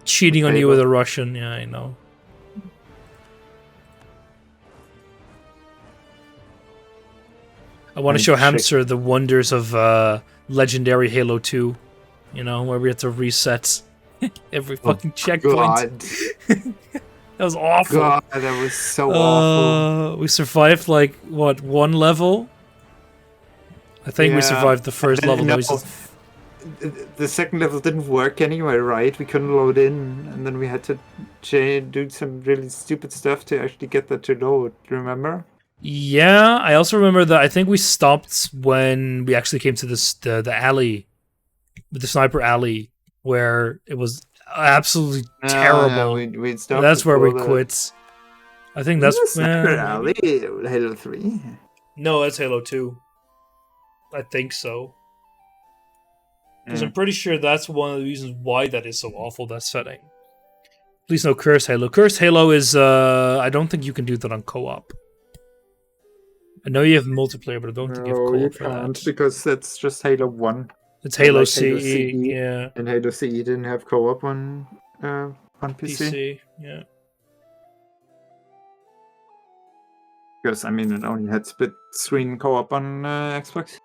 Cheating on you with a Russian, yeah, I know. I want to show Hamster the wonders of legendary Halo 2. You know, where we had to reset every fucking checkpoint. That was awful. God, that was so awful. We survived, like, what, 1 level? I think we survived the first level. No, the second level didn't work anyway, right? We couldn't load in, and then we had to do some really stupid stuff to actually get that to load. Remember? Yeah, I also remember that I think we stopped when we actually came to the alley, the sniper alley, where it was absolutely terrible. Yeah, we stopped. That's where we before quit. I think Isn't that's that Sniper maybe. Alley Halo 3. No, that's Halo 2. I think so. Because Yeah. I'm pretty sure that's one of the reasons why that is so awful, that setting. Please no Curse Halo. Curse Halo is, I don't think you can do that on co-op. I know you have multiplayer, but I don't think you have No, co-op you for can't that. because that's just Halo 1. It's Halo like CE, Halo CE. yeah. And Halo CE didn't have co-op on PC. PC, yeah. Because, I mean, it only had split screen co-op on Xbox.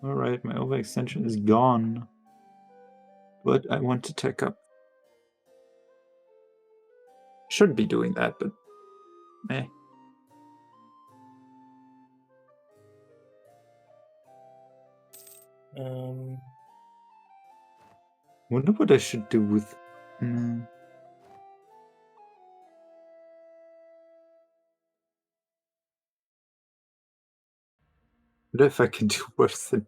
Alright, my overextension is gone. But I want to tech up. Should be doing that, but eh. Wonder what I should do with. What if I can do worse than.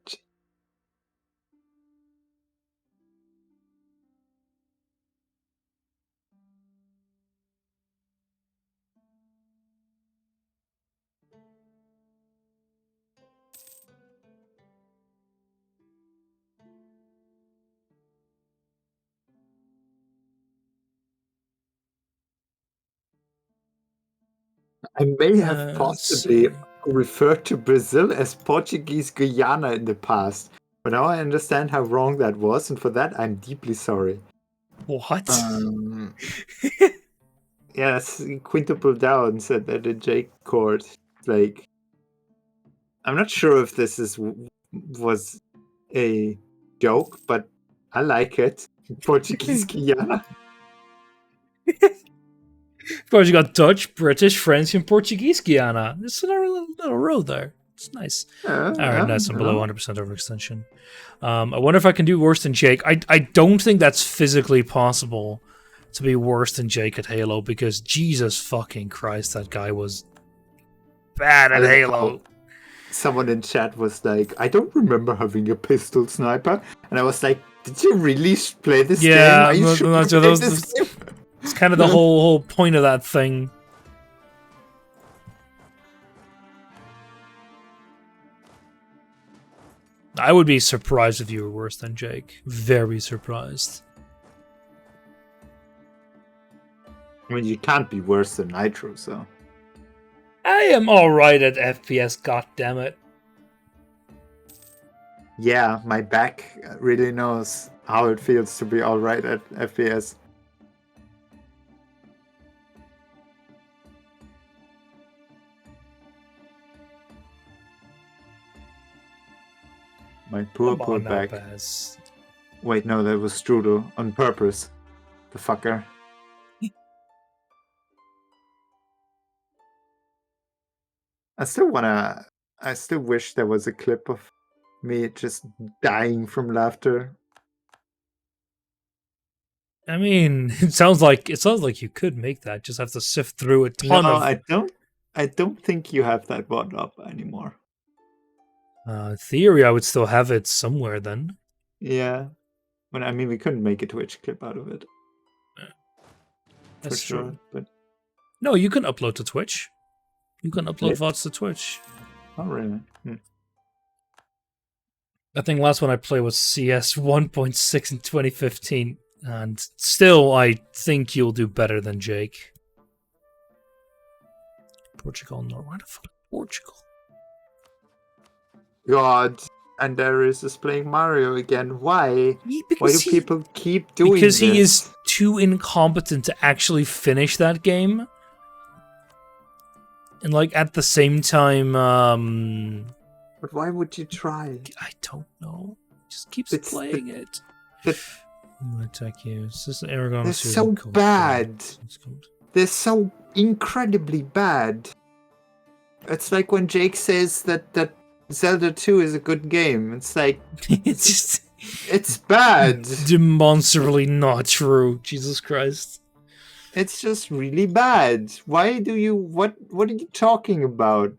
I may have possibly referred to Brazil as Portuguese Guyana in the past, but now I understand how wrong that was, and for that I'm deeply sorry. What? Yes, Quintuple Down said that in Jake Court. Like, I'm not sure if this was a joke, but I like it. Portuguese Guyana. Of course, you got Dutch, British, French, and Portuguese Guyana. It's a little row there. It's nice. Alright, nice. I'm below 100% overextension. I wonder if I can do worse than Jake. I don't think that's physically possible to be worse than Jake at Halo, because Jesus fucking Christ, that guy was bad at Halo. Someone in chat was like, I don't remember having a pistol sniper. And I was like, did you really play this game? Are you sure you played this game? It's kind of the whole point of that thing. I would be surprised if you were worse than Jake. Very surprised. I mean, you can't be worse than Nitro, so. I am alright at FPS, goddammit. Yeah, my back really knows how it feels to be alright at FPS. My poor back. Baz. Wait, no, that was Strudel on purpose. The fucker. I still wish there was a clip of me just dying from laughter. I mean, it sounds like you could make that. Just have to sift through a ton of. I don't think you have that one up anymore. Theory, I would still have it somewhere then. Yeah, but I mean, we couldn't make a Twitch clip out of it. That's for sure, true. but no, you can upload to Twitch. You can upload VODs to Twitch. Oh, really? I think last one I played was CS 1.6 in 2015, and still I think you'll do better than Jake. Portugal, no, where the fuck is Portugal? God, and Darius is playing Mario again. Why? Yeah, why do people keep doing this? Because he is too incompetent to actually finish that game. And like at the same time, but why would you try? I don't know. Just keeps playing it. I'm gonna attack you. Is this Aragon? They're so bad. They're so incredibly bad. It's like when Jake says that Zelda 2 is a good game. It's like it's just It's bad. Demonstrably not true. Jesus Christ. It's just really bad. Why do you... What are you talking about?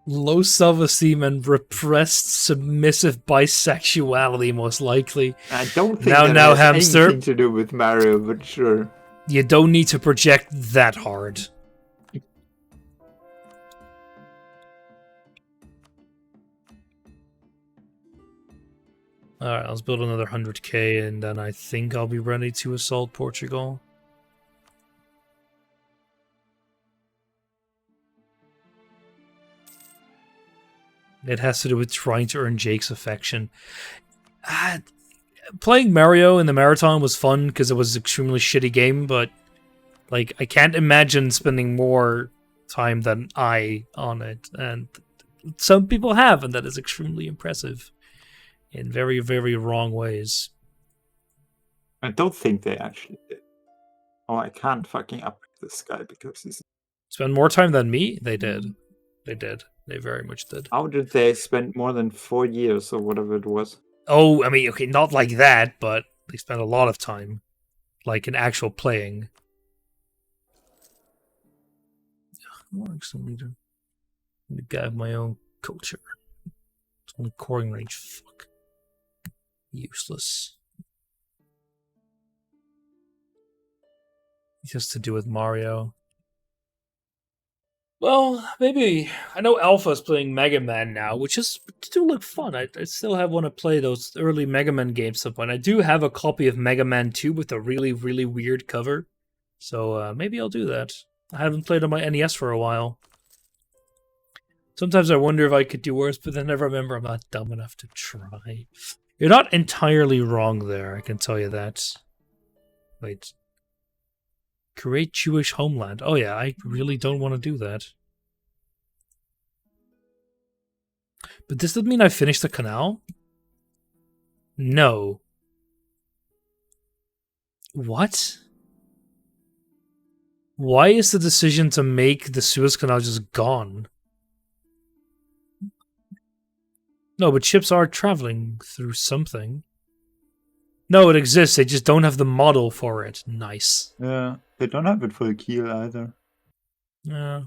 Low self-esteem and repressed submissive bisexuality, most likely. I don't think Now, that now, has hamster. anything to do with Mario, but sure. You don't need to project that hard. Alright, let's build another 100k and then I think I'll be ready to assault Portugal. It has to do with trying to earn Jake's affection. Playing Mario in the Marathon was fun because it was an extremely shitty game, but like I can't imagine spending more time than I on it, and some people have, and that is extremely impressive in very, very wrong ways. I don't think they actually did. Oh, I can't fucking up this guy because he's... Spend more time than me? They did. They did. They very much did. How did they spend more than 4 years or whatever it was? Oh, I mean, okay, not like that, but they spent a lot of time. Like in actual playing. I'm the guy of my own culture. It's only coring range. Fuck. Useless. Just to do with Mario. Well, maybe. I know Alpha's playing Mega Man now, which do look fun. I still want to play those early Mega Man games at some point. I do have a copy of Mega Man 2 with a really, really weird cover. So maybe I'll do that. I haven't played on my NES for a while. Sometimes I wonder if I could do worse, but then I remember I'm not dumb enough to try. You're not entirely wrong there, I can tell you that. Wait. Create Jewish homeland. Oh yeah, I really don't want to do that. But does that mean I finished the canal? No. What? Why is the decision to make the Suez Canal just gone? No, but ships are traveling through something. No, it exists. They just don't have the model for it. Nice. Yeah, they don't have it for the Kiel either. Yeah.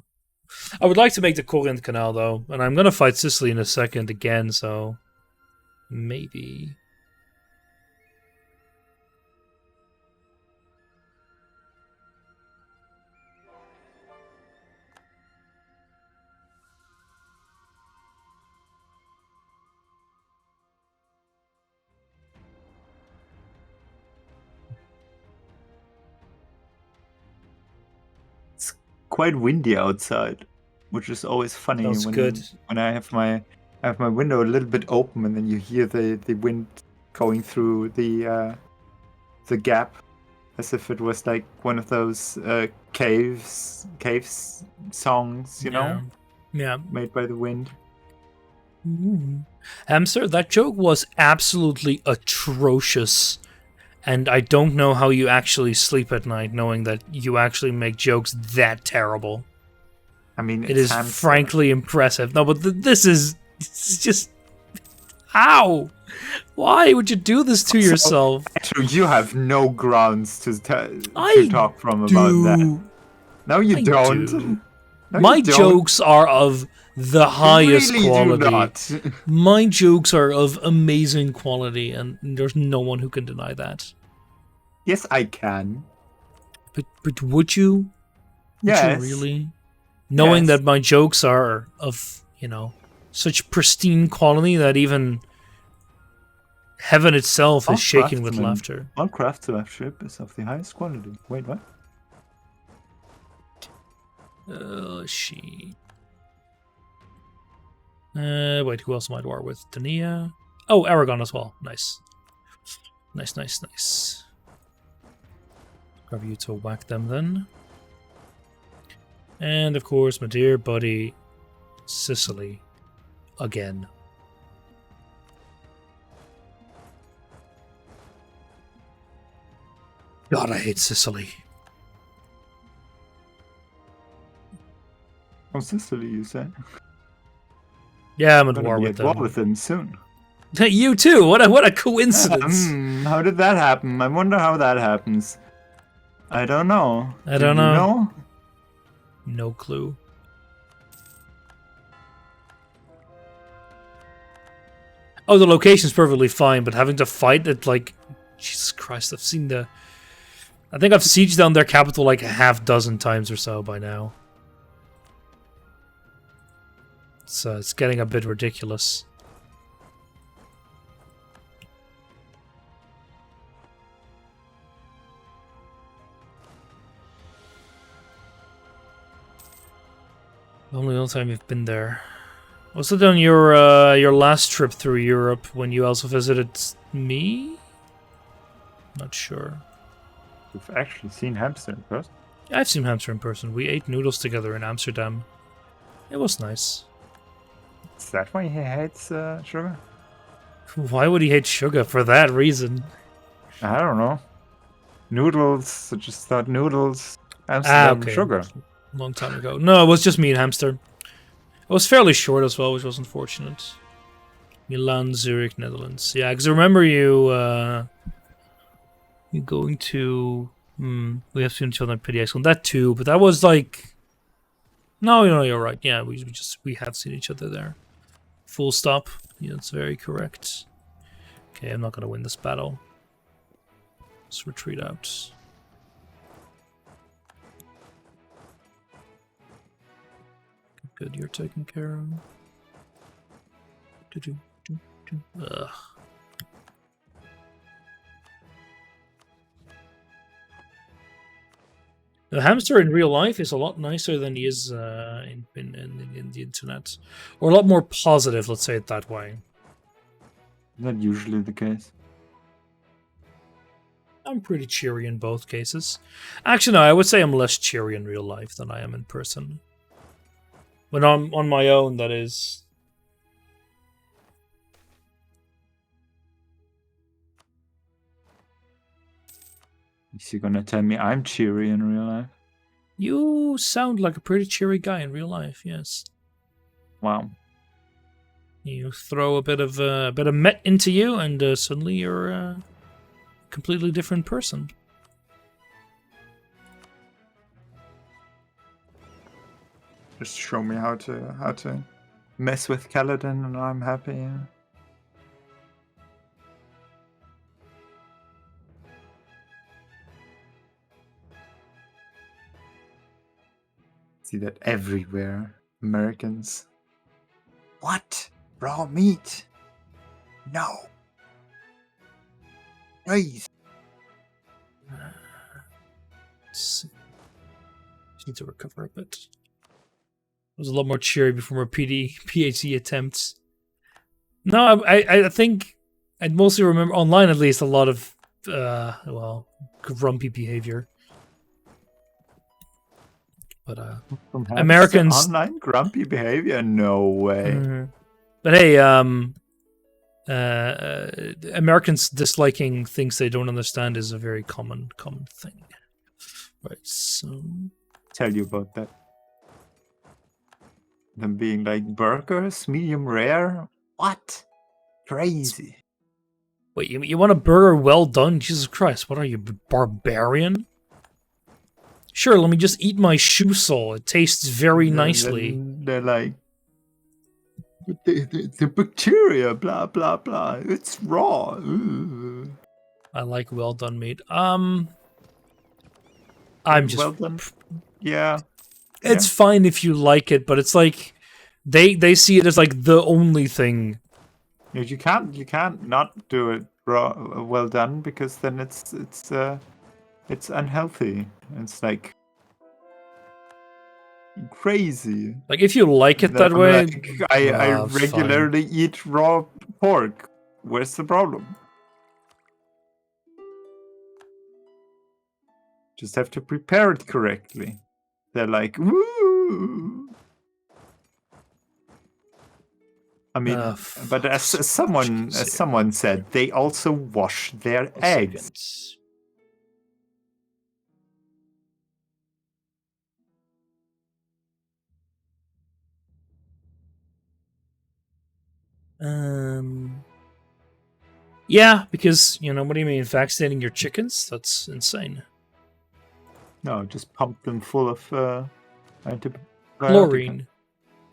I would like to make the Corinth Canal, though. And I'm going to fight Sicily in a second again, so... maybe... Quite windy outside, which is always funny. Sounds when good. When I have my window a little bit open, and then you hear the wind going through the gap, as if it was like one of those caves songs, you know, Yeah. made by the wind. Hamster, that joke was absolutely atrocious. And I don't know how you actually sleep at night knowing that you actually make jokes that terrible. I mean, it is frankly impressive. No, but this is just... How? Why would you do this to yourself? You have no grounds to talk from about that. No, you don't. Do. No, My you don't. jokes are of the highest really quality. Do not. My jokes are of amazing quality, and there's no one who can deny that. Yes, I can. But would you? Yes. Would you really? Knowing Yes. that my jokes are of, such pristine quality that even heaven itself is shaking with laughter. All craftsmanship is of the highest quality. Wait, what? She. Wait, who else am I at war with? Dania? Oh, Aragon as well. Nice. Nice. Grab you to whack them then. And of course, my dear buddy, Sicily. Again. God, I hate Sicily. Oh, Sicily, you say? Yeah, I'm at Gonna war be with at war them. with them soon. You too. What a coincidence. How did that happen? I wonder how that happens. I don't know. I don't Do you know. know? No clue. Oh, the location's perfectly fine, but having to fight it, like, Jesus Christ, I think I've sieged down their capital like a half dozen times or so by now. It's getting a bit ridiculous. Only one time you've been there. Was it on your last trip through Europe when you also visited me? Not sure. You've actually seen Hamster in person? Yeah, I've seen Hamster in person. We ate noodles together in Amsterdam. It was nice. Is that why he hates sugar? Why would he hate sugar for that reason? I don't know. Noodles. I just thought noodles. Amsterdam okay. sugar. Long time ago. No, it was just me and Hamster. It was fairly short as well, which was unfortunate. Milan, Zurich, Netherlands. Yeah, because I remember you going to... we have seen each other in Pity Excellent. That too, but that was like... No, you're right. Yeah, we have seen each other there. Full stop. Yeah, that's very correct. Okay, I'm not going to win this battle. Let's retreat out. Good, you're taken care of. Ugh. The Hamster in real life is a lot nicer than he is in the internet. Or a lot more positive, let's say it that way. Is that usually the case? I'm pretty cheery in both cases. Actually, no, I would say I'm less cheery in real life than I am in person. When I'm on my own, that is. Is he gonna tell me I'm cheery in real life? You sound like a pretty cheery guy in real life, yes. Wow. You throw a bit of met into you, and suddenly you're a completely different person. Just show me how to mess with Kaladin, and I'm happy. Yeah. See that everywhere. Americans. What? Raw meat? No. Please. Just need to recover a bit. I was a lot more cheery before my PhD attempts. No, I think I'd mostly remember, online at least, a lot of, grumpy behavior. But, Americans... Online grumpy behavior? No way. Mm-hmm. But hey, Americans disliking things they don't understand is a very common thing. Right, so... Tell you about that. Them being like, burgers, medium rare? What? Crazy. Wait, you want a burger well done? Jesus Christ, what are you, barbarian? Sure, let me just eat my shoe sole. It tastes very nicely. They're like, the bacteria, blah, blah, blah. It's raw. Ooh. I like well done meat. I'm just... Well done. Yeah. It's fine if you like it, but it's like they see it as like the only thing. You can't not do it raw, well done, because then it's unhealthy. It's like crazy. Like if you like it that way, like, I regularly eat raw pork. Where's the problem? Just have to prepare it correctly. They're like, woo! I mean, but as someone said, they also wash their eggs. Yeah, because, you know, what do you mean, vaccinating your chickens? That's insane. No, just pump them full of Chlorine.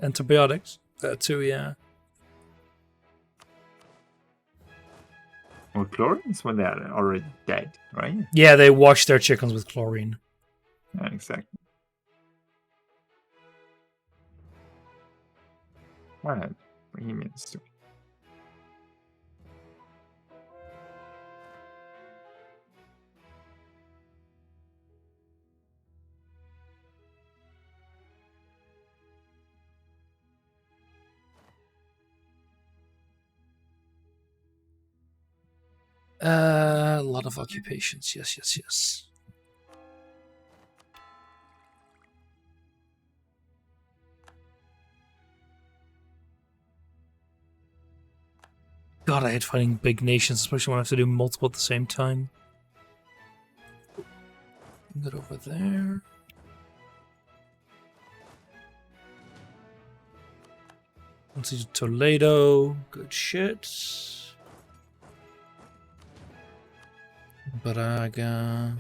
Antibiotics. That too, yeah. Well, chlorine is when they're already dead, right? Yeah, they wash their chickens with chlorine. Yeah, exactly. What Bohemians do. A lot of occupations. Yes, yes, yes. God, I hate fighting big nations, especially when I have to do multiple at the same time. Get over there. Let's see, Toledo. Good shit. Braga.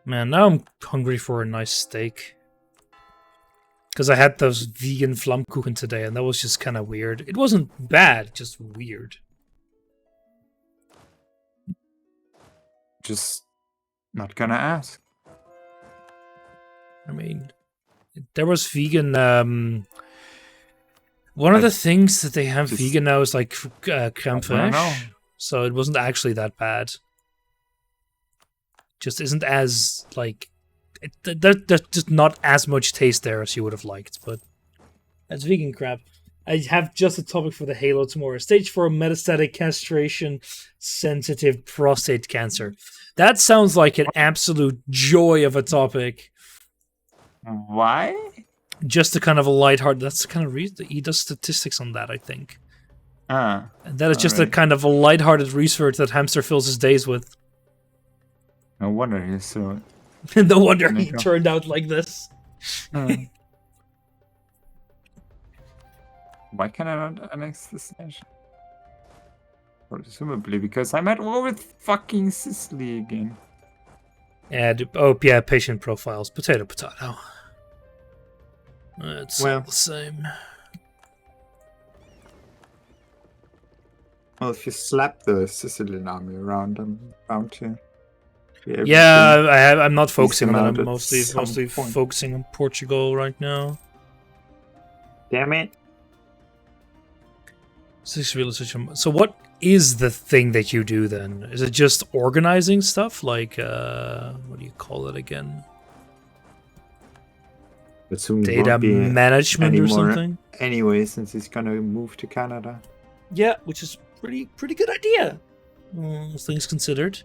Man, now I'm hungry for a nice steak. Because I had those vegan Flammkuchen today, and that was just kind of weird. It wasn't bad, just weird. Just not gonna ask. I mean, there was vegan. One of the things that they have vegan now is like crème fraîche, so it wasn't actually that bad. Just isn't as like there's just not as much taste there as you would have liked, but that's vegan crap. I have just a topic for the Halo tomorrow. Stage 4 metastatic castration sensitive prostate cancer. That sounds like an absolute joy of a topic. Why? Just a kind of a lighthearted. That's the kind of reason he does statistics on that, I think. And that is just a kind of a lighthearted research that Hamster fills his days with. No wonder he's so. No wonder he turned out like this. Why can I not annex this nation? Presumably because I'm at war with fucking Sicily again. Yeah, yeah, patient profiles. Potato, potato. It's all the same. Well, if you slap the Sicilian army around, I'm bound to. Yeah, I'm not focusing on that. I'm mostly focusing on Portugal right now. Damn it. So what is the thing that you do then? Is it just organizing stuff? Like, what do you call it again? Data management or something? Anyway, since he's gonna move to Canada. Yeah, which is pretty good idea. Things considered.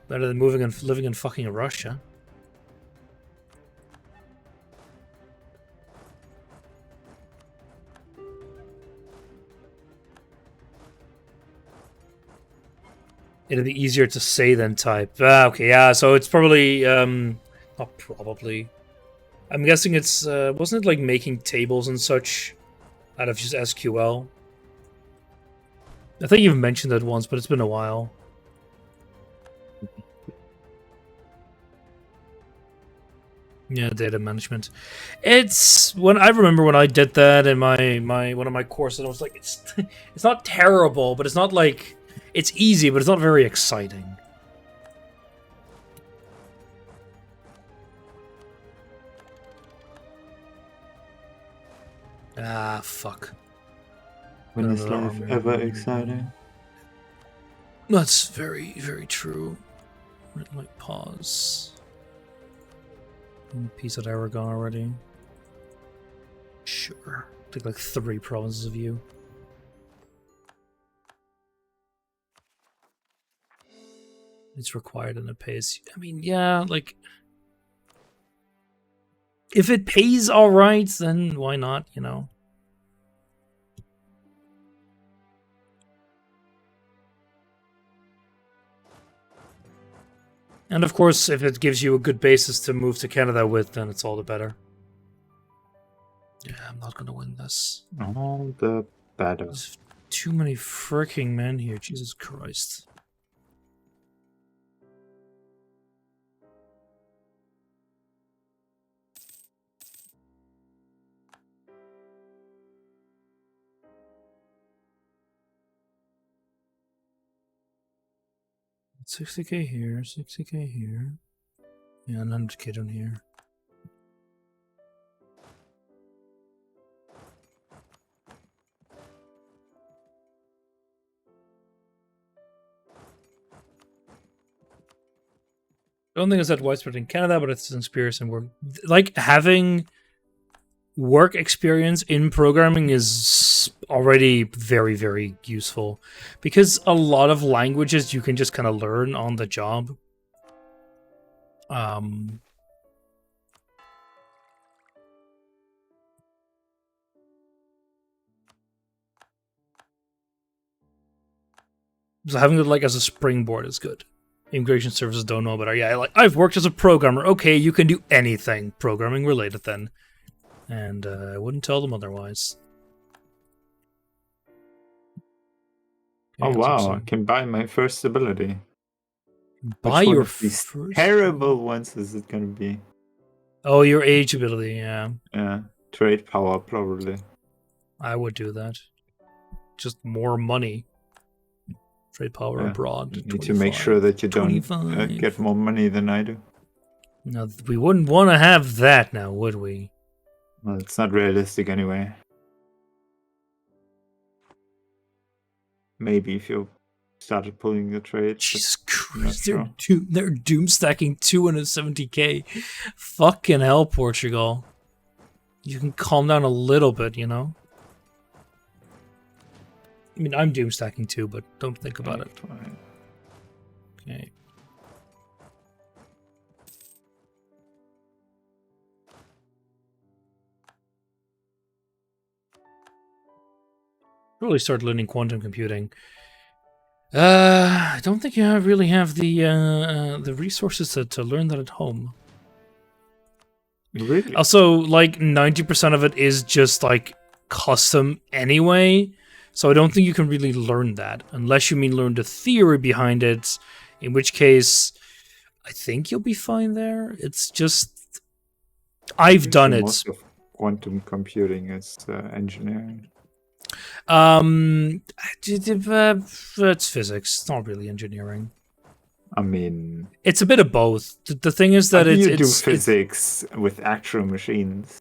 Better than moving and living in fucking Russia. It'd be easier to say than type. Okay, yeah, so it's probably, not probably. I'm guessing it's, wasn't it like making tables and such out of just SQL? I think you've mentioned that once, but it's been a while. Yeah, data management. It's when I remember when I did that in my one of my courses, I was like, it's not terrible, but it's not like it's easy, but it's not very exciting. Ah, fuck. When is life ever exciting? That's very, very true. Like, pause. Peace at Aragon already. Sure. Take like 3 provinces of you. It's required and it pays. I mean, yeah, like if it pays all right, then why not, you know? And of course, if it gives you a good basis to move to Canada with, then it's all the better. Yeah, I'm not gonna win this. All the better. There's too many freaking men here, Jesus Christ. $60K here, $60K here. Yeah, 100K down here. I don't think it's that widespread in Canada, but it's experience and work. Like, having work experience in programming is already very, very useful. Because a lot of languages you can just kind of learn on the job. So having it like as a springboard is good. Immigration services don't know about it. Yeah, like I've worked as a programmer. Okay, you can do anything programming related then. And I wouldn't tell them otherwise. Okay, oh wow, I can buy my first ability. Buy your first terrible ones is it gonna be? Oh, your age ability, yeah. Yeah. Trade power probably. I would do that. Just more money. Trade power abroad. You need to make sure that you don't get more money than I do. No, we wouldn't want to have that now, would we? Well, it's not realistic anyway. Maybe if you started pulling the trade. Jesus Christ, they're doom stacking 270K. Fucking hell, Portugal. You can calm down a little bit, you know? I mean, I'm doom stacking too, but don't think about it. Okay. Really start learning quantum computing. I don't think you really have the resources to learn that at home. Really? Also, like 90% of it is just like custom anyway. So I don't think you can really learn that, unless you mean learn the theory behind it, in which case I think you'll be fine there. It's just, I've done it. Most of quantum computing is engineering. It's physics. It's not really engineering. I mean, it's a bit of both. The thing is that you do physics with actual machines.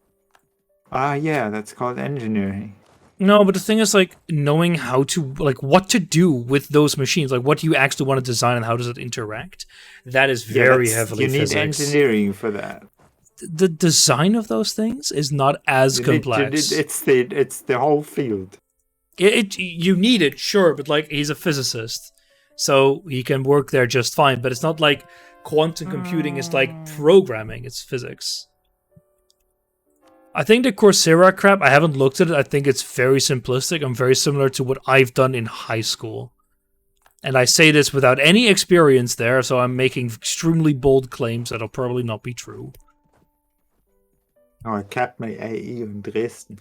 Yeah, that's called engineering. No, but the thing is, like, knowing how to, like, what to do with those machines. Like, what do you actually want to design and how does it interact? That is very heavily physics. You need engineering for that. The design of those things is not as complex. It's the whole field. You need it, sure, but, like, he's a physicist. So he can work there just fine. But it's not like quantum computing is like programming. It's physics. I think the Coursera crap, I haven't looked at it. I think it's very simplistic and very similar to what I've done in high school. And I say this without any experience there, so I'm making extremely bold claims that'll probably not be true. Oh, I capped my AE in Dresden.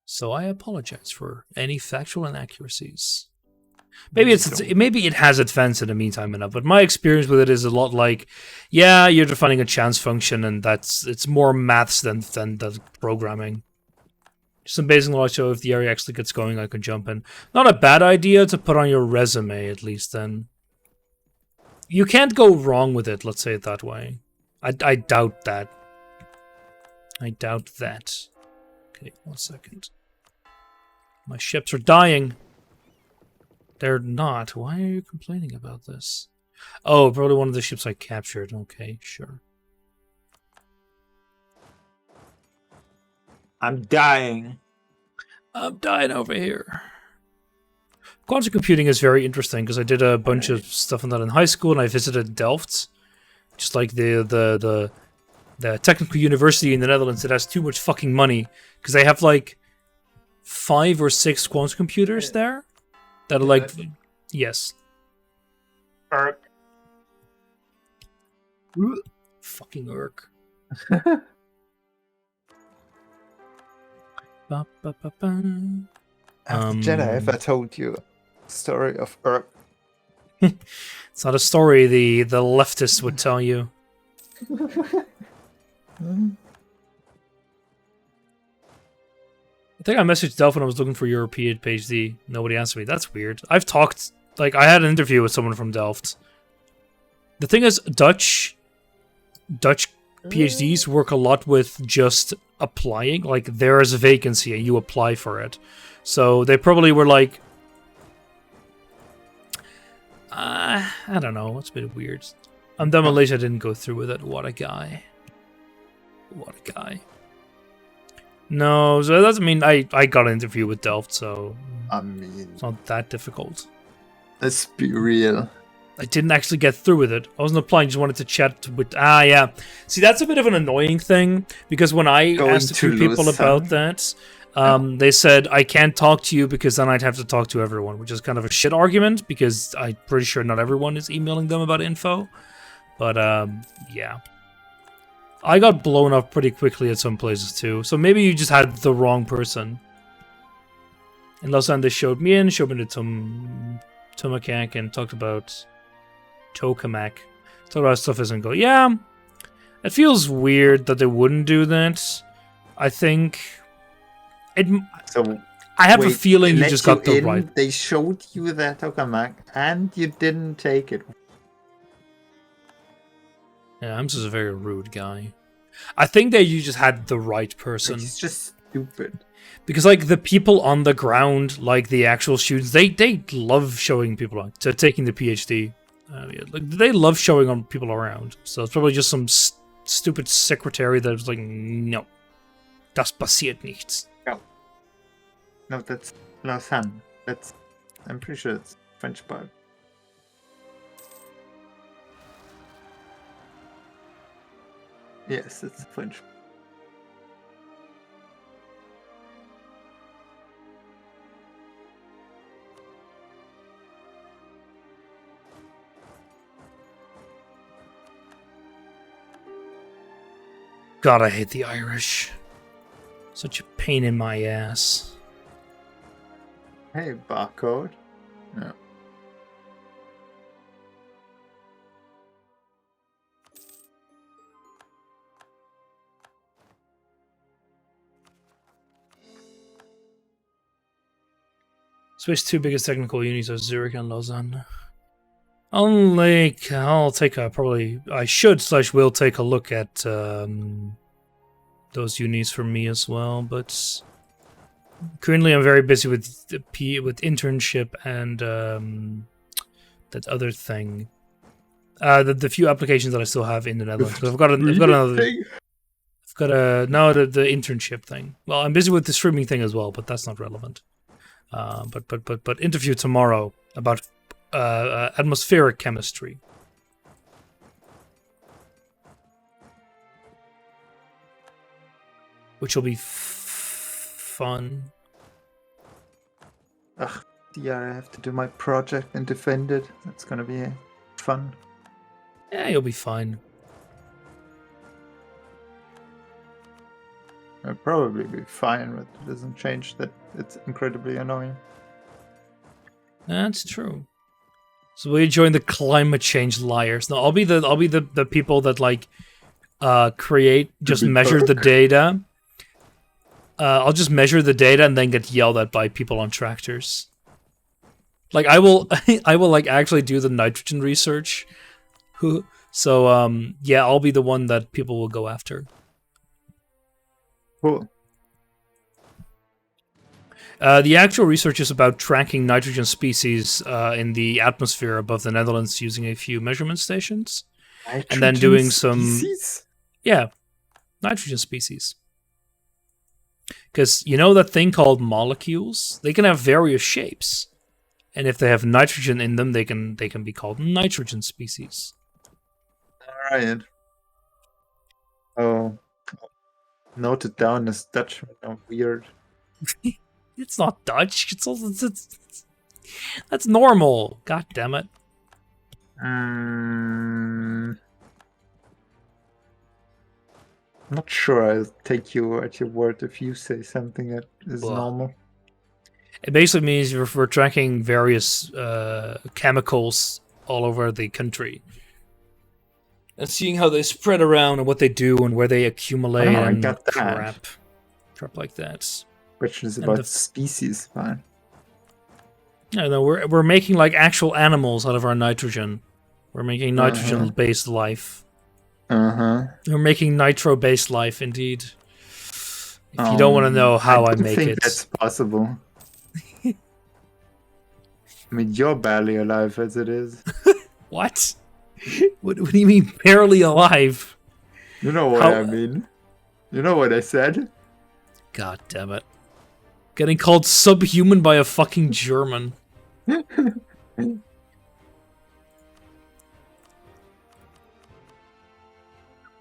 So I apologize for any factual inaccuracies. Maybe it has advanced in the meantime enough, but my experience with it is a lot like, yeah, you're defining a chance function, and it's more maths than the programming. Some basic knowledge, so if the area actually gets going, I can jump in. Not a bad idea to put on your resume, at least. Then you can't go wrong with it. Let's say it that way. I doubt that. I doubt that. Okay, 1 second. My ships are dying. They're not. Why are you complaining about this? Oh, probably one of the ships I captured. Okay, sure. I'm dying. I'm dying over here. Quantum computing is very interesting because I did a bunch of stuff on that in high school, and I visited Delft, just like the technical university in the Netherlands that has too much fucking money because they have like 5 or 6 quantum computers there that are like, yes. Fucking Urk. Ba, ba, ba, ba. Have the Jedi ever told you the story of Urk? It's not a story the leftists would tell you. I think I messaged Delph when I was looking for European PhD. Nobody answered me. That's weird. I've talked, like, I had an interview with someone from Delft. The thing is, Dutch PhDs work a lot with just applying. Like, there is a vacancy and you apply for it. So they probably were like, I don't know. It's a bit weird. And then Malaysia didn't go through with it. What a guy. What a guy. No, so that doesn't mean I got an interview with Delft, so I mean, it's not that difficult. let's be real. I didn't actually get through with it. I wasn't applying, just wanted to chat with... yeah. See, that's a bit of an annoying thing, because when I asked a few people about that, they said, I can't talk to you because then I'd have to talk to everyone, which is kind of a shit argument, because I'm pretty sure not everyone is emailing them about info. But, yeah. I got blown up pretty quickly at some places too, so maybe you just had the wrong person. In Lausanne, they showed me to Tomac and talked about Tokamak. Talked about stuff as and go, yeah, it feels weird that they wouldn't do that. I think it. So I have a feeling you just got the right. They showed you that tokamak and you didn't take it. Yeah, I'm just a very rude guy. I think that you just had the right person. It's just stupid. Because, like, the people on the ground, like the actual students, they love showing people on, to taking the PhD. Yeah, like, they love showing on people around. So it's probably just some stupid secretary that was like, no, das passiert nichts. No, that's Lausanne. I'm pretty sure it's French part. Yes, it's French. God, I hate the Irish. Such a pain in my ass. Hey, barcode. Yeah. Swiss two biggest technical unis are Zurich and Lausanne. I will take a look at those unis for me as well, but currently I'm very busy with internship and that other thing. The few applications that I still have in the Netherlands. I've got the internship thing. Well, I'm busy with the streaming thing as well, but that's not relevant. But interview tomorrow about atmospheric chemistry. Which will be fun. Ugh, yeah, I have to do my project and defend it. That's gonna be fun. Yeah, you'll be fine. I'll probably be fine, but it doesn't change that it's incredibly annoying. That's true. So will you join the climate change liars? No, I'll be the people that like measure the data. I'll just measure the data and then get yelled at by people on tractors. Like I will like actually do the nitrogen research. So yeah, I'll be the one that people will go after. Cool. The actual research is about tracking nitrogen species in the atmosphere above the Netherlands using a few measurement stations. Nitrogen and then doing species? nitrogen species. Because you know that thing called molecules? They can have various shapes. And if they have nitrogen in them, they can be called nitrogen species. Alright. Oh. Noted down as Dutch. Weird. It's not Dutch. That's normal. God damn it. Not sure I'll take you at your word if you say something that is Well, normal. It basically means we're tracking various chemicals all over the country. And seeing how they spread around and what they do and where they accumulate I and got that. crap like that. Questions And about species, fine. Yeah, no, we're making like actual animals out of our nitrogen. We're making nitrogen-based life. We're making nitro-based life, indeed. If you don't want to know how I make think it, that's possible. I mean, you're barely alive as it is. what? What do you mean barely alive? You know what I mean. You know what I said. God damn it. Getting called subhuman by a fucking German.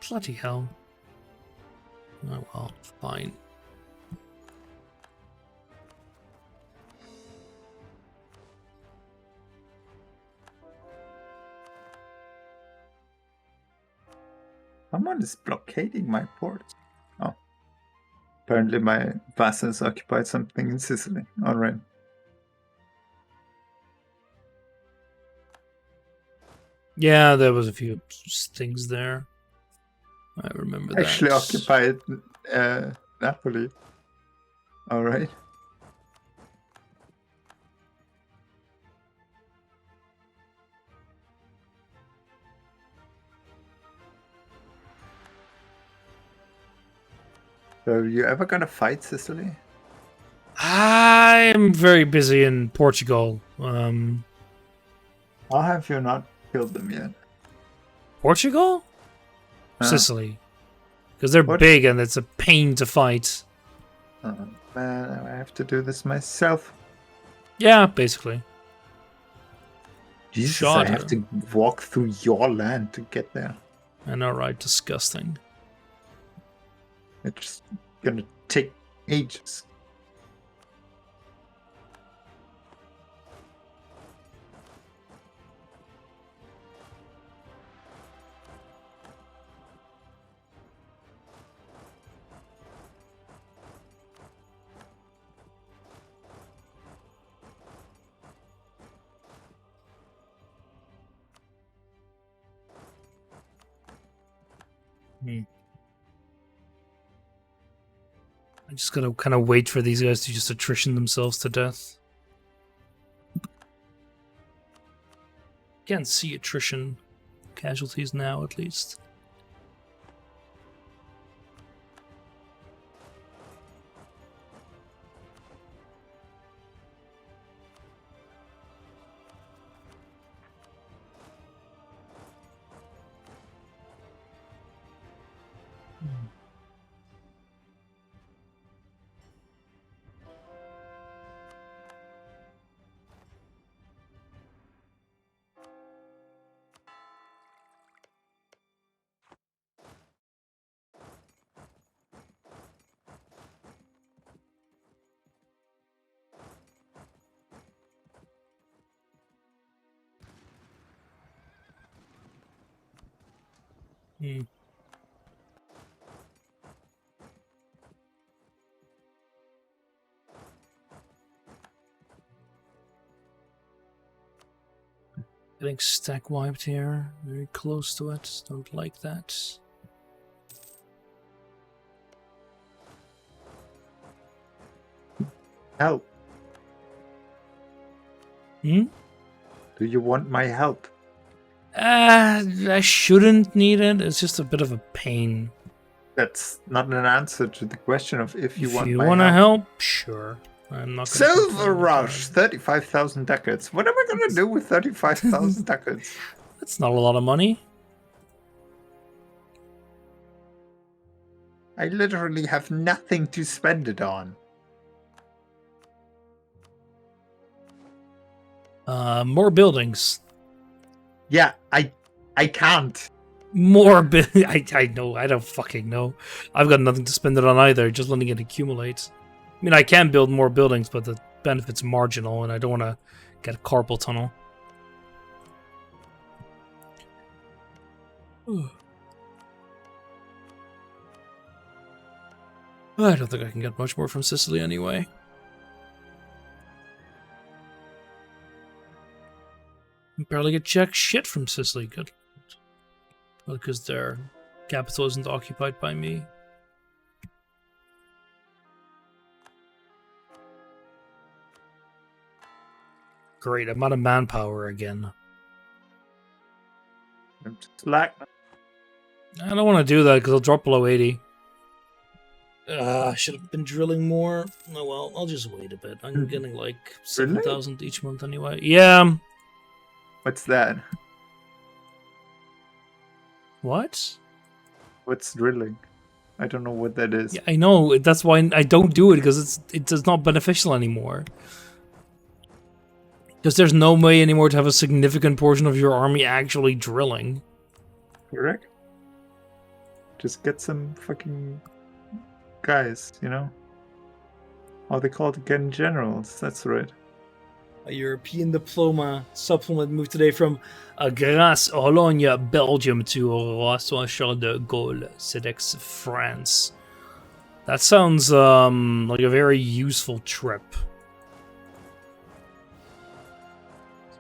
Bloody hell. Oh well, fine. Someone is blockading my port. Oh. Apparently my vassals occupied something in Sicily. Alright. Yeah, there was a few things there. I remember that. Actually occupied Napoli. Alright. So are you ever gonna fight Sicily? I'm very busy in Portugal. How have you not killed them yet? Portugal? Sicily. Because they're big and it's a pain to fight. Man, I have to do this myself. Yeah, basically. Jesus, I have to walk through your land to get there. I know, right? Disgusting. It's gonna take ages. I just gotta kind of wait for these guys to just attrition themselves to death. Can't see attrition casualties now, at least. Getting stack wiped here. Very close to it. Don't like that. Help. Hmm? Do you want my help? I shouldn't need it. It's just a bit of a pain. That's not an answer to the question of if you want my want to help. help, sure. I'm not. Silver Rush, 35,000 ducats. What am I gonna do with 35,000 ducats? That's not a lot of money. I literally have nothing to spend it on. More buildings. Yeah, I can't. More I know. I don't fucking know. I've got nothing to spend it on either. Just letting it accumulate. mean, I can build more buildings, but the benefit's marginal, and I don't want to get a carpal tunnel. I don't think I can get much more from Sicily anyway. I barely get jack shit from Sicily. Good. Well, because their capital isn't occupied by me. Great, I'm out of manpower again. Slack. I don't want to do that because I'll drop below 80. I should have been drilling more. Oh well, I'll just wait a bit. I'm getting like 7,000 each month anyway. Yeah. What's that? What? What's drilling? I don't know what that is. Yeah, I know. That's why I don't do it, because it's not beneficial anymore. Because there's no way anymore to have a significant portion of your army actually drilling. Correct. Just get some fucking guys, you know? How they call it again? Generals. That's right. A European diploma supplement moved today from Grasse, Cologne, Belgium to Roissy Charles de Gaulle, Cedex, France. That sounds like a very useful trip.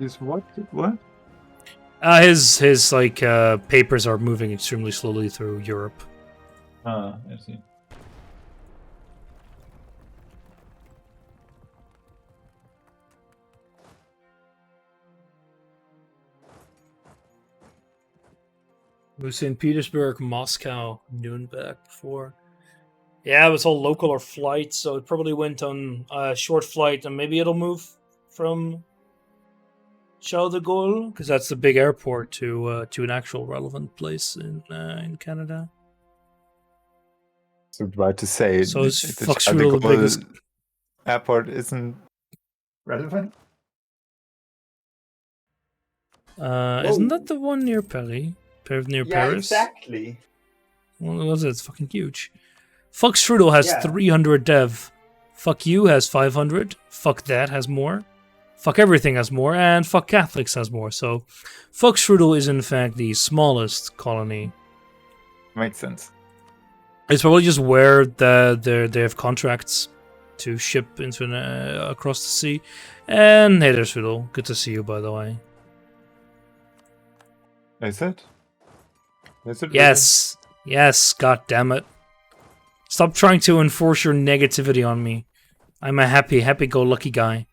Is what? What? His like papers are moving extremely slowly through Europe. I see. St. Petersburg, Moscow, Nuremberg before. Yeah, it was all local or flight, so it probably went on a short flight, and maybe it'll move from Charles de Gaulle, because that's the big airport, to an actual relevant place in Canada. So right to say, So it's the Fox Charles de Rule, the Gaulle biggest. airport isn't relevant. Isn't that the one near Paris? Near Paris? exactly. Well, what was it? It's fucking huge. Fuck Strudel has Yeah. 300 dev. Fuck you has 500. Fuck that has more. Fuck everything has more. And fuck Catholics has more. So, fuck Strudel is in fact the smallest colony. Makes sense. It's probably just where they have contracts to ship into across the sea. And hey there, Strudel. Good to see you, by the way. Is it? Is it really? Yes. Yes, god damn it. Stop trying to enforce your negativity on me. I'm a happy-go-lucky guy.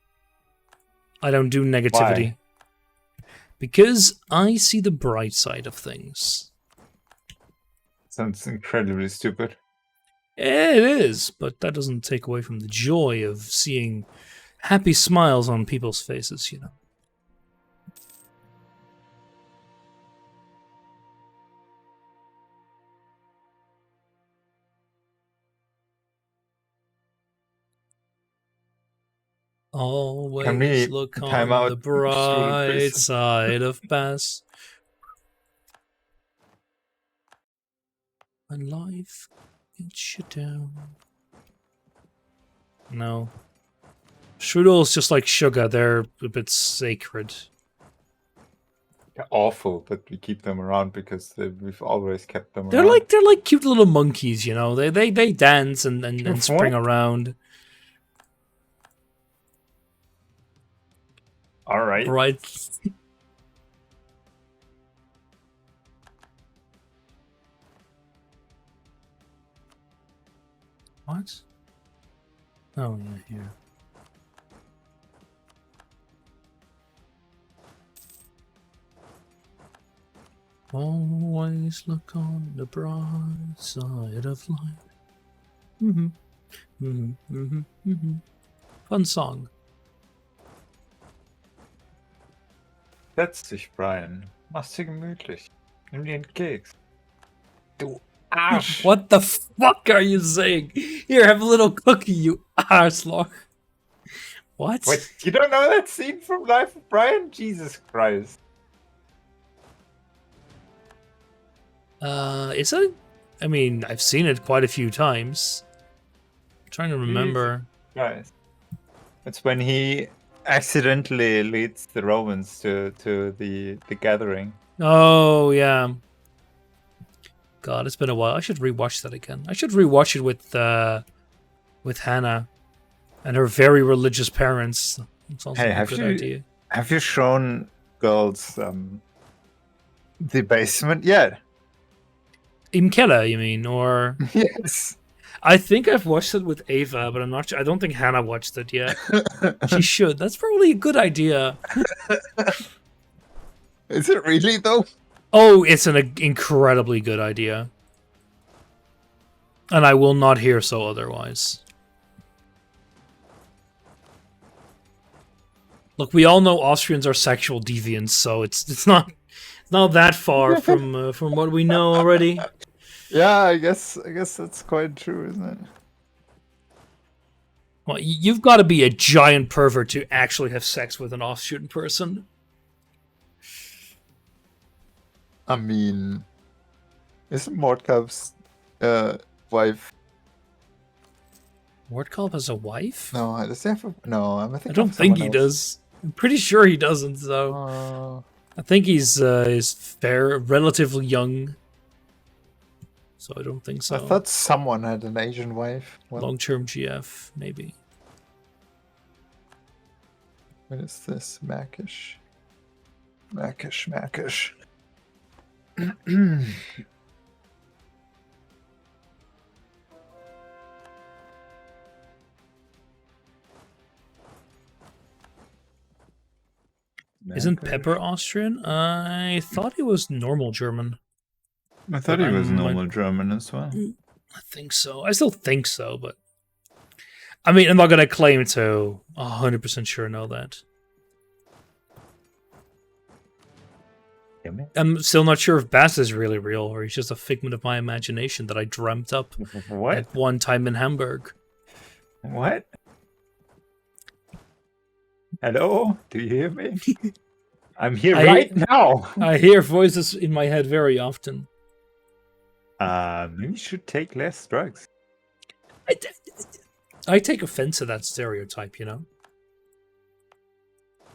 I don't do negativity. Why? Because I see the bright side of things. Sounds incredibly stupid. It is, but that doesn't take away from the joy of seeing happy smiles on people's faces, you know. Always look time on out the soon, bright please? side of past. When life gets you down. No. Strudels, just like sugar, they're a bit sacred. They're awful, but we keep them around because we've always kept them They're around. like cute little monkeys, you know. They dance and What? spring around. All right. Right. What? Oh yeah, here. Always look on the bright side of life. Fun song. Setz dich, Brian. Mach's dir gemütlich. Nimm dir einen Keks. Du Arsch. What the fuck are you saying? Here, have a little cookie, you arsloch. What? Wait, you don't know that scene from Life of Brian? Jesus Christ. Is it? I mean, I've seen it quite a few times. I'm trying to remember. Right. It's when he accidentally leads the Romans to the gathering. Oh yeah. God, it's been a while. I should rewatch that again. I should rewatch it with Hannah and her very religious parents. It sounds like a good idea. Have you shown girls the basement yet? In Keller, you mean, or? Yes. I think I've watched it with Ava, but I'm not sure. I don't think Hannah watched it yet. She should. That's probably a good idea. Is it really though? Oh, it's an incredibly good idea. And I will not hear so otherwise. Look, we all know Austrians are sexual deviants, so it's not that far from what we know already. Yeah, I guess that's quite true, isn't it? Well, you've got to be a giant pervert to actually have sex with an Austrian person. I mean, isn't Mordkamp's wife? Mordkamp has a wife? No, does he have a... No, I don't think he does. I'm pretty sure he doesn't, though. I think he's relatively young. So I don't think so. I thought someone had an Asian wife. Well, long-term GF, maybe. What is this? Mackish. Isn't Pepper Austrian? I thought he was normal German. I thought he was normal German as well. I think so. I still think so, but... I mean, I'm not going to claim to 100% sure know that. I'm still not sure if Bass is really real, or he's just a figment of my imagination that I dreamt up at one time in Hamburg. What? Hello? Do you hear me? I'm here right now. I hear voices in my head very often. Maybe you should take less drugs. I take offense to that stereotype, you know?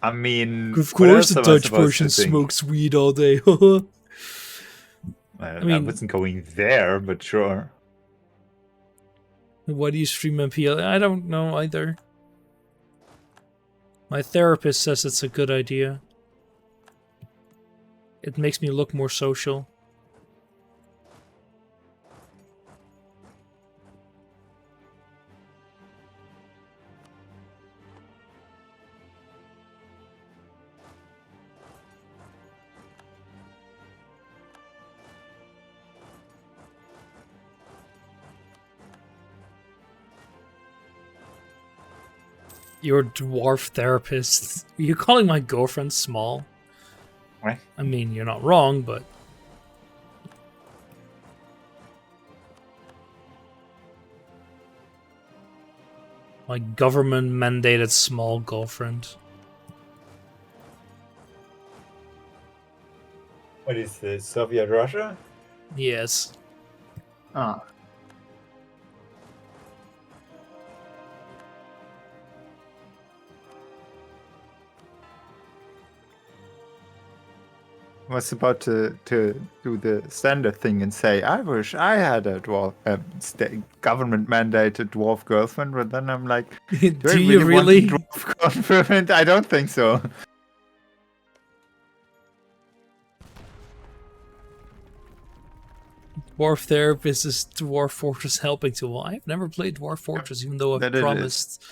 I mean... Of course the Dutch person smokes weed all day. I wasn't going there, but sure. Why do you stream MPL? I don't know either. My therapist says it's a good idea. It makes me look more social. Your dwarf therapist. Are you calling my girlfriend small? What? I mean, you're not wrong, but... My government-mandated small girlfriend. What is this? Soviet Russia? Yes. Ah. I was about to do the standard thing and say, I wish I had a government-mandated dwarf girlfriend, but then I'm like, do you really? Want a dwarf girlfriend? I don't think so. Dwarf Therapist is Dwarf Fortress helping to... Well, I've never played Dwarf Fortress, even though I've promised...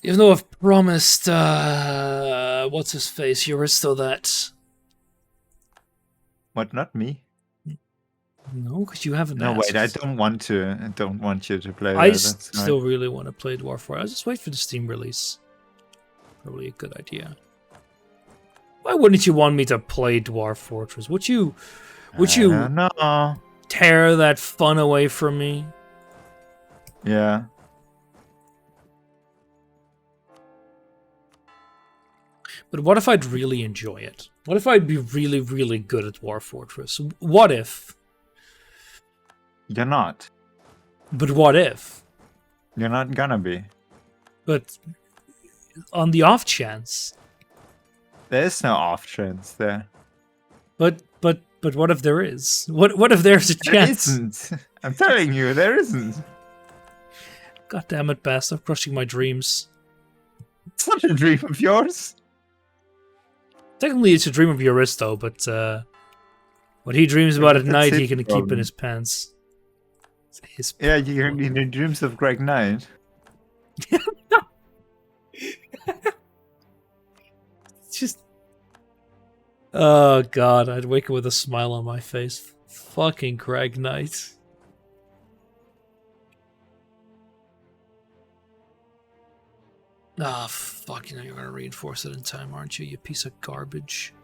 Even though I've promised... what's his face? Euristo that... What, not me? No, because you haven't No, asked. wait, I don't want you to play I that. still really want to play Dwarf Fortress. I'll just wait for the Steam release. Probably a good idea. Why wouldn't you want me to play Dwarf Fortress? Would you no. tear that fun away from me? Yeah. But what if I'd really enjoy it? What if I'd be really, really good at Dwarf Fortress? What if? You're not. But what if? You're not gonna be. But on the off chance. There's no off chance there. But what if there is? What if there's a There chance? isn't. I'm telling you, there isn't. God damn it, Bast, I'm crushing my dreams. It's not a dream of yours. Technically, it's a dream of Euristo, but what he dreams about at That's night, he his can keep in problem. his pants. His Yeah, you're in the dreams of Greg Knight. It's just... Oh, God, I'd wake up with a smile on my face. Fucking Greg Knight. Ah, fuck, you know you're gonna reinforce it in time, aren't you, you piece of garbage?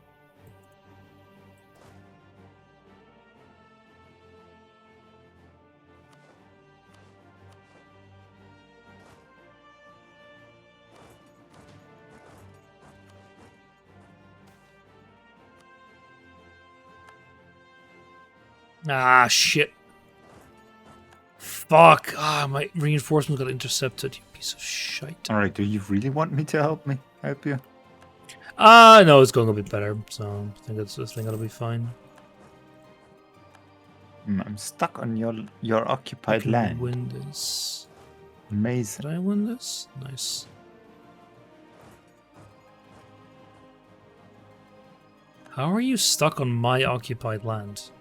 Ah, shit. Fuck. Ah, my reinforcement got intercepted, you piece of shite. Alright, do you really want me to help you? No, it's going a bit better, so I think it'll be fine. I'm stuck on your I occupied can land. win this. Amazing. Did I win this? Nice. How are you stuck on my occupied land?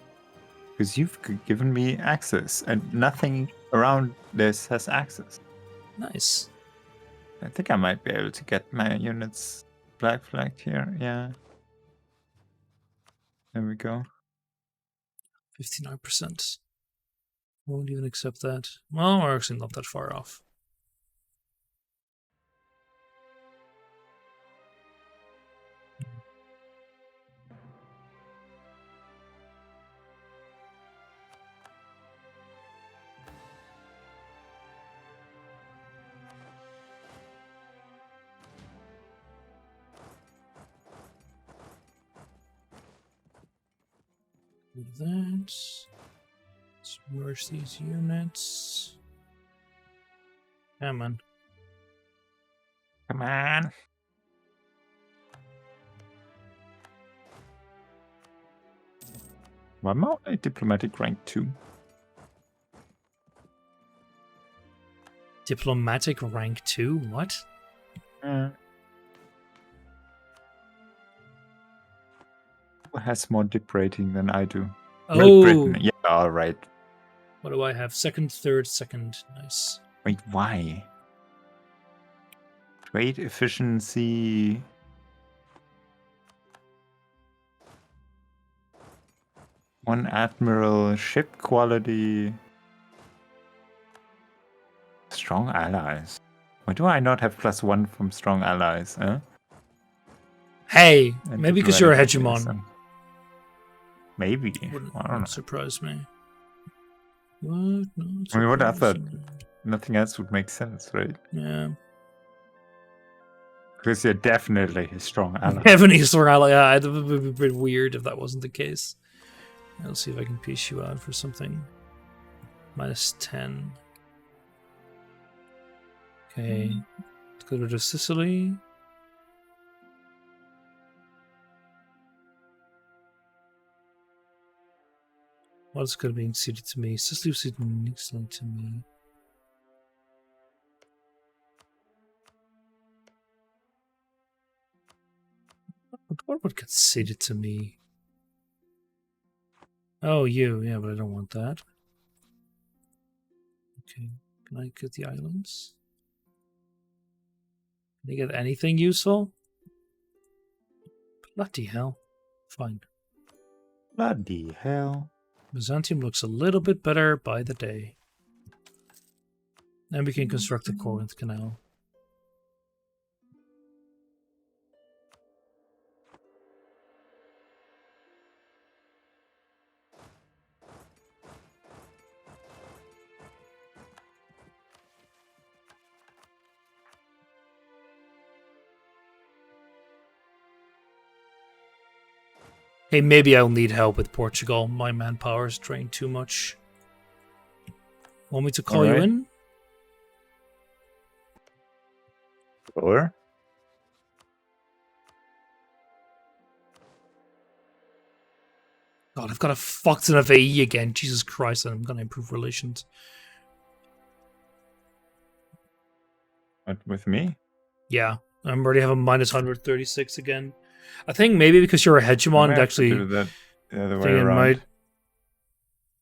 Because you've given me access, and nothing around this has access. Nice. I think I might be able to get my units black flagged here. Yeah. There we go. 59%. Won't even accept that. Well, we're actually not that far off. Do that. Let's merge these units. Come on. Come on. Why am I diplomatic rank 2? Diplomatic rank 2? What? Who has more dip rating than I do? Oh! Great Britain. Yeah, alright. What do I have? Second, third, second. Nice. Wait, why? Trade efficiency. One admiral, ship quality. Strong allies. Why do I not have +1 from strong allies? Huh? Hey! And Maybe because you're a diplomatic hegemon. liaison. Maybe. I don't know. Surprise me. What? No, I mean, what other? surprise me. Nothing else would make sense, right? Yeah. Because you're definitely a strong ally. Heavenly Strong Ally. Yeah, it would be a bit weird if that wasn't the case. Let's see if I can piece you out for something. -10. Okay. Let's go to Sicily. What's good being ceded to me? Sicily was ceded excellent to me. What would get ceded to me? Oh, you. Yeah, but I don't want that. Okay. Can I get the islands? Can I get anything useful? Bloody hell. Fine. Bloody hell. Byzantium looks a little bit better by the day. And we can construct the Corinth Canal. Hey, maybe I'll need help with Portugal. My manpower is drained too much. Want me to call you in? Or God, I've got a fuck ton of AE again. Jesus Christ, I'm gonna improve relations. what with me? Yeah, I'm already having minus 136 again. I think maybe because you're a I hegemon, may it have to actually do that the other way think it around. might.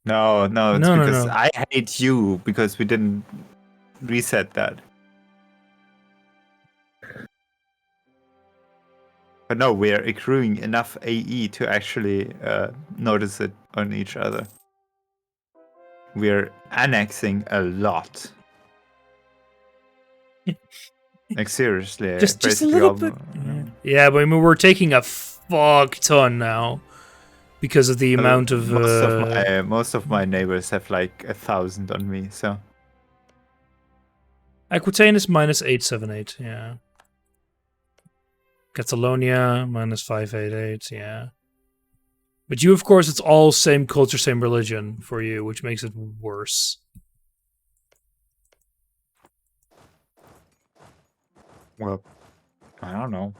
No, it's No, because no. I hate you because we didn't reset that. But no, we're accruing enough AE to actually notice it on each other. We're annexing a lot. Like seriously, just a basically little all, bit. Yeah, but I mean, we're taking a fuck ton now because of the amount of. Most of my neighbors have like 1,000 on me, so. Aquitaine is minus 878. Yeah. Catalonia minus 588. Yeah. But you, of course, it's all same culture, same religion for you, which makes it worse. Well, I don't know.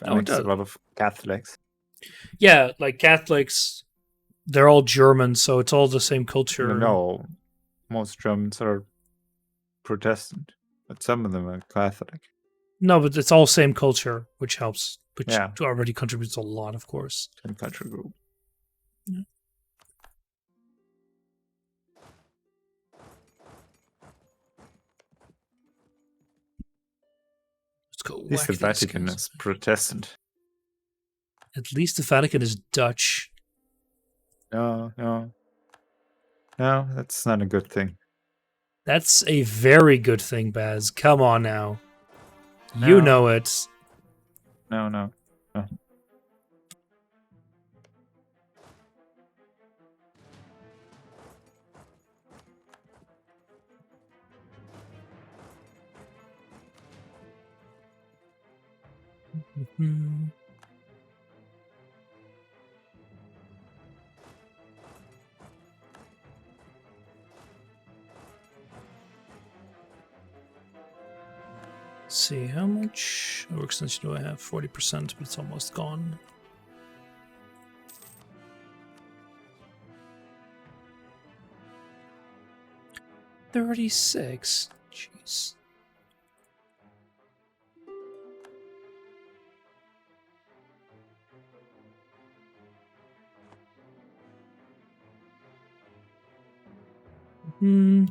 Oh, it A does. lot of Catholics. Yeah, like Catholics, they're all German, so it's all the same culture. No, most Germans are Protestant, but some of them are Catholic. No, but it's all same culture, which helps, which Yeah. already contributes a lot, of course. Same culture group. Yeah. Let's go. At least the Vatican is Protestant. At least the Vatican is Dutch. No, that's not a good thing. That's a very good thing, Baz. Come on now. You know it. No. Mm-hmm. See how much overextension do I have? 40%, but it's almost gone. $36. Jeez. Hmm.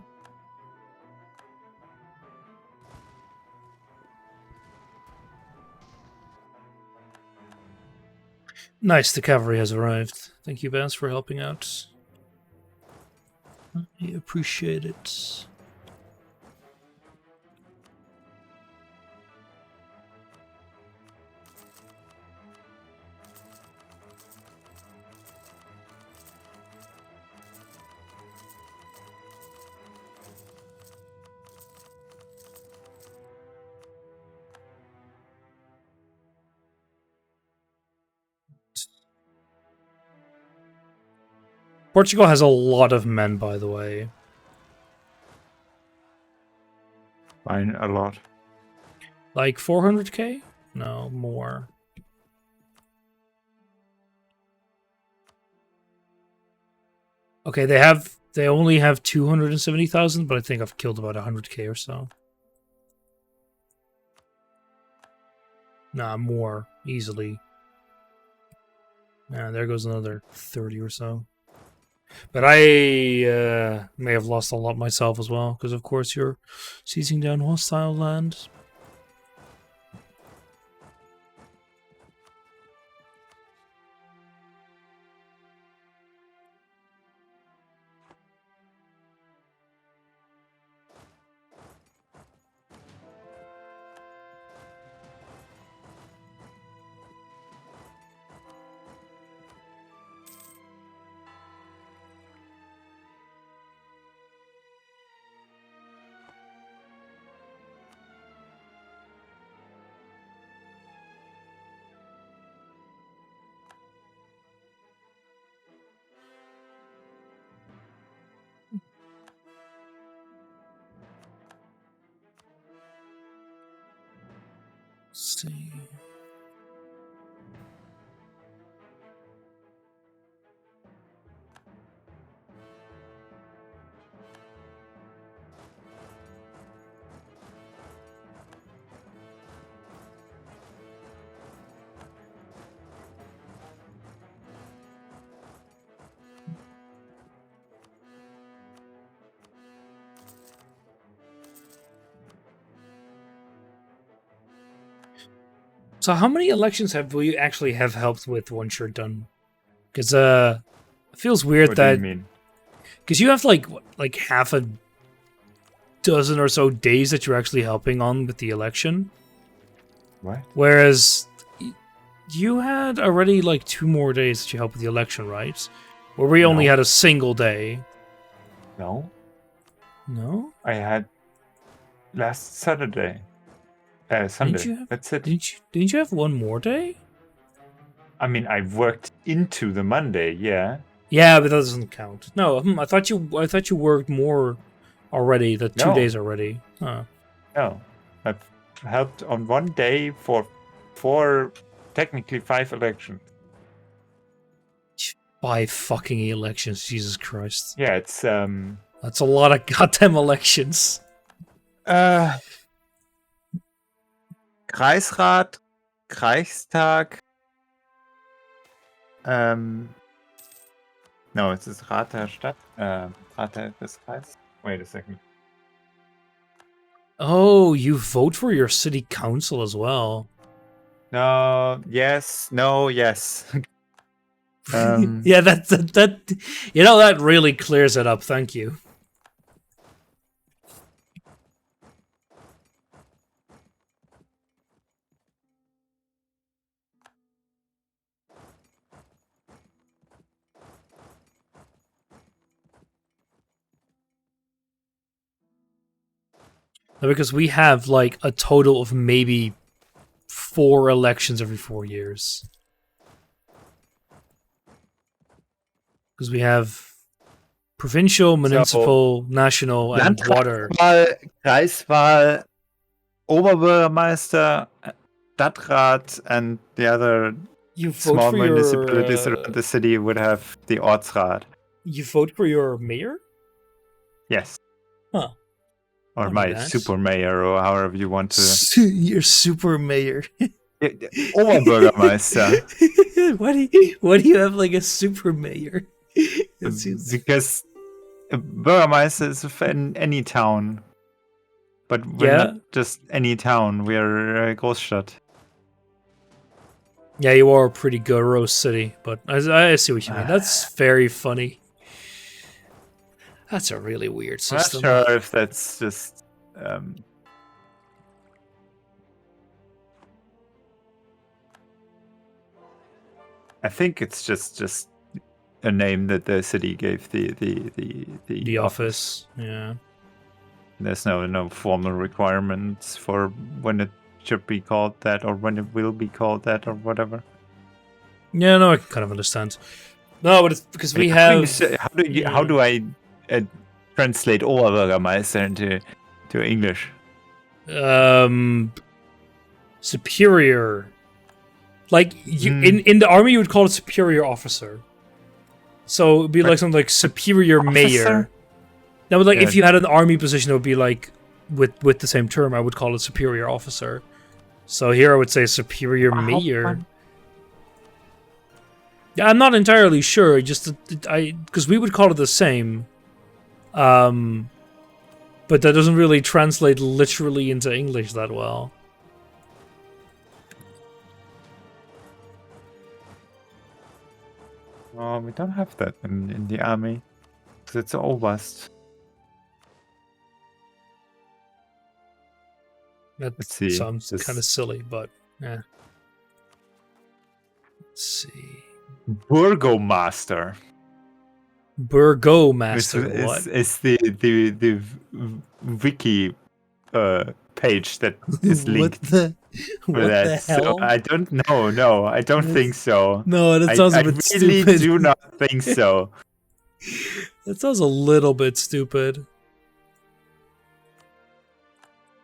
Nice, the cavalry has arrived. Thank you, Baz, for helping out. I appreciate it. Portugal has a lot of men, by the way. Fine, a lot. Like 400k? No, more. Okay, they only have 270,000, but I think I've killed about 100k or so. Nah, more easily. Yeah, there goes another 30 or so. But I may have lost a lot myself as well, because of course you're seizing down hostile land. So how many elections will you actually have helped with once you're done? Because it feels weird What do that you mean? because you have like half a dozen or so days that you're actually helping on with the election, What? whereas you had already like 2 more days that you helped with the election, right? Where we only No. had a single day. No, No, I had last Saturday. Sunday. you have- That's it. didn't you have 1 more day? I mean, I worked into the Monday. Yeah. Yeah, but that doesn't count. No, I thought you worked more already. The 2 No. days already. Huh. No, I've helped on one day for 4, technically 5 elections. 5 fucking elections, Jesus Christ. Yeah, it's That's a lot of goddamn elections. Kreisrat, Kreistag. No, it's this Rat der Stadt. Rat des Kreis. Wait a second. Oh, you vote for your city council as well. No, yes, no, yes. Yeah, that you know that really clears it up. Thank you. No, because we have like a total of maybe 4 elections every 4 years. Because we have provincial, municipal, national, and water. Landtagswahl, Kreiswahl, Oberbürgermeister, Stadtrat, and the other You vote small for municipalities your, around the city would have the Ortsrat. You vote for your mayor? Yes. Huh. Or I know my that. super mayor, or however you want to. Your super mayor. Oberbürgermeister. Why do you have like a super mayor? It seems- Because a Bürgermeister is in any town. But we're Yeah. not just any town, we're a Großstadt. Yeah, you are a pretty gross city, but I see what you mean. That's very funny. That's a really weird I'm not system. sure if that's just. I think it's just a name that the city gave the office. Yeah. There's no formal requirements for when it should be called that or when it will be called that or whatever. Yeah, no, I can kind of understand. No, but it's because we How do you have. say- how do I translate Oberbürgermeister into English? Superior. Like you, Hmm. in the army, you would call it superior officer. So it'd be like something like superior mayor. Officer? Now, but like Yeah. if you had an army position, it would be like with the same term. I would call it superior officer. So here I would say superior mayor. Yeah, I'm not entirely sure. Just because we would call it the same, but that doesn't really translate literally into English that well. Oh, we don't have that in the army. 'Cause it's Oberst. That Let's see, sounds this- kind of silly, but yeah. Let's see. Burgomaster. Burgomaster. What? Is the wiki page that is linked What with the that. hell? So I don't know. No, I don't think so. No, that sounds I a bit really stupid. do not think so. That sounds a little bit stupid.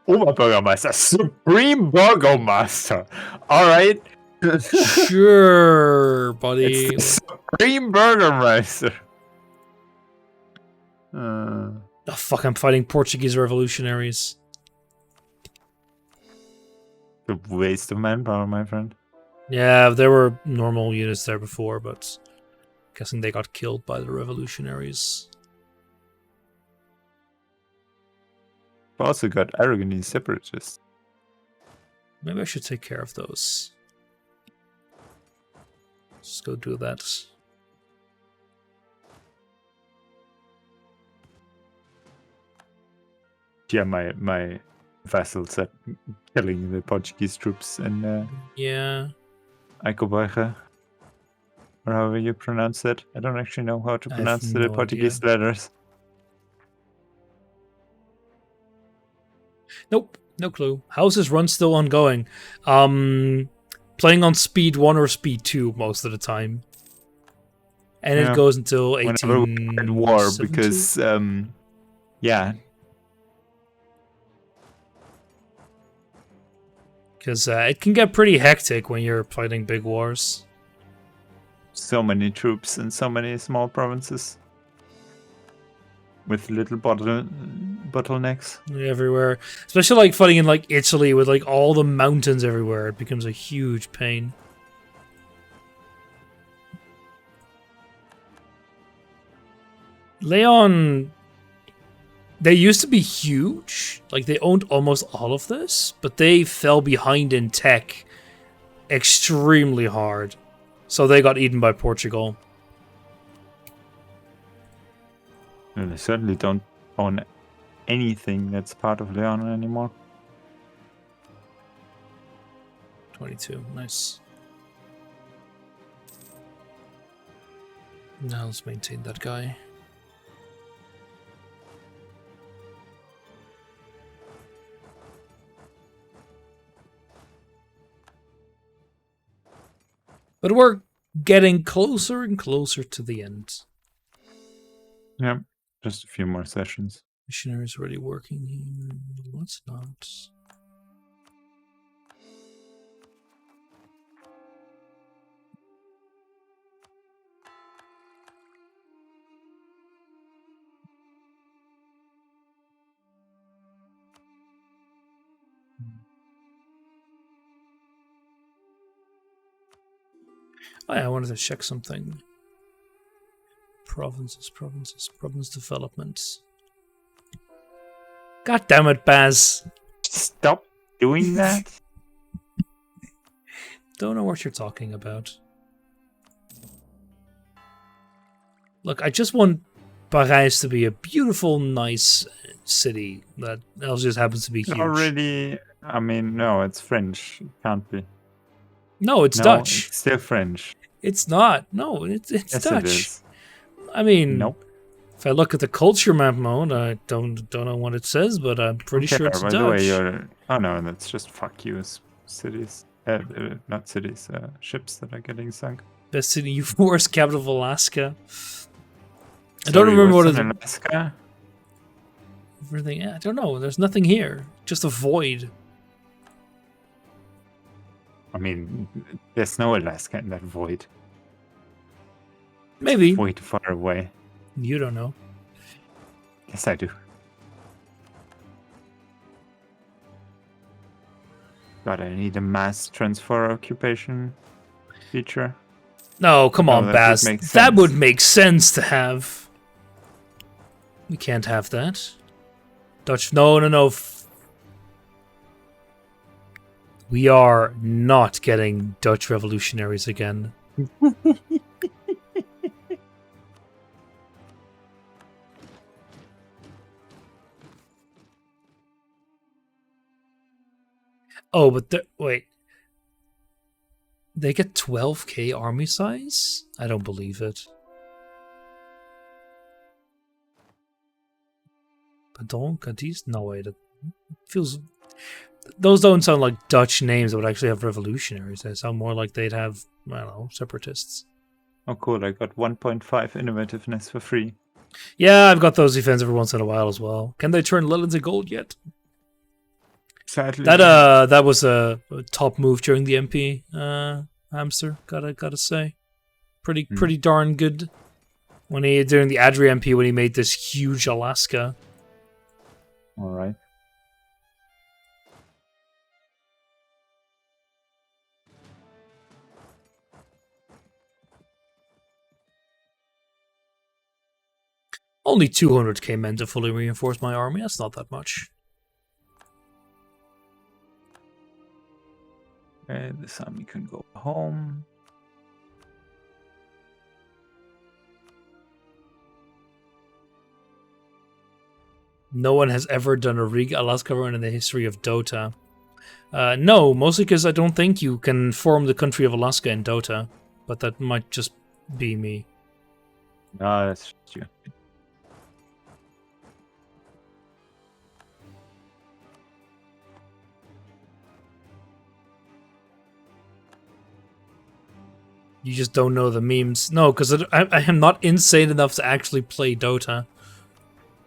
Oberbürgermeister, Supreme Burgomaster. All right. Sure, buddy. It's the Supreme Burgomaster. Oh, fuck, I'm fighting Portuguese revolutionaries. The waste of manpower, my friend. Yeah, there were normal units there before, but guessing they got killed by the revolutionaries. We also got Aragonese separatists. Maybe I should take care of those. Just go do that. Yeah, my vassals are killing the Portuguese troops in Yeah. Icobarra. Or however you pronounce it. I don't actually know how to I have pronounce the no Portuguese idea. letters. Nope, no clue. How's this run still ongoing? Playing on speed 1 or speed 2 most of the time. And Yeah. it goes until Whenever we are at war, 1870? because yeah, Because it can get pretty hectic when you're fighting big wars. so many troops and so many small provinces with little bottlenecks. Everywhere. Especially like fighting in like Italy with like all the mountains everywhere. It becomes a huge pain. Leon, they used to be huge. Like they owned almost all of this, but they fell behind in tech extremely hard. So they got eaten by Portugal. And they certainly don't own anything that's part of Leon anymore. 22, nice. Now let's maintain that guy. But we're getting closer and closer to the end. Yeah, just a few more sessions. Missionaries already working here. What's not? Oh yeah, I wanted to check something. Province development. God damn it, Baz. Stop doing that. Don't know what you're talking about. Look, I just want Parijs to be a beautiful, nice city that else just happens to be huge. Already, I mean, no, it's French. It can't be. No, it's No, Dutch. It's still French. It's not. No, it's Yes, Dutch. it is. I mean, Nope. if I look at the culture map mode, I don't know what it says, but I'm pretty sure it's By Dutch. the way, you're... Oh no, that's just fuck you, cities. Not cities, ships that are getting sunk. Best city, worst capital of Alaska. I Sorry, don't remember what what's it in Alaska? everything. I don't know. There's nothing here. Just a void. I mean, there's no Alaska in that void. Maybe. Way too far away. You don't know. Yes, I do. God, I need a mass transfer occupation feature. No, come No, on, that would Baz. make That sense. would make sense to have. We can't have that. Dutch. No. We are not getting Dutch revolutionaries again. Oh, but wait. They get 12k army size? I don't believe it. Badon, Cadiz? No way. That feels. Those don't sound like Dutch names that would actually have revolutionaries. They sound more like they'd have, I don't know, separatists. Oh, cool. I got 1.5 innovativeness for free. Yeah, I've got those events every once in a while as well. Can they turn lead into gold yet? Sadly, That was a top move during the MP. Hamster, gotta say, pretty darn good. When he during the Adri MP when he made this huge Alaska. All right. Only 200k men to fully reinforce my army. That's not that much. Okay, this army can go home. No one has ever done a Alaska run in the history of Dota. No, mostly because I don't think you can form the country of Alaska in Dota, but that might just be me. No, that's true. You just don't know the memes. No, because I am not insane enough to actually play Dota.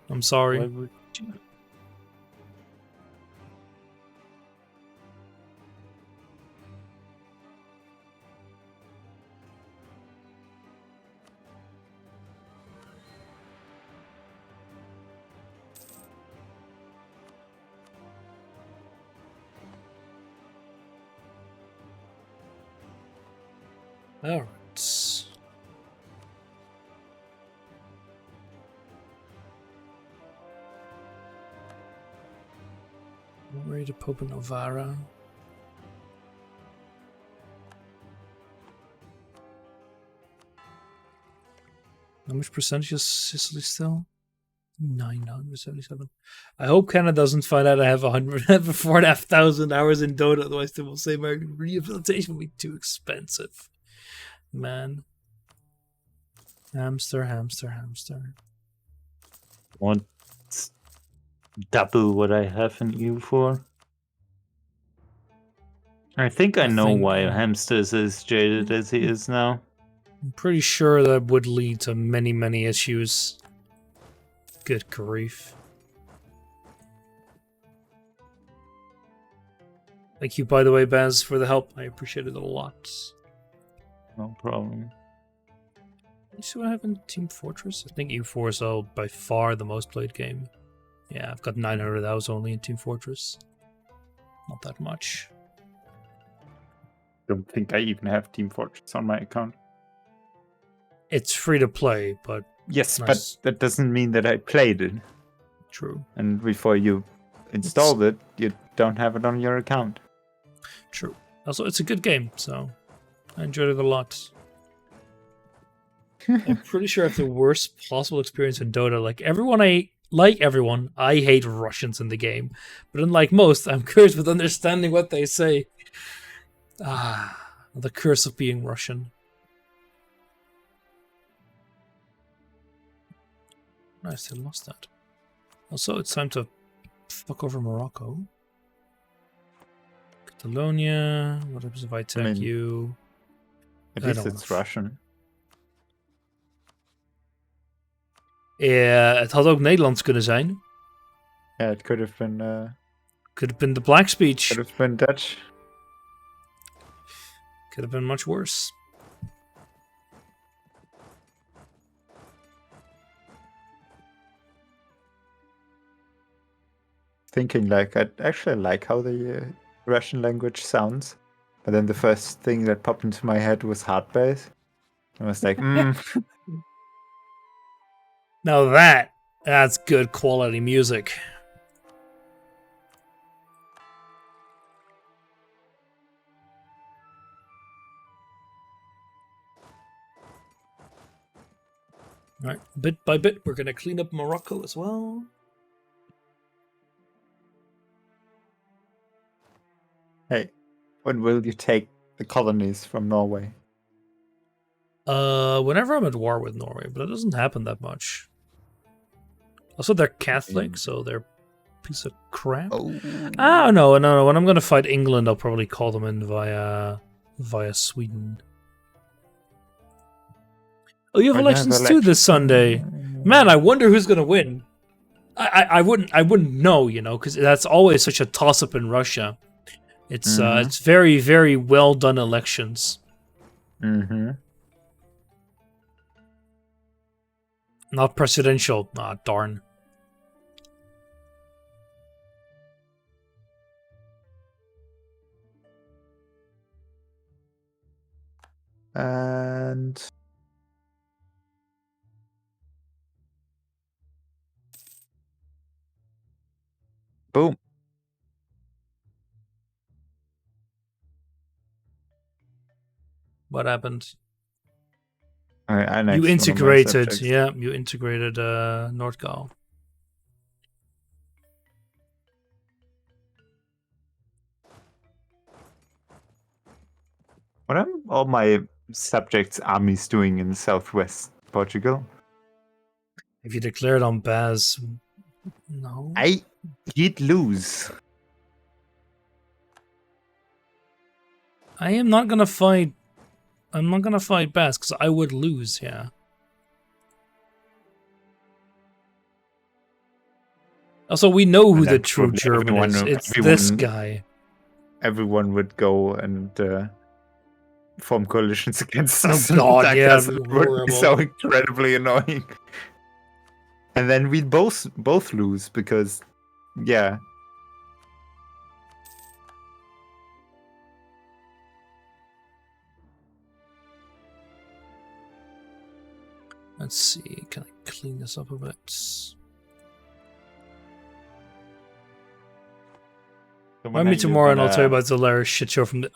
I'm sorry. Why would you? Alright. Ready to Pope Novara. How much percentage is Sicily still? 977. I hope Canada doesn't find out I have 4,500 hours in Dota, otherwise they will say my rehabilitation will be too expensive. Man. Hamster, hamster, hamster. Want double what I have in EU4? I think I know think- why Hamster is as jaded as he is now. I'm pretty sure that would lead to many, many issues. Good grief. Thank you, by the way, Baz, for the help. I appreciate it a lot. No problem. So I have in Team Fortress? I think EU4 is by far the most played game. Yeah, I've got 900 hours only in Team Fortress. Not that much. Don't think I even have Team Fortress on my account. It's free to play, but Yes, Nice. but that doesn't mean that I played it. true. And before you installed it, you don't have it on your account. True. Also, it's a good game, so I enjoyed it a lot. I'm pretty sure I have the worst possible experience in Dota. Like everyone, I hate Russians in the game. But unlike most, I'm cursed with understanding what they say. The curse of being Russian. Nice, they lost that. Also, it's time to fuck over Morocco. Catalonia. What happens if I attack mean, you? At I least don't it's know. Russian. Het had ook Nederlands kunnen zijn. Yeah, it could have been Could have been the black speech. could have been Dutch. Could have been much worse. Thinking like I actually like how the Russian language sounds, but then the first thing that popped into my head was hard bass. I was like, Now that's good quality music. All right, bit by bit, we're gonna clean up Morocco as well. hey, when will you take the colonies from Norway? Whenever I'm at war with Norway, but it doesn't happen that much. Also, they're Catholic, so they're a piece of crap. Oh, No. When I'm gonna fight England, I'll probably call them in via Sweden. Oh, you have elections too this Sunday. Man, I wonder who's gonna win. I wouldn't know, because that's always such a toss up in Russia. It's it's very, very well done elections. Mm-hmm. Not presidential. Ah, darn. And boom. What happened? I annexed You one of my integrated, subjects. yeah, you integrated Nordgau. What are all my subjects' armies doing in southwest Portugal? If you declared on Baz, no. I did lose. I am not gonna fight. I'm not gonna fight Baz because I would lose. Yeah. Also, we know who And the then true probably German is. everyone- It's this everyone- guy. Everyone would go and form coalitions against Oh us. and God, attack yeah, us. it'd It be would be horrible. so incredibly annoying. And then we'd both lose because, yeah. Let's see. Can I clean this up a bit? Remind me tomorrow, and I'll tell you about the hilarious shit show from the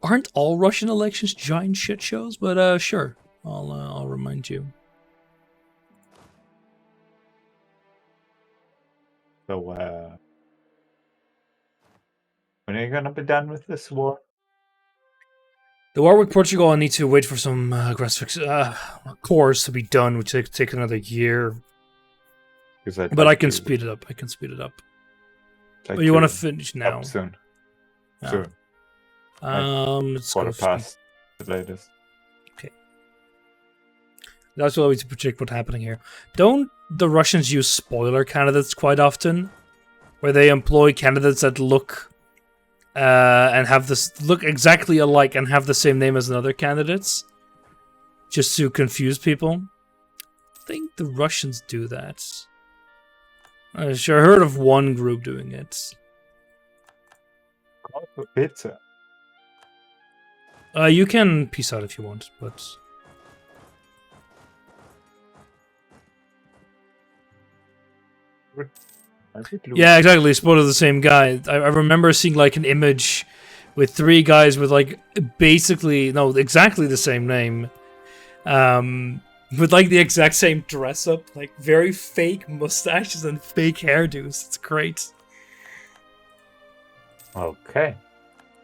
Aren't all Russian elections giant shit shows? But sure, I'll remind you. So, when are you gonna be done with this war? The war with Portugal, I need to wait for some graphics cores to be done, which take another year. But I can speed it up. I can speed it up. But you want to finish now? Soon. Yeah. Sure. Let's go Quarter speed. past the latest. That's what we to predict what's happening here. Don't the Russians use spoiler candidates quite often, where they employ candidates that look and have this look exactly alike and have the same name as another candidates, just to confuse people? I think the Russians do that. I sure heard of one group doing it. Call for pizza. You can peace out if you want, but. Yeah, exactly. Spoiler the same guy. I remember seeing like an image with 3 guys with like basically exactly the same name, with like the exact same dress up, like very fake mustaches and fake hairdos. It's great. Okay.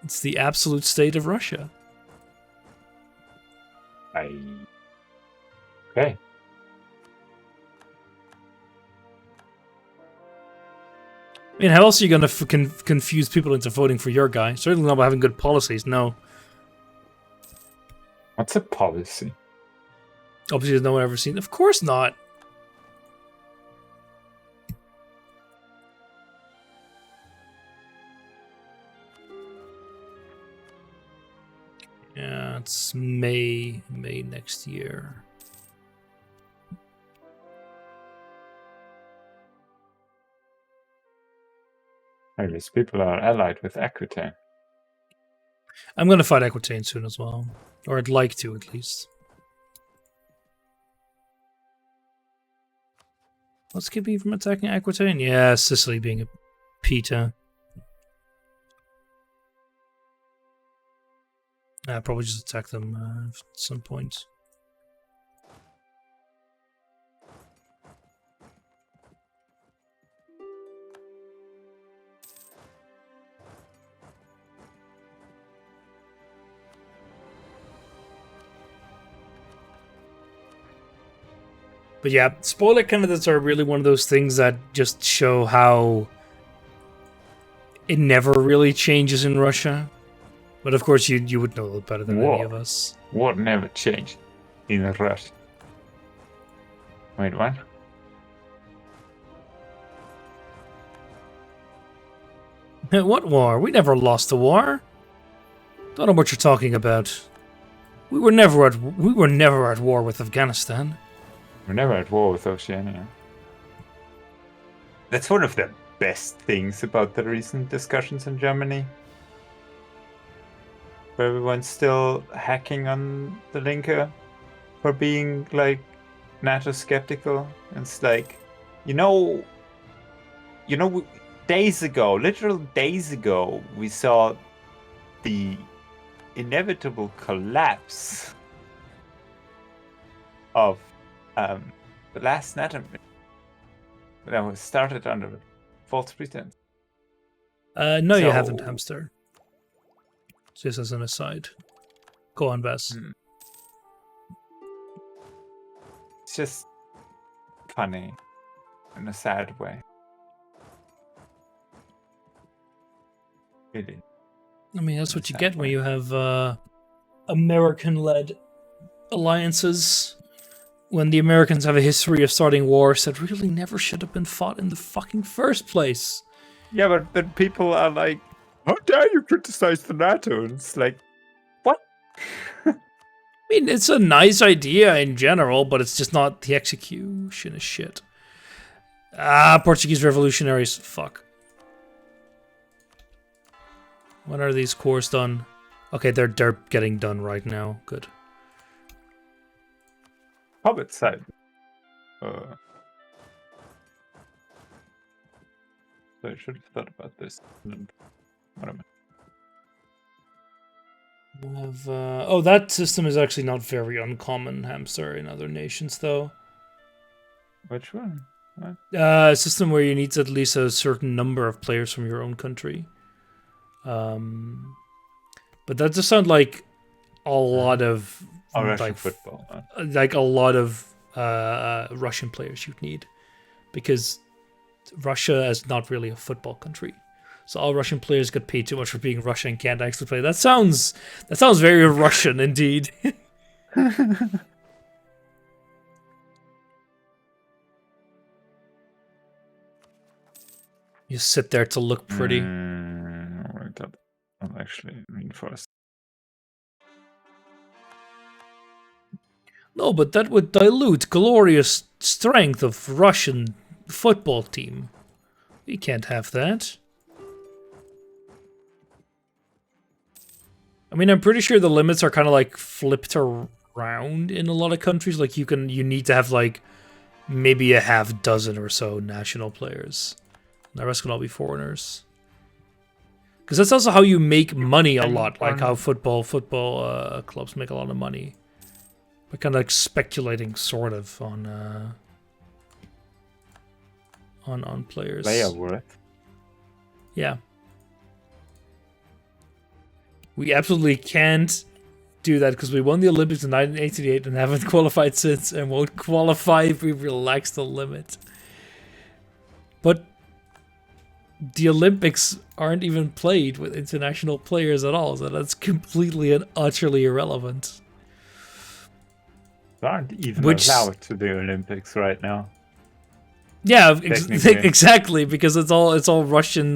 It's the absolute state of Russia. Okay. I mean, how else are you going to confuse people into voting for your guy? Certainly not by having good policies, no. What's a policy? Obviously, there's no one ever seen. Of course not. Yeah, it's May next year. At least people are allied with Aquitaine. I'm going to fight Aquitaine soon as well. Or I'd like to, at least. What's keeping you from attacking Aquitaine? Yeah, Sicily being a Peter. Probably just attack them at some point. But yeah, spoiler candidates are really one of those things that just show how it never really changes in Russia. But of course, you would know it better than any of us. War never changed in Russia. Wait, what? What war? We never lost a war. Don't know what you're talking about. We were never at war with Afghanistan. We're never at war with Oceania. That's one of the best things about the recent discussions in Germany. Where everyone's still hacking on the Linke for being like NATO skeptical. It's like, days ago, literal days ago, we saw the inevitable collapse of the last NATO that was started under false pretense. No, you haven't, So- Hamster. Just as an aside. Go on, Bess. Hmm. It's just funny in a sad way. Really. I mean, that's what you Sad get when way. you have American-led alliances. When the Americans have a history of starting wars that really never should have been fought in the fucking first place. Yeah, but then people are like, how dare you criticize the NATO? And it's like, what? I mean, it's a nice idea in general, but it's just not the execution is shit. Portuguese revolutionaries. Fuck. When are these cores done? Okay, they're getting done right now. Good. Hobbit side. So I should have thought about this. What am I? We'll have, oh, that system is actually not very uncommon, Hamster, in other nations, though. Which one? What? A system where you need at least a certain number of players from your own country. But that just sounds like a lot of Russian like football. like a lot of Russian players you'd need, because Russia is not really a football country. So all Russian players get paid too much for being Russian and can't actually play. That sounds very Russian indeed. You sit there to look pretty. Wait, I'll actually reinforce. No, but that would dilute glorious strength of Russian football team. We can't have that. I mean, I'm pretty sure the limits are kind of like flipped around in a lot of countries. Like you need to have like maybe a half dozen or so national players. The rest can all be foreigners. Because that's also how you make money a lot. Like how football clubs make a lot of money. By kind of like speculating sort of on players. Player worth. Yeah. We absolutely can't do that because we won the Olympics in 1988 and haven't qualified since and won't qualify if we relax the limit. But the Olympics aren't even played with international players at all, so that's completely and utterly irrelevant. They aren't even Which- allowed to the Olympics right now. Yeah, Technically. exactly, because it's all Russian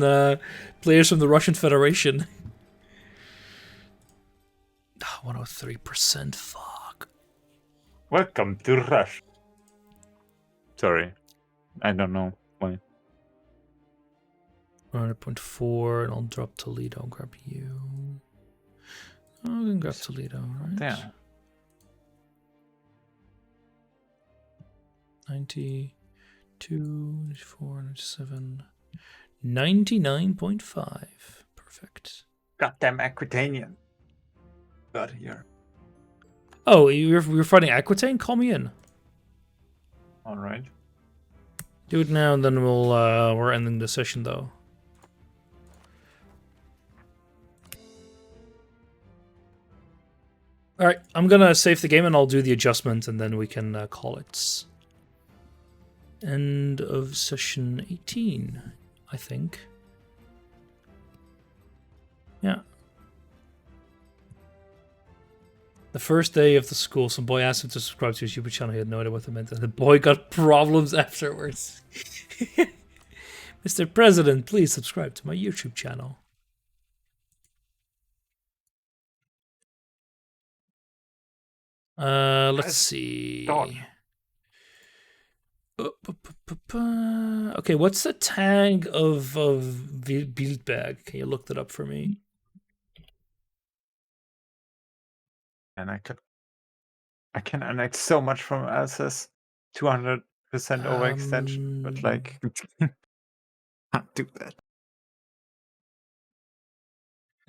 players from the Russian Federation. 103%, fuck. Welcome to Russia. Sorry, I don't know why. 100.4, and I'll drop Toledo and grab you. I'm gonna grab Toledo, right? Damn. 92, 94, 97, 99.5. Perfect. Goddamn Aquitanian. Got here. Oh, you're fighting Aquitaine? Call me in. All right. Do it now, and then we're ending the session though. All right, I'm gonna save the game and I'll do the adjustment, and then we can call it end of session 18, I think. Yeah. The first day of the school, some boy asked him to subscribe to his YouTube channel. He had no idea what it meant, and the boy got problems afterwards. Mr. President, please subscribe to my YouTube channel. Let's see. Done. Okay, what's the tag of Bildberg? Can you look that up for me? And I can annex so much from Alsace. 200% overextension, but like Can't do that.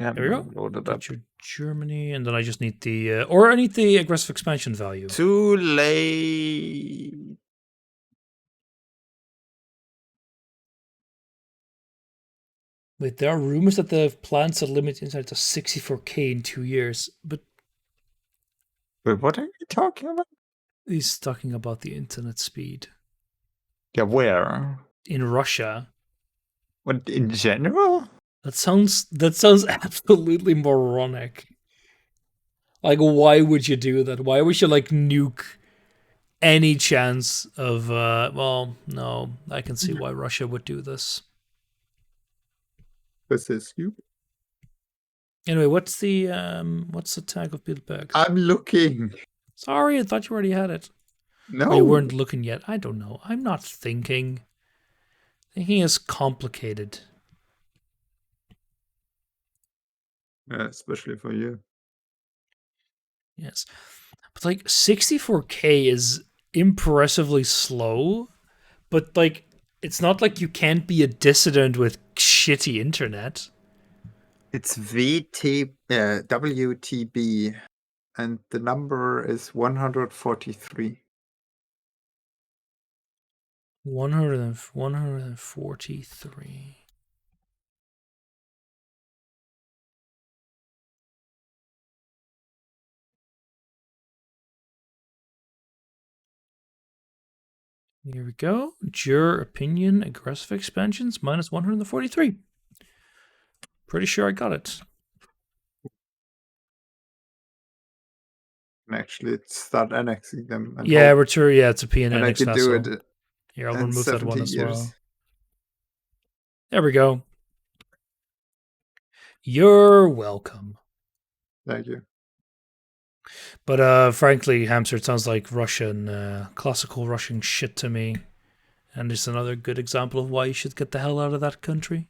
Yeah, There we go. loaded up. Get your Germany, and then I just need the or I need the aggressive expansion value. Too late. Wait, there are rumors that the plans are limited inside to 64K in 2 years, but Wait, what are you talking about? he's talking about the internet speed Yeah, where? in Russia. What, in general? That sounds absolutely moronic. Like, why would you do that? Why would you like nuke any chance of? Well, no, I can see why Russia would do this. This is you. Anyway, what's the tag of Bilderberg? I'm looking. Sorry, I thought you already had it. No. Or you weren't looking yet. I don't know. I'm not thinking. Thinking is complicated. Yeah, especially for you. Yes. But like 64K is impressively slow, but like it's not like you can't be a dissident with shitty internet. It's WTB, and the number is 143. 143. Here we go. Jur opinion, aggressive expansions, minus 143. Pretty sure I got it. And actually, start annexing them. And Yeah, hope- return. Yeah, it's a PN and I annex can do vassal. it. Here, I'll in remove that one 70 as years. well. There we go. You're welcome. Thank you. But frankly, Hamster, it sounds like Russian, classical Russian shit to me. And it's another good example of why you should get the hell out of that country.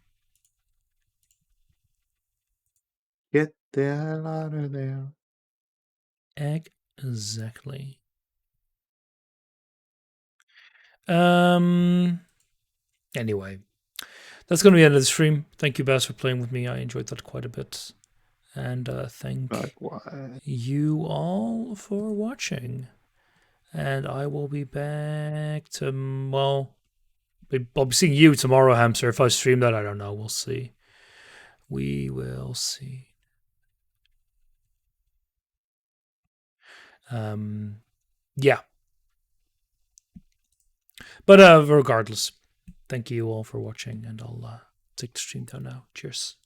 Get the hell out of there. Exactly. Anyway, that's going to be the end of the stream. Thank you, Bass, for playing with me. I enjoyed that quite a bit. And thank Likewise. you all for watching. And I will be back to, well, I'll be seeing you tomorrow, Hamster. If I stream that, I don't know. We'll see. We will see. Yeah. But regardless, thank you all for watching, and I'll take the stream down now. Cheers.